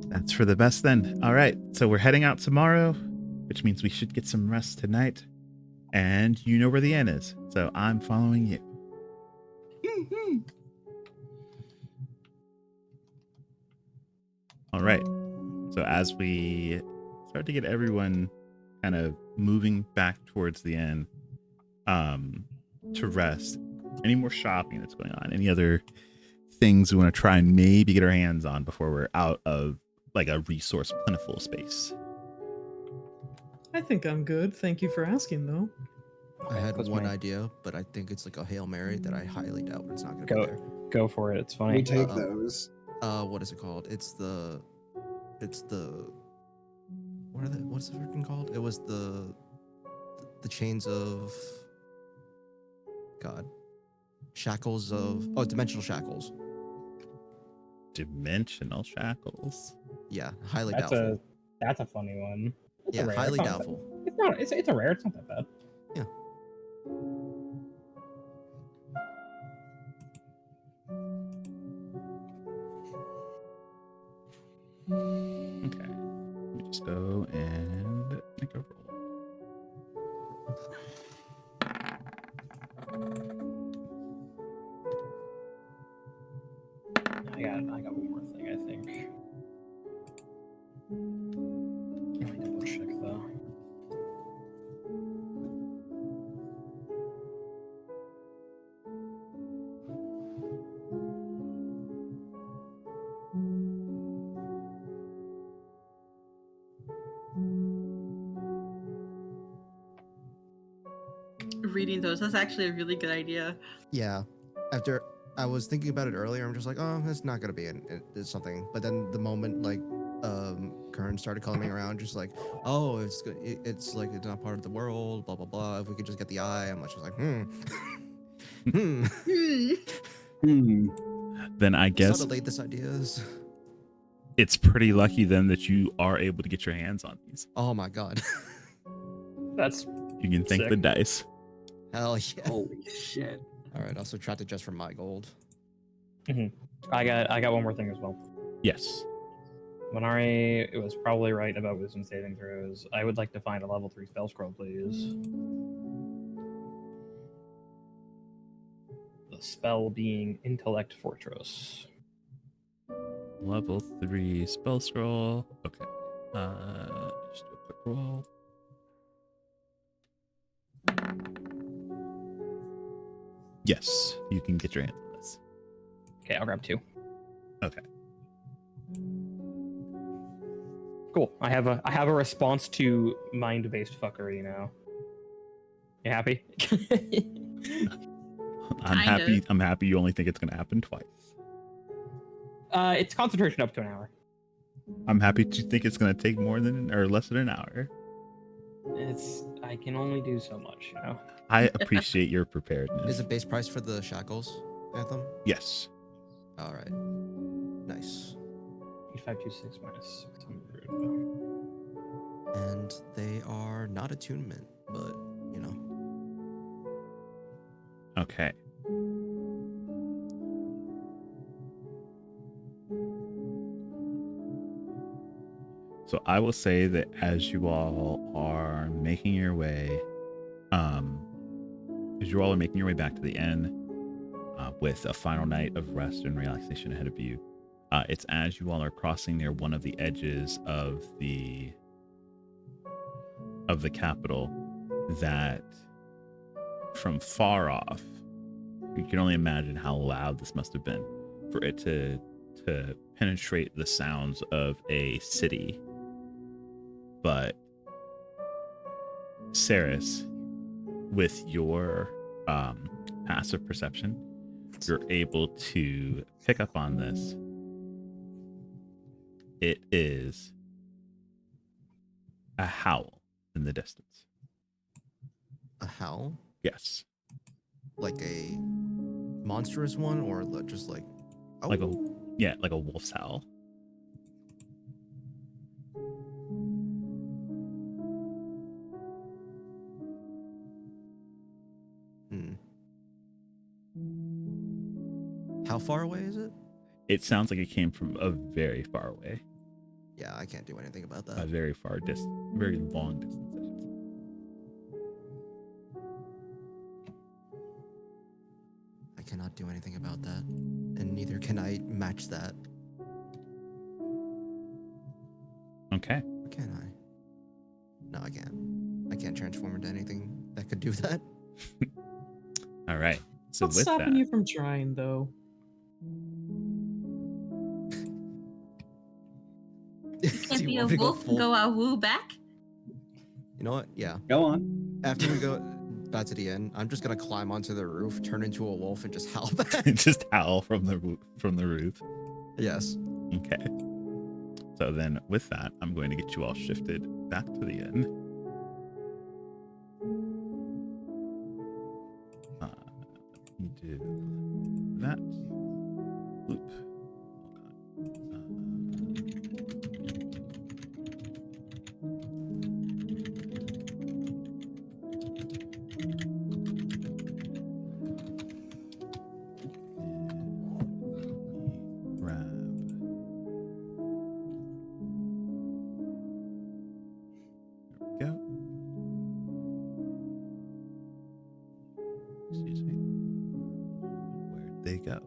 That's for the best then. All right, so we're heading out tomorrow, which means we should get some rest tonight. And you know where the inn is, so I'm following you. Mm-hmm. All right. So as we start to get everyone kind of moving back towards the end to rest. Any more shopping that's going on? Any other things we want to try and maybe get our hands on before we're out of like a resource plentiful space? I think I'm good. Thank you for asking, though. I had That's one fine. idea, but I think it's like a Hail Mary that I highly doubt it's not going to be Go there. go for it. It's We funny. take Uh-oh. those. What is it called? It's the what's it freaking called? It was the chains of God. Shackles of dimensional shackles. Dimensional shackles. Yeah, highly That's doubtful. that's a funny one. It's a Yeah, rare. highly It's not- doubtful. It's not. It's a rare. It's not that bad. Yeah. Okay. Let me just go and make a roll. I got one more thing. I think. Let me double check though. Reading those, that's actually a really good idea. Yeah. After I was thinking about it earlier, I'm just like, oh, it's not gonna be it's something. But then the moment like Kern started coming around, just like, oh, it's good. It's like it's not part of the world. Blah blah blah. If we could just get the eye, I'm just like, Hmm. Then I guess Subtly, this idea is. it's pretty lucky then that you are able to get your hands on these. Oh my god. That's You can thank Sick. the dice. Hell yeah. Holy shit. All right. I'll subtract it just from my gold. I got one more thing as well. Yes. Minari, it was probably right about wisdom saving throws. I would like to find a level 3 spell scroll, please. The spell being Intellect Fortress. Level 3 spell scroll. Okay. Just do a quick roll. Yes, you can get your hands on this. Okay, I'll grab 2. Okay. Cool. I have a response to mind-based fuckery now. You happy? I'm Kinda. happy. I'm happy you only think it's gonna happen twice. It's concentration up to an hour. I'm happy to think it's gonna take more than or less than an hour. I can only do so much, you know. I appreciate your preparedness. Is the base price for the shackles, Anthem? Yes. All right. Nice. 8526 minus 600. And they are not attunement, but you know. Okay. So I will say that as you all are making your way, back to the inn, with a final night of rest and relaxation ahead of you, it's as you all are crossing near one of the edges of the capital that, from far off, you can only imagine how loud this must have been for it to penetrate the sounds of a city. But Saris, with your passive perception, you're able to pick up on this. It is a howl in the distance. A howl? Yes. Like a monstrous one, or just like Like a wolf's howl. How far away is it? It sounds like it came from a very far away. Yeah, I can't do anything about A that. very far distance, very long distance, I should say. I cannot do anything about that, and neither can I match that. Okay. Or can I? No, I can't. I can't transform into anything that could do that. All right. So What's with stopping that, you from trying, though? Can't Do you be a want me to go wolf and full? go a woo back. You know what? Yeah. Go on. After we go back to the end, I'm just gonna climb onto the roof, turn into a wolf, and just howl back. just howl from the roof. Yes. Okay. So then with that, I'm going to get you all shifted back to the inn. Do that. Oop. Grab. There we go. Excuse me. Where'd they go?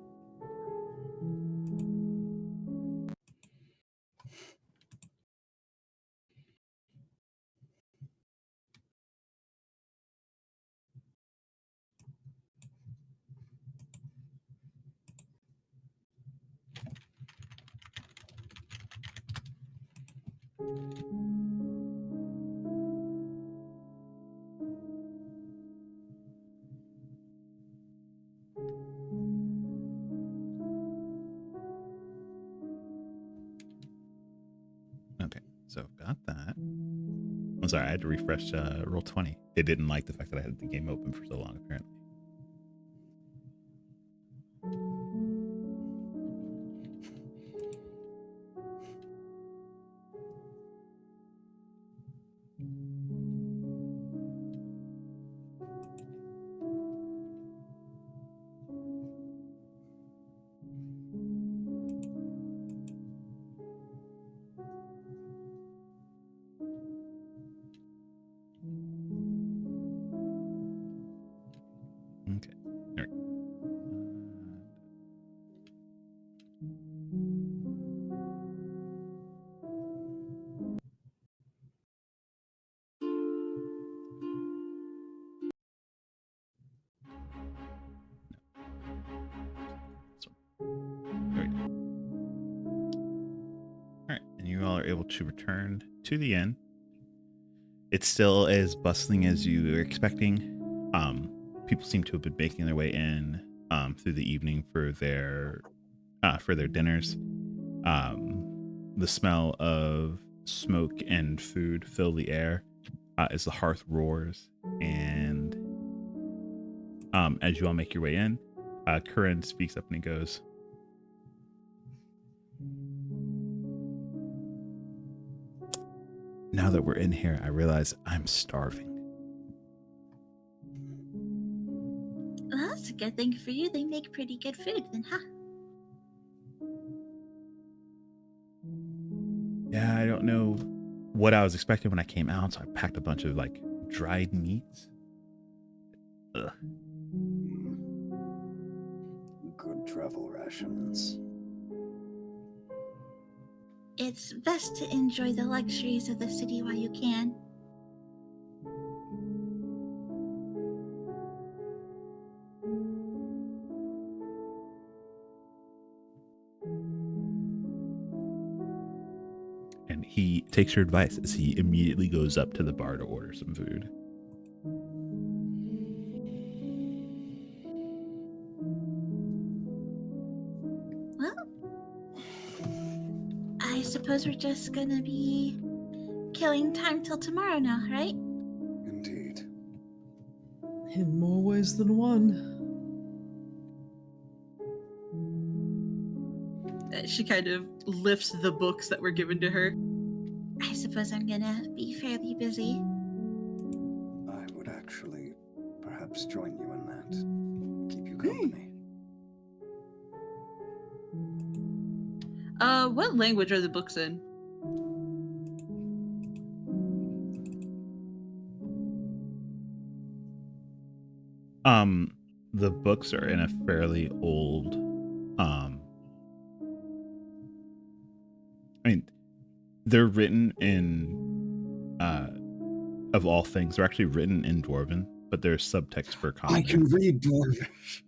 Okay, so got that. I'm sorry, I had to refresh roll 20. It didn't like the fact that I had the game open for so long, apparently. Okay, there we go. So, there we go. All right, and you all are able to return to the inn. It's still as bustling as you were expecting. People seem to have been making their way in through the evening for their dinners. The smell of smoke and food fill the air as the hearth roars. And as you all make your way in, Curran speaks up and he goes, "Now that we're in here, I realize I'm starving." Well, that's a good thing for you. They make pretty good food, then, huh? Yeah, I don't know what I was expecting when I came out, so I packed a bunch of like dried meats. Ugh. Good travel rations. It's best to enjoy the luxuries of the city while you can. And he takes your advice as he immediately goes up to the bar to order some food. Well, I suppose we're just gonna be killing time till tomorrow now, right? Indeed. In more ways than one. She kind of lifts the books that were given to her. I suppose I'm gonna be fairly busy. I would actually perhaps join you in that. Keep you company. What language are the books in? The books are in a fairly old I mean, they're written in of all things, they're actually written in Dwarven, but there's subtext for common. I can read Dwarvish.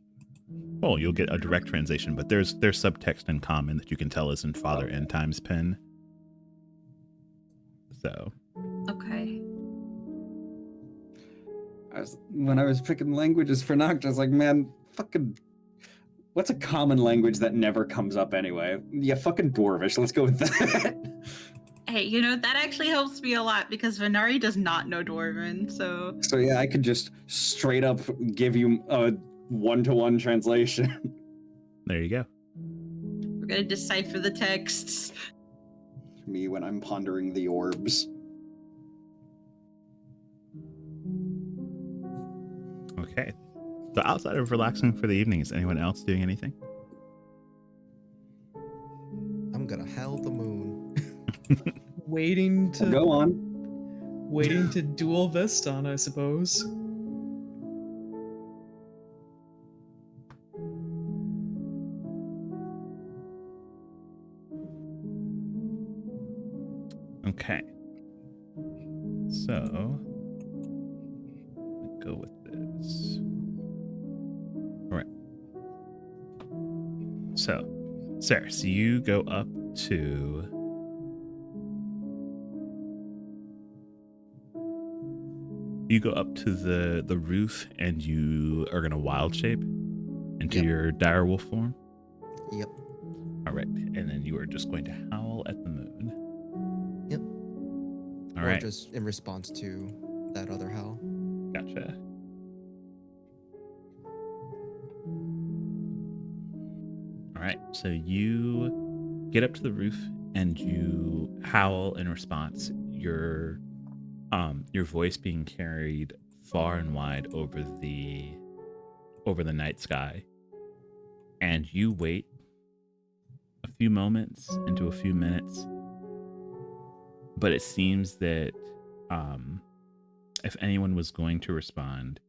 Oh, you'll get a direct translation, but there's subtext in common that you can tell is in Father End Time's pen. So. Okay. When I was picking languages for Noct, I was like, man, fucking, what's a common language that never comes up anyway? Yeah, fucking Dwarvish. Let's go with that. Hey, you know, that actually helps me a lot because Venari does not know Dwarven, so... So yeah, I could just straight up give you a one-to-one translation. There you go. We're gonna decipher the texts. Me when I'm pondering the orbs. Okay. So outside of relaxing for the evening, is anyone else doing anything? I'm gonna howl the moon. Waiting to Go on. waiting to duel Veston, I suppose. Okay. So, let's go with this. All right. So, Sarah, so you go up to... You go up to the roof and you are going to wild shape into your direwolf form. Yep. All right. And then you are just going to howl at the moon. Yep. All Or right. just in response to that other howl. Gotcha. All right. So you get up to the roof and you howl in response. Your voice being carried far and wide over the night sky. And you wait a few moments into a few minutes. But it seems that if anyone was going to respond,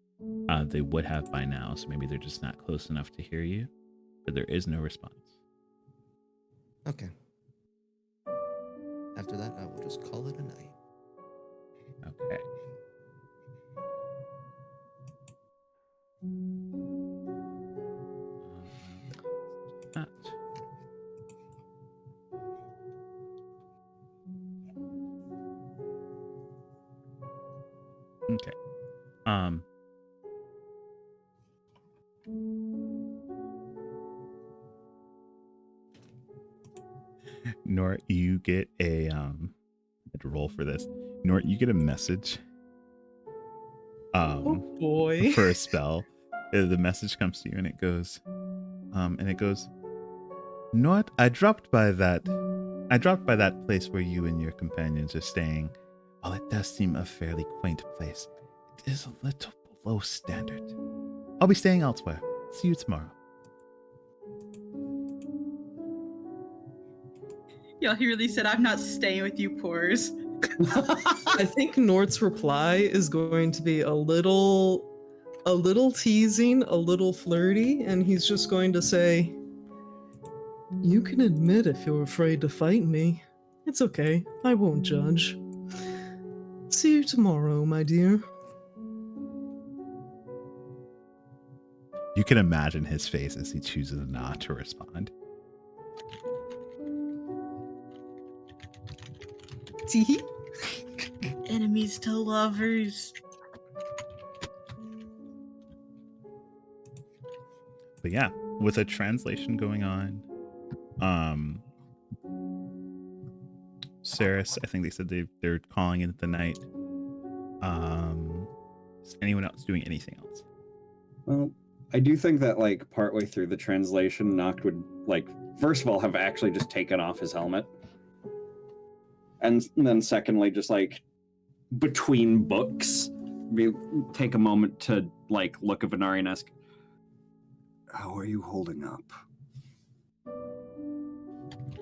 they would have by now. So maybe they're just not close enough to hear you. But there is no response. Okay. After that, I will just call it a night. Okay. That. Okay. Nort, you get a I had to roll for this. Nort, you get a message. Oh boy. For a spell. The message comes to you and it goes, Nort, I dropped by that place where you and your companions are staying. While it does seem a fairly quaint place, it is a little below standard. I'll be staying elsewhere. See you tomorrow. Y'all, he really said, I'm not staying with you, pores. I think Nort's reply is going to be a little teasing, a little flirty, and he's just going to say, "You can admit if you're afraid to fight me. It's okay. I won't judge. See you tomorrow, my dear." You can imagine his face as he chooses not to respond. Tee. Enemies to lovers. But yeah, with a translation going on, Saris, I think they said they're calling it the night. Is anyone else doing anything else? Well, I do think that like partway through the translation, Noct would like first of all have actually just taken off his helmet. And then secondly, just like between books, take a moment to like look at Venari and ask, How are you holding up?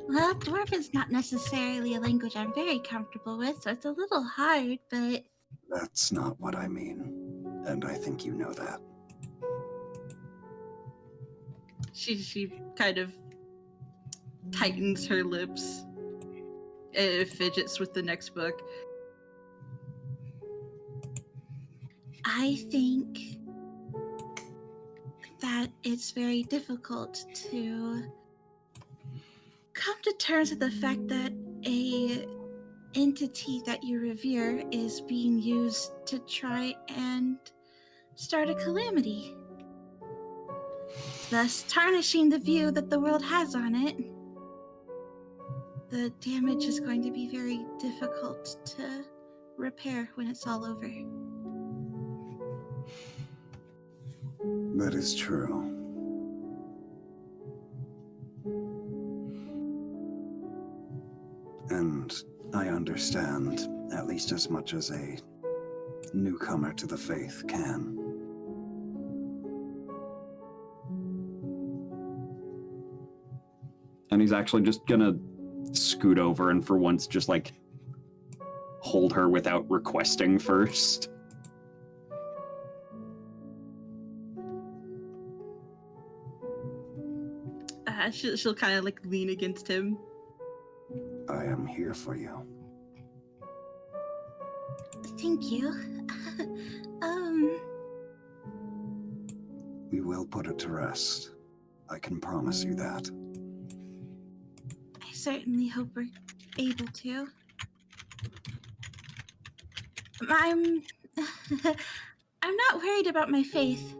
Well, Dwarven's not necessarily a language I'm very comfortable with, so it's a little hard, but... That's not what I mean. And I think you know that. She kind of tightens her lips. Fidgets with the next book. I think that it's very difficult to come to terms with the fact that a entity that you revere is being used to try and start a calamity, thus tarnishing the view that the world has on it. The damage is going to be very difficult to repair when it's all over. That is true. And I understand at least as much as a newcomer to the faith can. And he's actually just gonna scoot over and for once just like hold her without requesting first. She'll kind of like lean against him. I am here for you. Thank you. We will put it to rest. I can promise you that. I certainly hope we're able to. I'm not worried about my faith.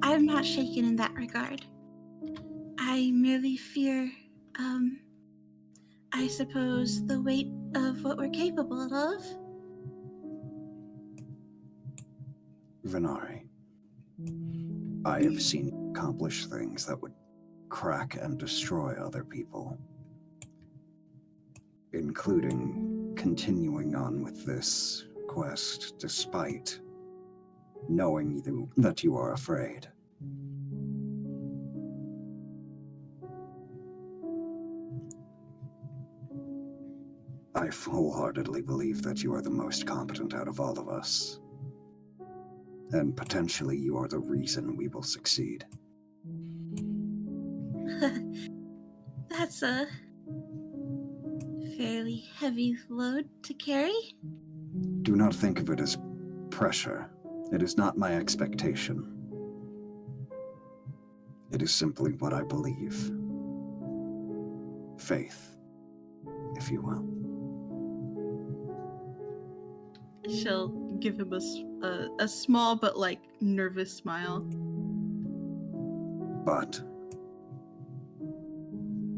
I'm not shaken in that regard. I merely fear, I suppose, the weight of what we're capable of. Venari, I have seen you accomplish things that would crack and destroy other people, including continuing on with this quest despite knowing that you are afraid. I wholeheartedly believe that you are the most competent out of all of us. And potentially you are the reason we will succeed. That's a fairly heavy load to carry. Do not think of it as pressure. It is not my expectation. It is simply what I believe. Faith, if you will. She'll give him a small but like nervous smile. But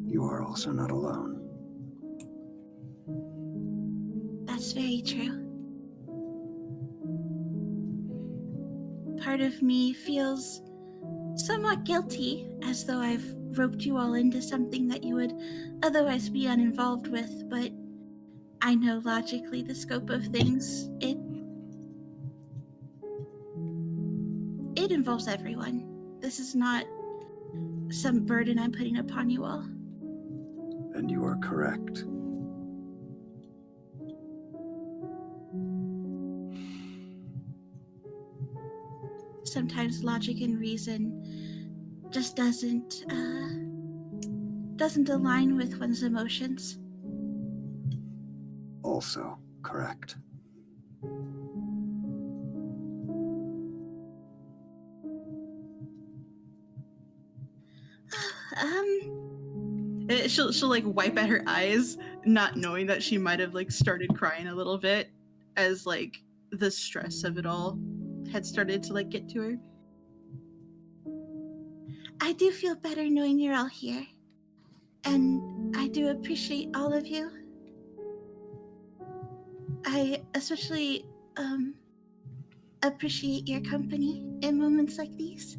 you are also not alone. That's very true. Part of me feels somewhat guilty, as though I've roped you all into something that you would otherwise be uninvolved with, but I know logically the scope of things. It involves everyone. This is not some burden I'm putting upon you all. And you are correct. Sometimes logic and reason just doesn't align with one's emotions. Also correct. She'll like wipe at her eyes, not knowing that she might have like started crying a little bit as like the stress of it all had started to like get to her. I do feel better knowing you're all here. And I do appreciate all of you. I especially appreciate your company in moments like these.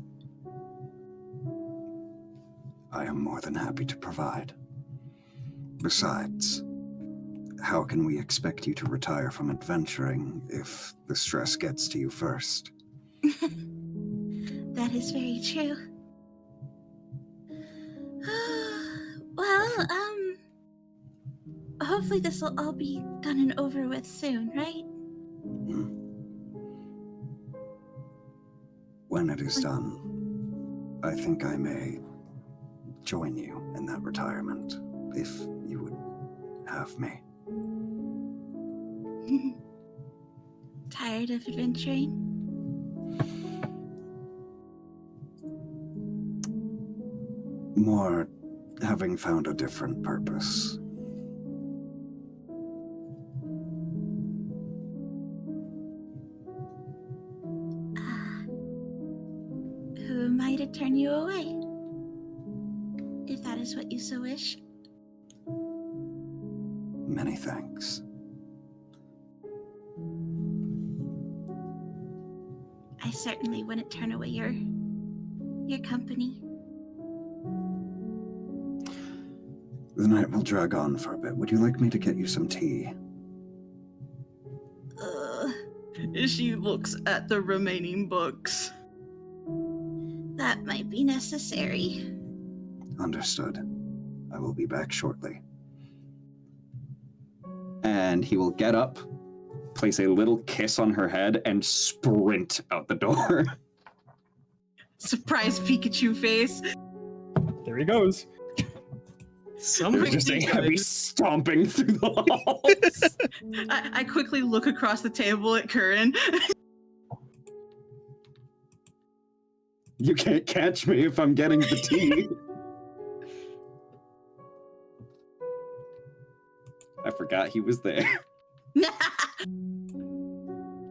I am more than happy to provide. Besides, how can we expect you to retire from adventuring if the stress gets to you first? That is very true. Well, hopefully this will all be done and over with soon, right? When it is done, I think I may join you in that retirement, if you would have me. tired of adventuring? More having found a different purpose. Who am I to turn you away? If that is what you so wish. Many thanks. I certainly wouldn't turn away your company. The night will drag on for a bit. Would you like me to get you some tea? She looks at the remaining books. That might be necessary. Understood. I will be back shortly. And he will get up, place a little kiss on her head, and sprint out the door. Surprise Pikachu face. There he goes. Somebody Just a heavy stomping through the halls. I quickly look across the table at Curran. You can't catch me if I'm getting the tea. I forgot he was there.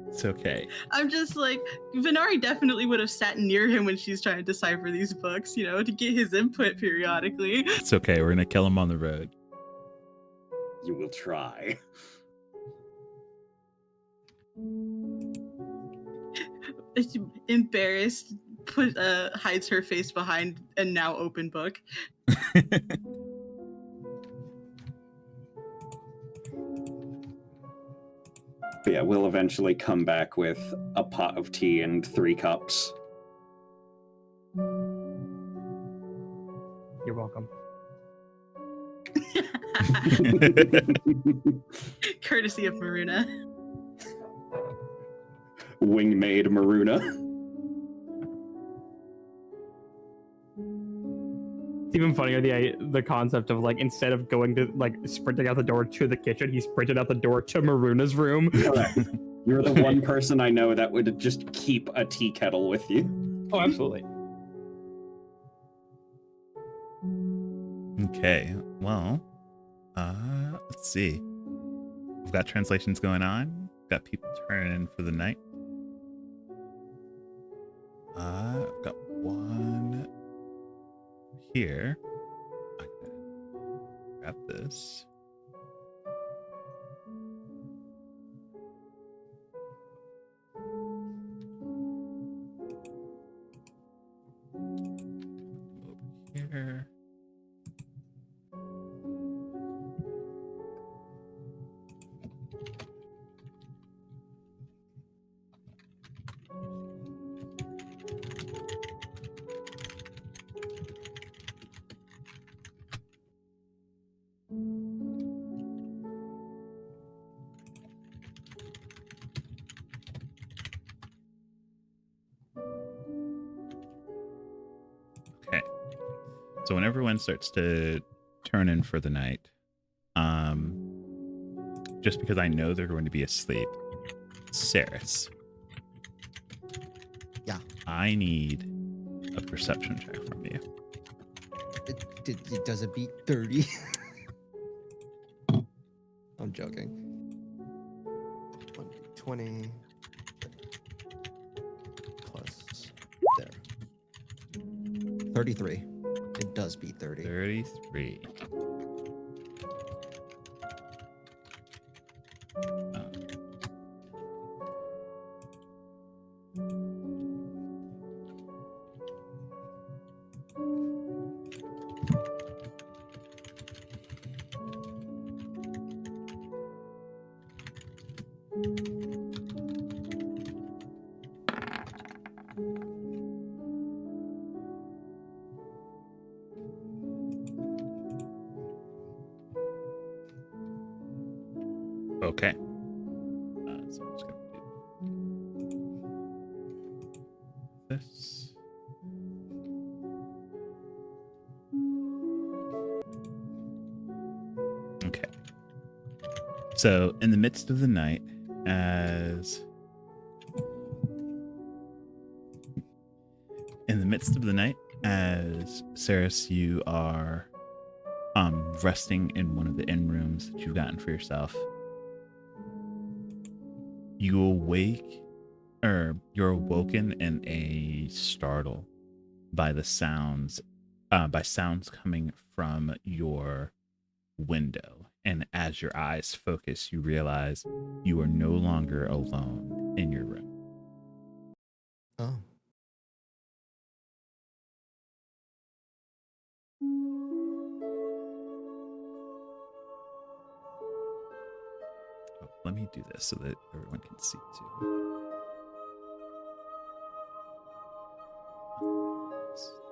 It's okay. I'm just like, Venari definitely would have sat near him when she's trying to decipher these books, you know, to get his input periodically. It's okay. We're gonna kill him on the road. You will try. Embarrassed, hides her face behind a now open book. But yeah, we'll eventually come back with a pot of tea and 3 cups. You're welcome. Courtesy of Maruna. Wing-made Maruna. It's even funnier the concept of like instead of going to like sprinting out the door to the kitchen, he sprinted out the door to Maruna's room. Correct. You're the one person I know that would just keep a tea kettle with you. Oh, absolutely. Okay. Well, let's see. We've got translations going on. Got people turning in for the night. I've got one here. Okay. Grab this. Over here. Okay. So when everyone starts to turn in for the night, just because I know they're going to be asleep, Saris. Yeah. I need a perception check from you. It does it beat 30? I'm joking. 20 plus there. 33. It does beat 30. 33. Okay. So I'm just gonna do this. Okay. So in the midst of the night, as midst of the night, as Saris, you are resting in one of the inn rooms that you've gotten for yourself, you awake, or you're awoken in a startle by the sounds, by sounds coming from your window. And as your eyes focus, you realize you are no longer alone in your room. Oh. Oh, let me do this so that everyone can see too.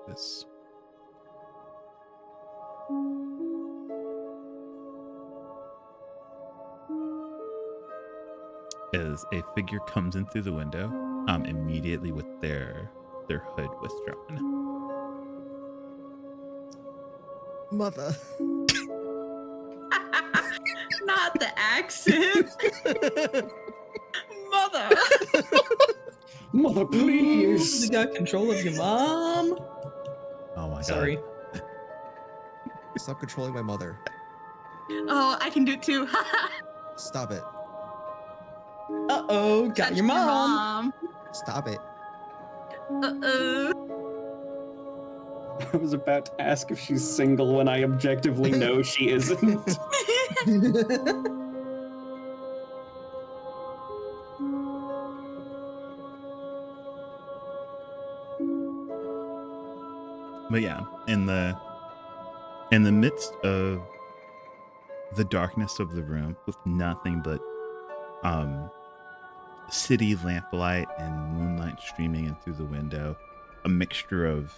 This. As a figure comes in through the window, immediately with their hood withdrawn. Mother. Not the accent. Mother. Mother, You please. got control of your mom. Oh my Sorry. god. Stop controlling my mother. Oh, I can do it too. Stop it. Uh-oh, got Touched your mom. Stop it. Uh-oh. I was about to ask if she's single when I objectively know she isn't. But yeah, in the midst of the darkness of the room, with nothing but city lamplight and moonlight streaming in through the window, a mixture of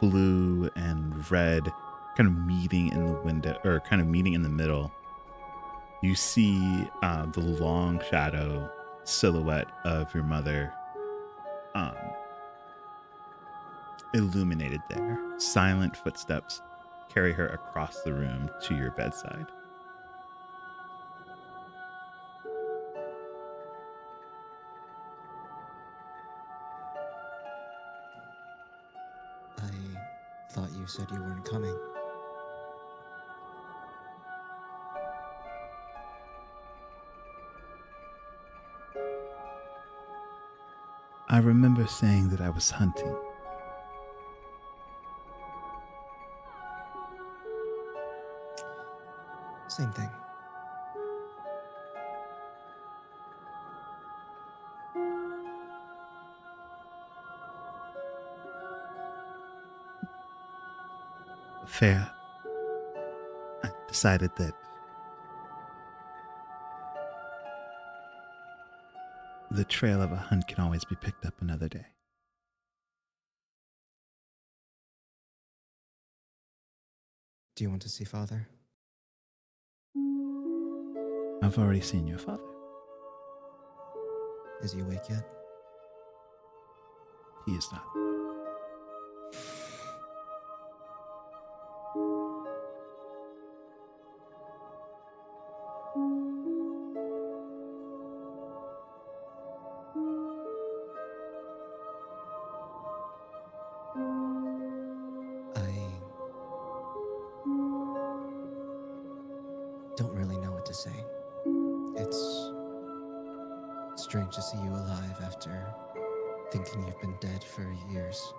blue and red kind of meeting in the window, or kind of meeting in the middle, you see the long shadow silhouette of your mother illuminated there. Silent footsteps carry her across the room to your bedside. I thought you said you weren't coming. I remember saying that I was hunting. Same thing. Fair. I decided that the trail of a hunt can always be picked up another day. Do you want to see father? I've already seen your father. Is he awake yet? He is not. I don't really know what to say. It's strange to see you alive after thinking you've been dead for years.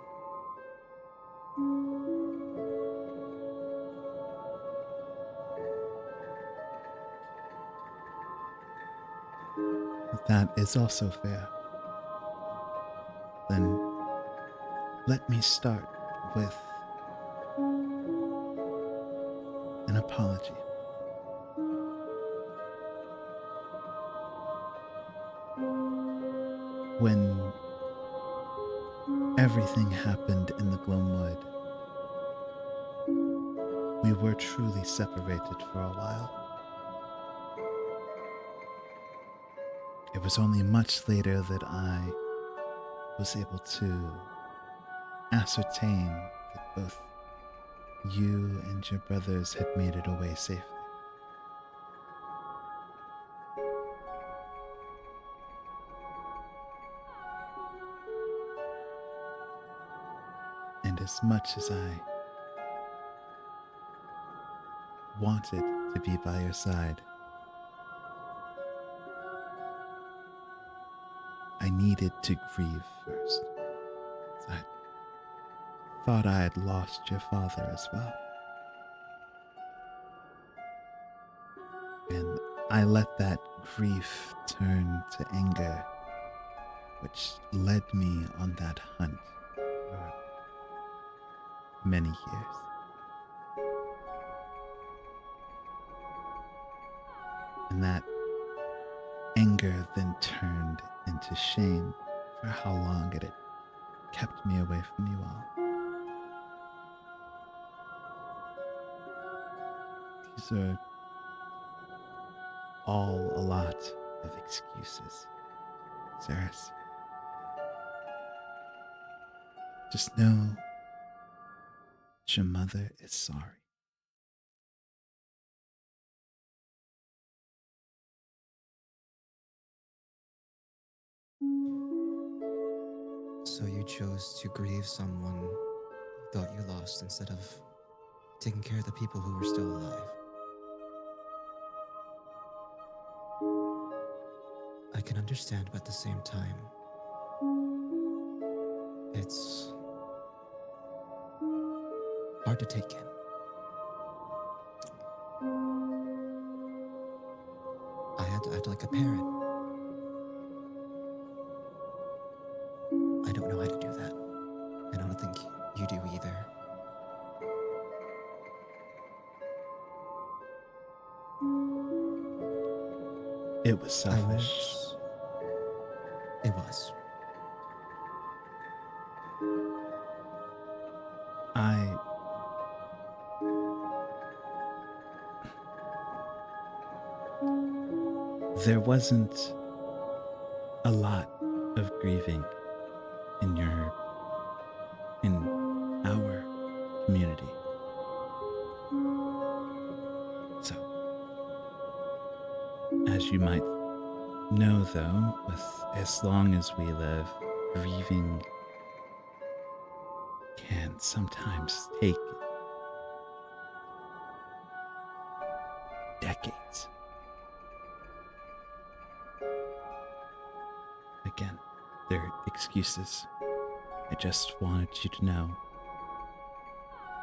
That is also fair. Then let me start with an apology. When everything happened in the Gloamwood, we were truly separated for a while. It was only much later that I was able to ascertain that both you and your brothers had made it away safely. And as much as I wanted to be by your side, I needed to grieve first. I thought I had lost your father as well. And I let that grief turn to anger, which led me on that hunt for many years. And that anger then turned into shame for how long it had kept me away from you all. These are all a lot of excuses, Ceres. Just know that your mother is sorry. So you chose to grieve someone you thought you lost instead of taking care of the people who were still alive. I can understand, but at the same time, it's hard to take in. I had to act like a parent. I don't know how to do that, and I don't think you do either. It was selfish. It was. There wasn't a lot of grieving in our community. So, as you might know though, with as long as we live, grieving can sometimes take decades. Again, they're excuses. I just wanted you to know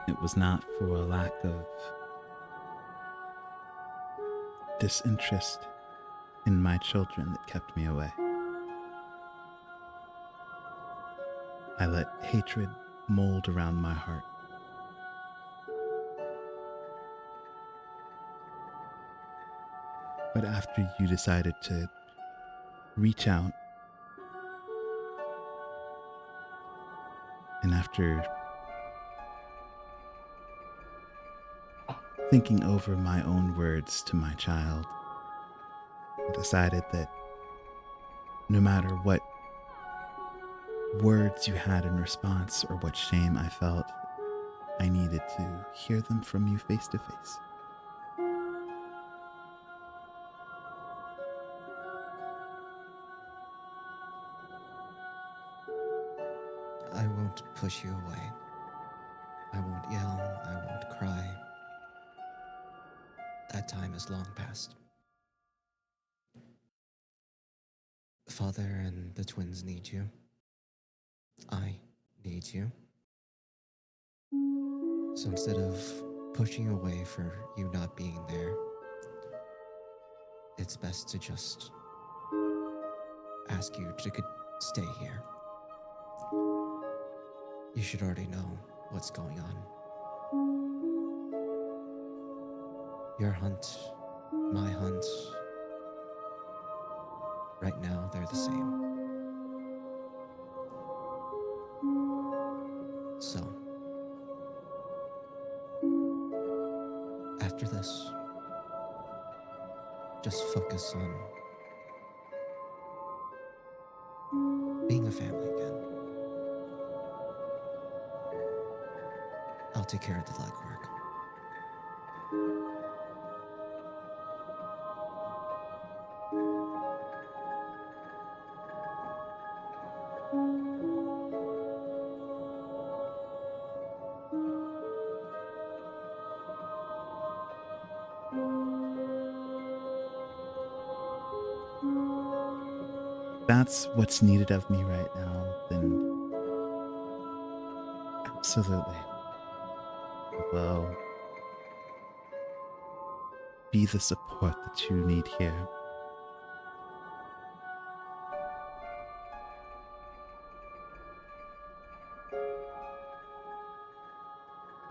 it was not for a lack of disinterest in my children that kept me away. I let hatred mold around my heart. But after you decided to reach out, and after thinking over my own words to my child, I decided that no matter what words you had in response or what shame I felt, I needed to hear them from you face to face. I won't push you away. I won't yell. I won't cry. That time is long past. Father and the twins need you. I need you. So instead of pushing away for you not being there, it's best to just ask you to stay here. You should already know what's going on. Your hunt, my hunt, right now they're the same. So, after this, just focus on being a family again. I'll take care of the legwork. that's what's needed of me right now, then absolutely will be the support that you need here.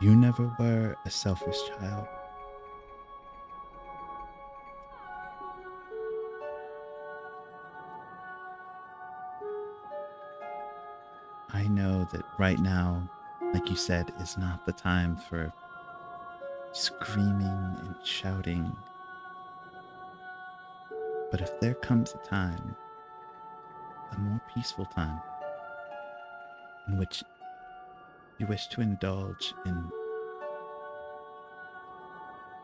You never were a selfish child. I know that right now, like you said, is not the time for screaming and shouting. But if there comes a time, a more peaceful time, in which you wish to indulge in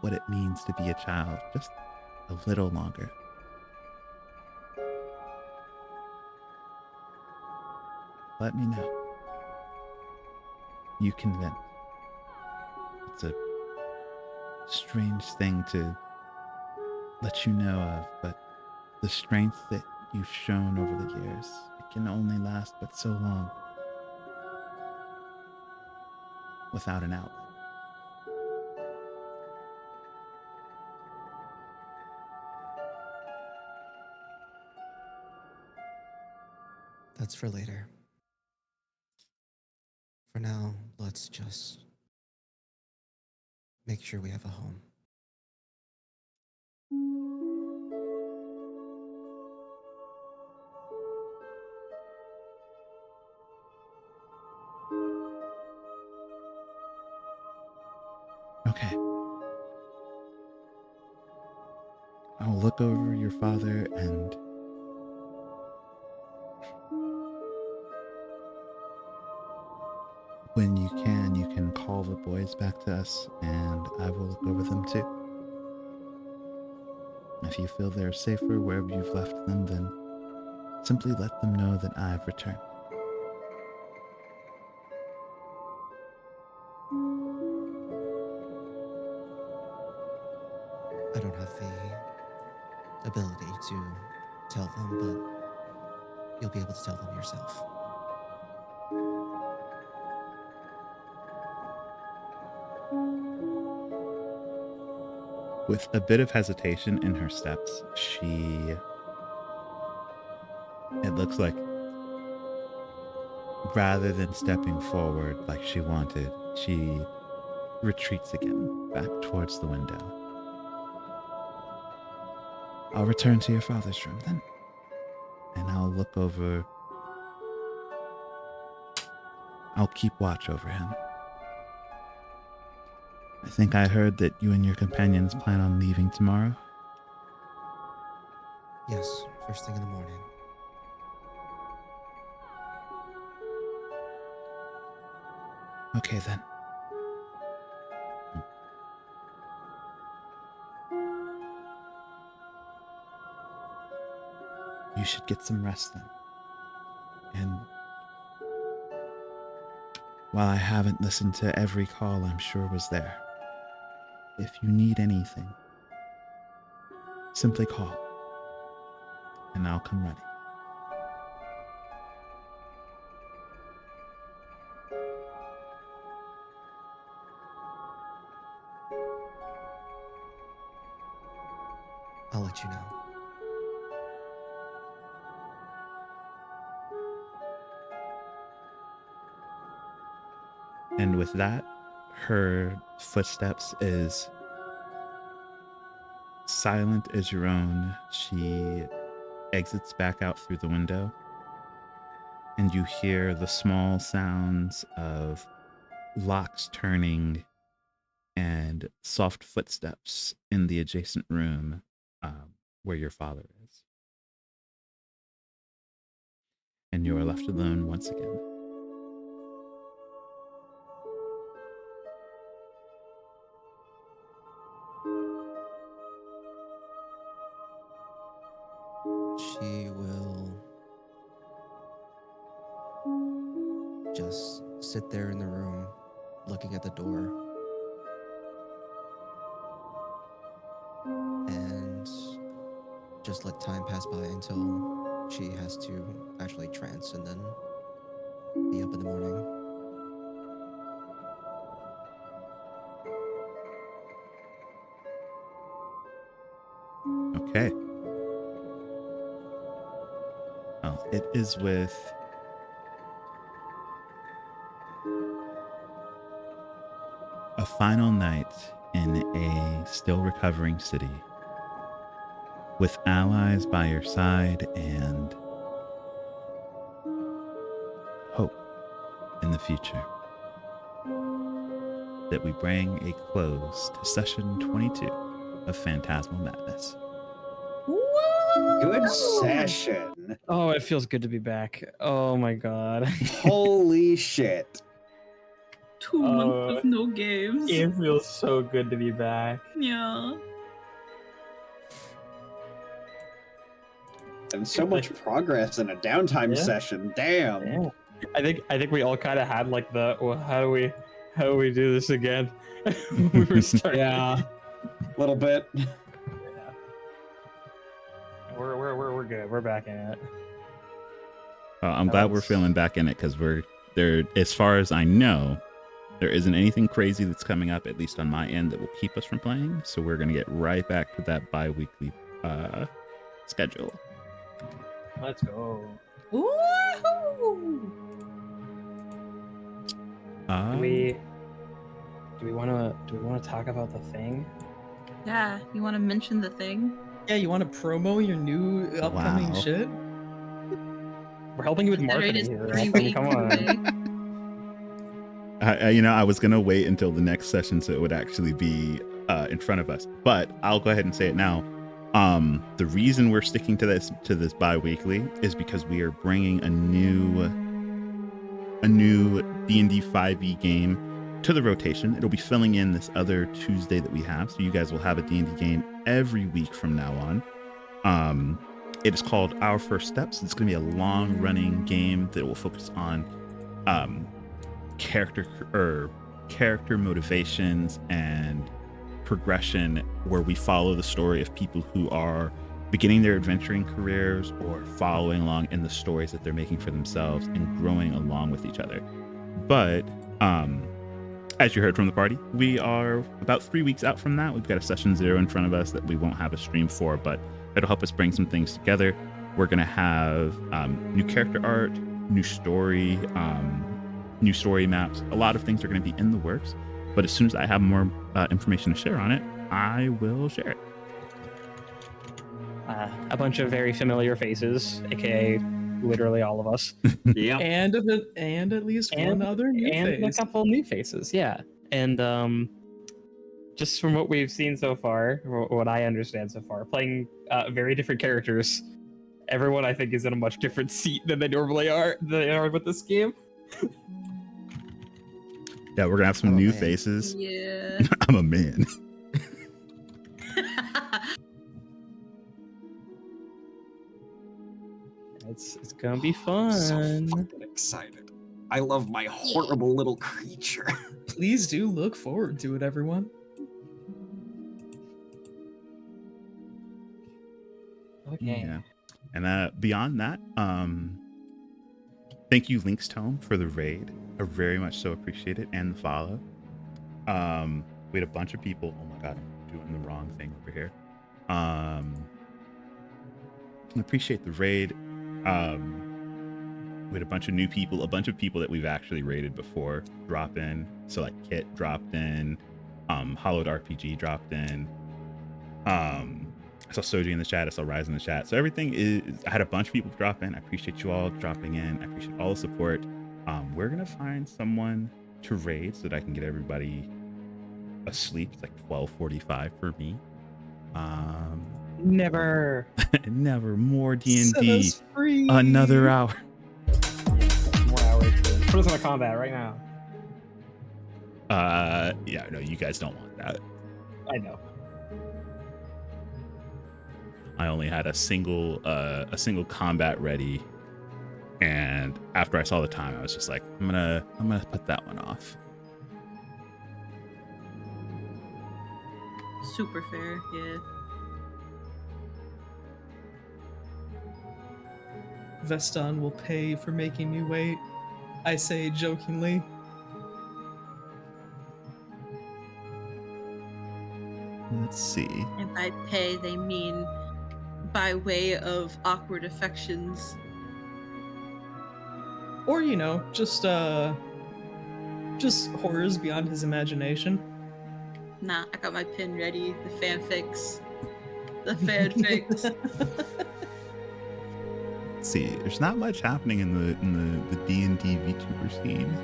what it means to be a child just a little longer, let me know. You can vent. It's a strange thing to let you know of, but the strength that you've shown over the years, it can only last but so long without an outlet. That's for later. For now, let's just make sure we have a home. Okay. I'll look over your father, and when you can call the boys back to us, and I will look over them too. If you feel they're safer wherever you've left them, then simply let them know that I've returned. I don't have the ability to tell them, but you'll be able to tell them yourself. With a bit of hesitation in her steps, it looks like, rather than stepping forward like she wanted, she retreats again back towards the window. I'll return to your father's room then, and I'll look over. I'll keep watch over him. I think I heard that you and your companions plan on leaving tomorrow. Yes, first thing in the morning. Okay then. You should get some rest then. And while I haven't listened to every call I'm sure was there, if you need anything, simply call, and I'll come running. I'll let you know. And with that, her footsteps as silent as your own. She exits back out through the window, and you hear the small sounds of locks turning and soft footsteps in the adjacent room where your father is. And you are left alone once again. She will just sit there in the room, looking at the door, and just let time pass by until she has to actually trance and then be up in the morning. Okay. Well, it is with a final night in a still recovering city, with allies by your side and hope in the future, that we bring a close to session 22 of Phantasmal Madness. Good session. Oh, it feels good to be back. Oh my god. Holy shit. 2 months of no games. It feels so good to be back. Yeah. And so much progress in a downtime Yeah. session. Damn. Yeah. I think we all kind of had like the, well, how do we do this again? We were starting. Yeah. A little bit. Yeah. We're good. We're back in it. I'm That glad we're was- feeling back in it because we're there. As far as I know, there isn't anything crazy that's coming up, at least on my end, that will keep us from playing. So we're gonna get right back to that bi-weekly schedule. Let's go. Woohoo! Do we want to talk about the thing? Yeah, you want to mention the thing? Yeah, you want to promo your new upcoming Wow. shit? We're helping you with Considering marketing it's here. 3 I mean, weeks come on. away. I was gonna wait until the next session so it would actually be in front of us, but I'll go ahead and say it now. The reason we're sticking to this bi-weekly is because we are bringing a new D&D 5e game to the rotation. It'll be filling in this other Tuesday that we have, so you guys will have a D&D game every week from now on. It is called Our First Steps. It's going to be a long-running game that will focus on character motivations and progression, where we follow the story of people who are beginning their adventuring careers or following along in the stories that they're making for themselves and growing along with each other. But as you heard from the party, we are about 3 weeks out from that. We've got a session 0 in front of us that we won't have a stream for, but it'll help us bring some things together. We're going to have new character art, new story maps. A lot of things are going to be in the works, but as soon as I have more information to share on it, I will share it. A bunch of very familiar faces, aka literally all of us, Yeah. And at least one other new and face. a couple new faces. Yeah, and just from what we've seen so far, what I understand so far, playing very different characters. Everyone, I think, is in a much different seat than they normally are. They are with this game. Yeah, we're going to have some I'm a new man. faces. Yeah. I'm a man. It's gonna be I'm so fun. fucking excited. I love my horrible little creature. Please do look forward to it, everyone. Okay. Yeah. And beyond that, thank you, Link's Tome, for the raid. I very much so appreciate it, and the follow. We had a bunch of people. Oh my god, I'm doing the wrong thing over here. I appreciate the raid. We had a bunch of new people, a bunch of people that we've actually raided before drop in. So like Kit dropped in, Hollowed RPG dropped in. I saw Soji in the chat, I saw Rise in the chat. So everything is, I had a bunch of people drop in. I appreciate you all dropping in. I appreciate all the support. We're gonna find someone to raid so that I can get everybody asleep. It's like 12:45 for me. Never. Never more Set D&D. us free. Another hour. More hours. Please. Put us in a combat right now. Yeah, no, you guys don't want that. I know. I only had a single combat ready, and after I saw the time, I was just like, I'm gonna put that one off. Super fair, yeah. Veston will pay for making me wait. I say jokingly. Let's see. And by pay, they mean by way of awkward affections. Or, just horrors beyond his imagination. Nah, I got my pin ready. The fanfics. The fanfics. Let's see. There's not much happening in the D&D VTuber scene.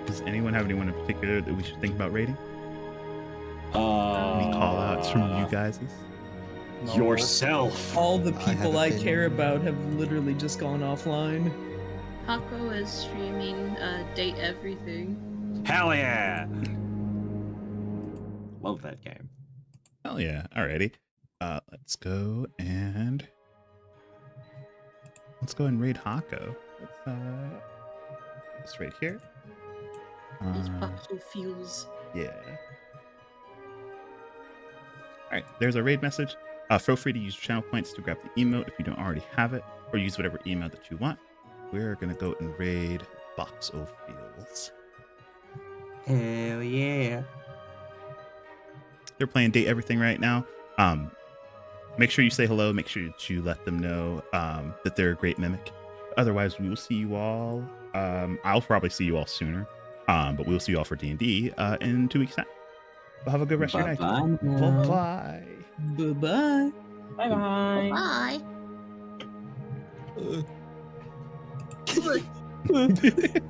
Does anyone have anyone in particular that we should think about rating? Any call outs from you guys? Yourself. All the I have people a I pin. care about have literally just gone offline. Hako is streaming Date Everything. Hell yeah! Love that game. Hell yeah. Alrighty. Let's go and raid Hako. Let's right here. These Buxo feels. Yeah. Alright, there's a raid message. Feel free to use channel points to grab the emote if you don't already have it, or use whatever email that you want. We're gonna go and raid Box of Feels. Hell yeah. They're playing Date Everything right now. Make sure you say hello. Make sure that you let them know that they're a great mimic. Otherwise, we will see you all. I'll probably see you all sooner, but we'll see you all for D&D in 2 weeks' time. Well, have a good rest of your night. Bye-bye. Bye-bye. Bye-bye. Bye bye. Bye.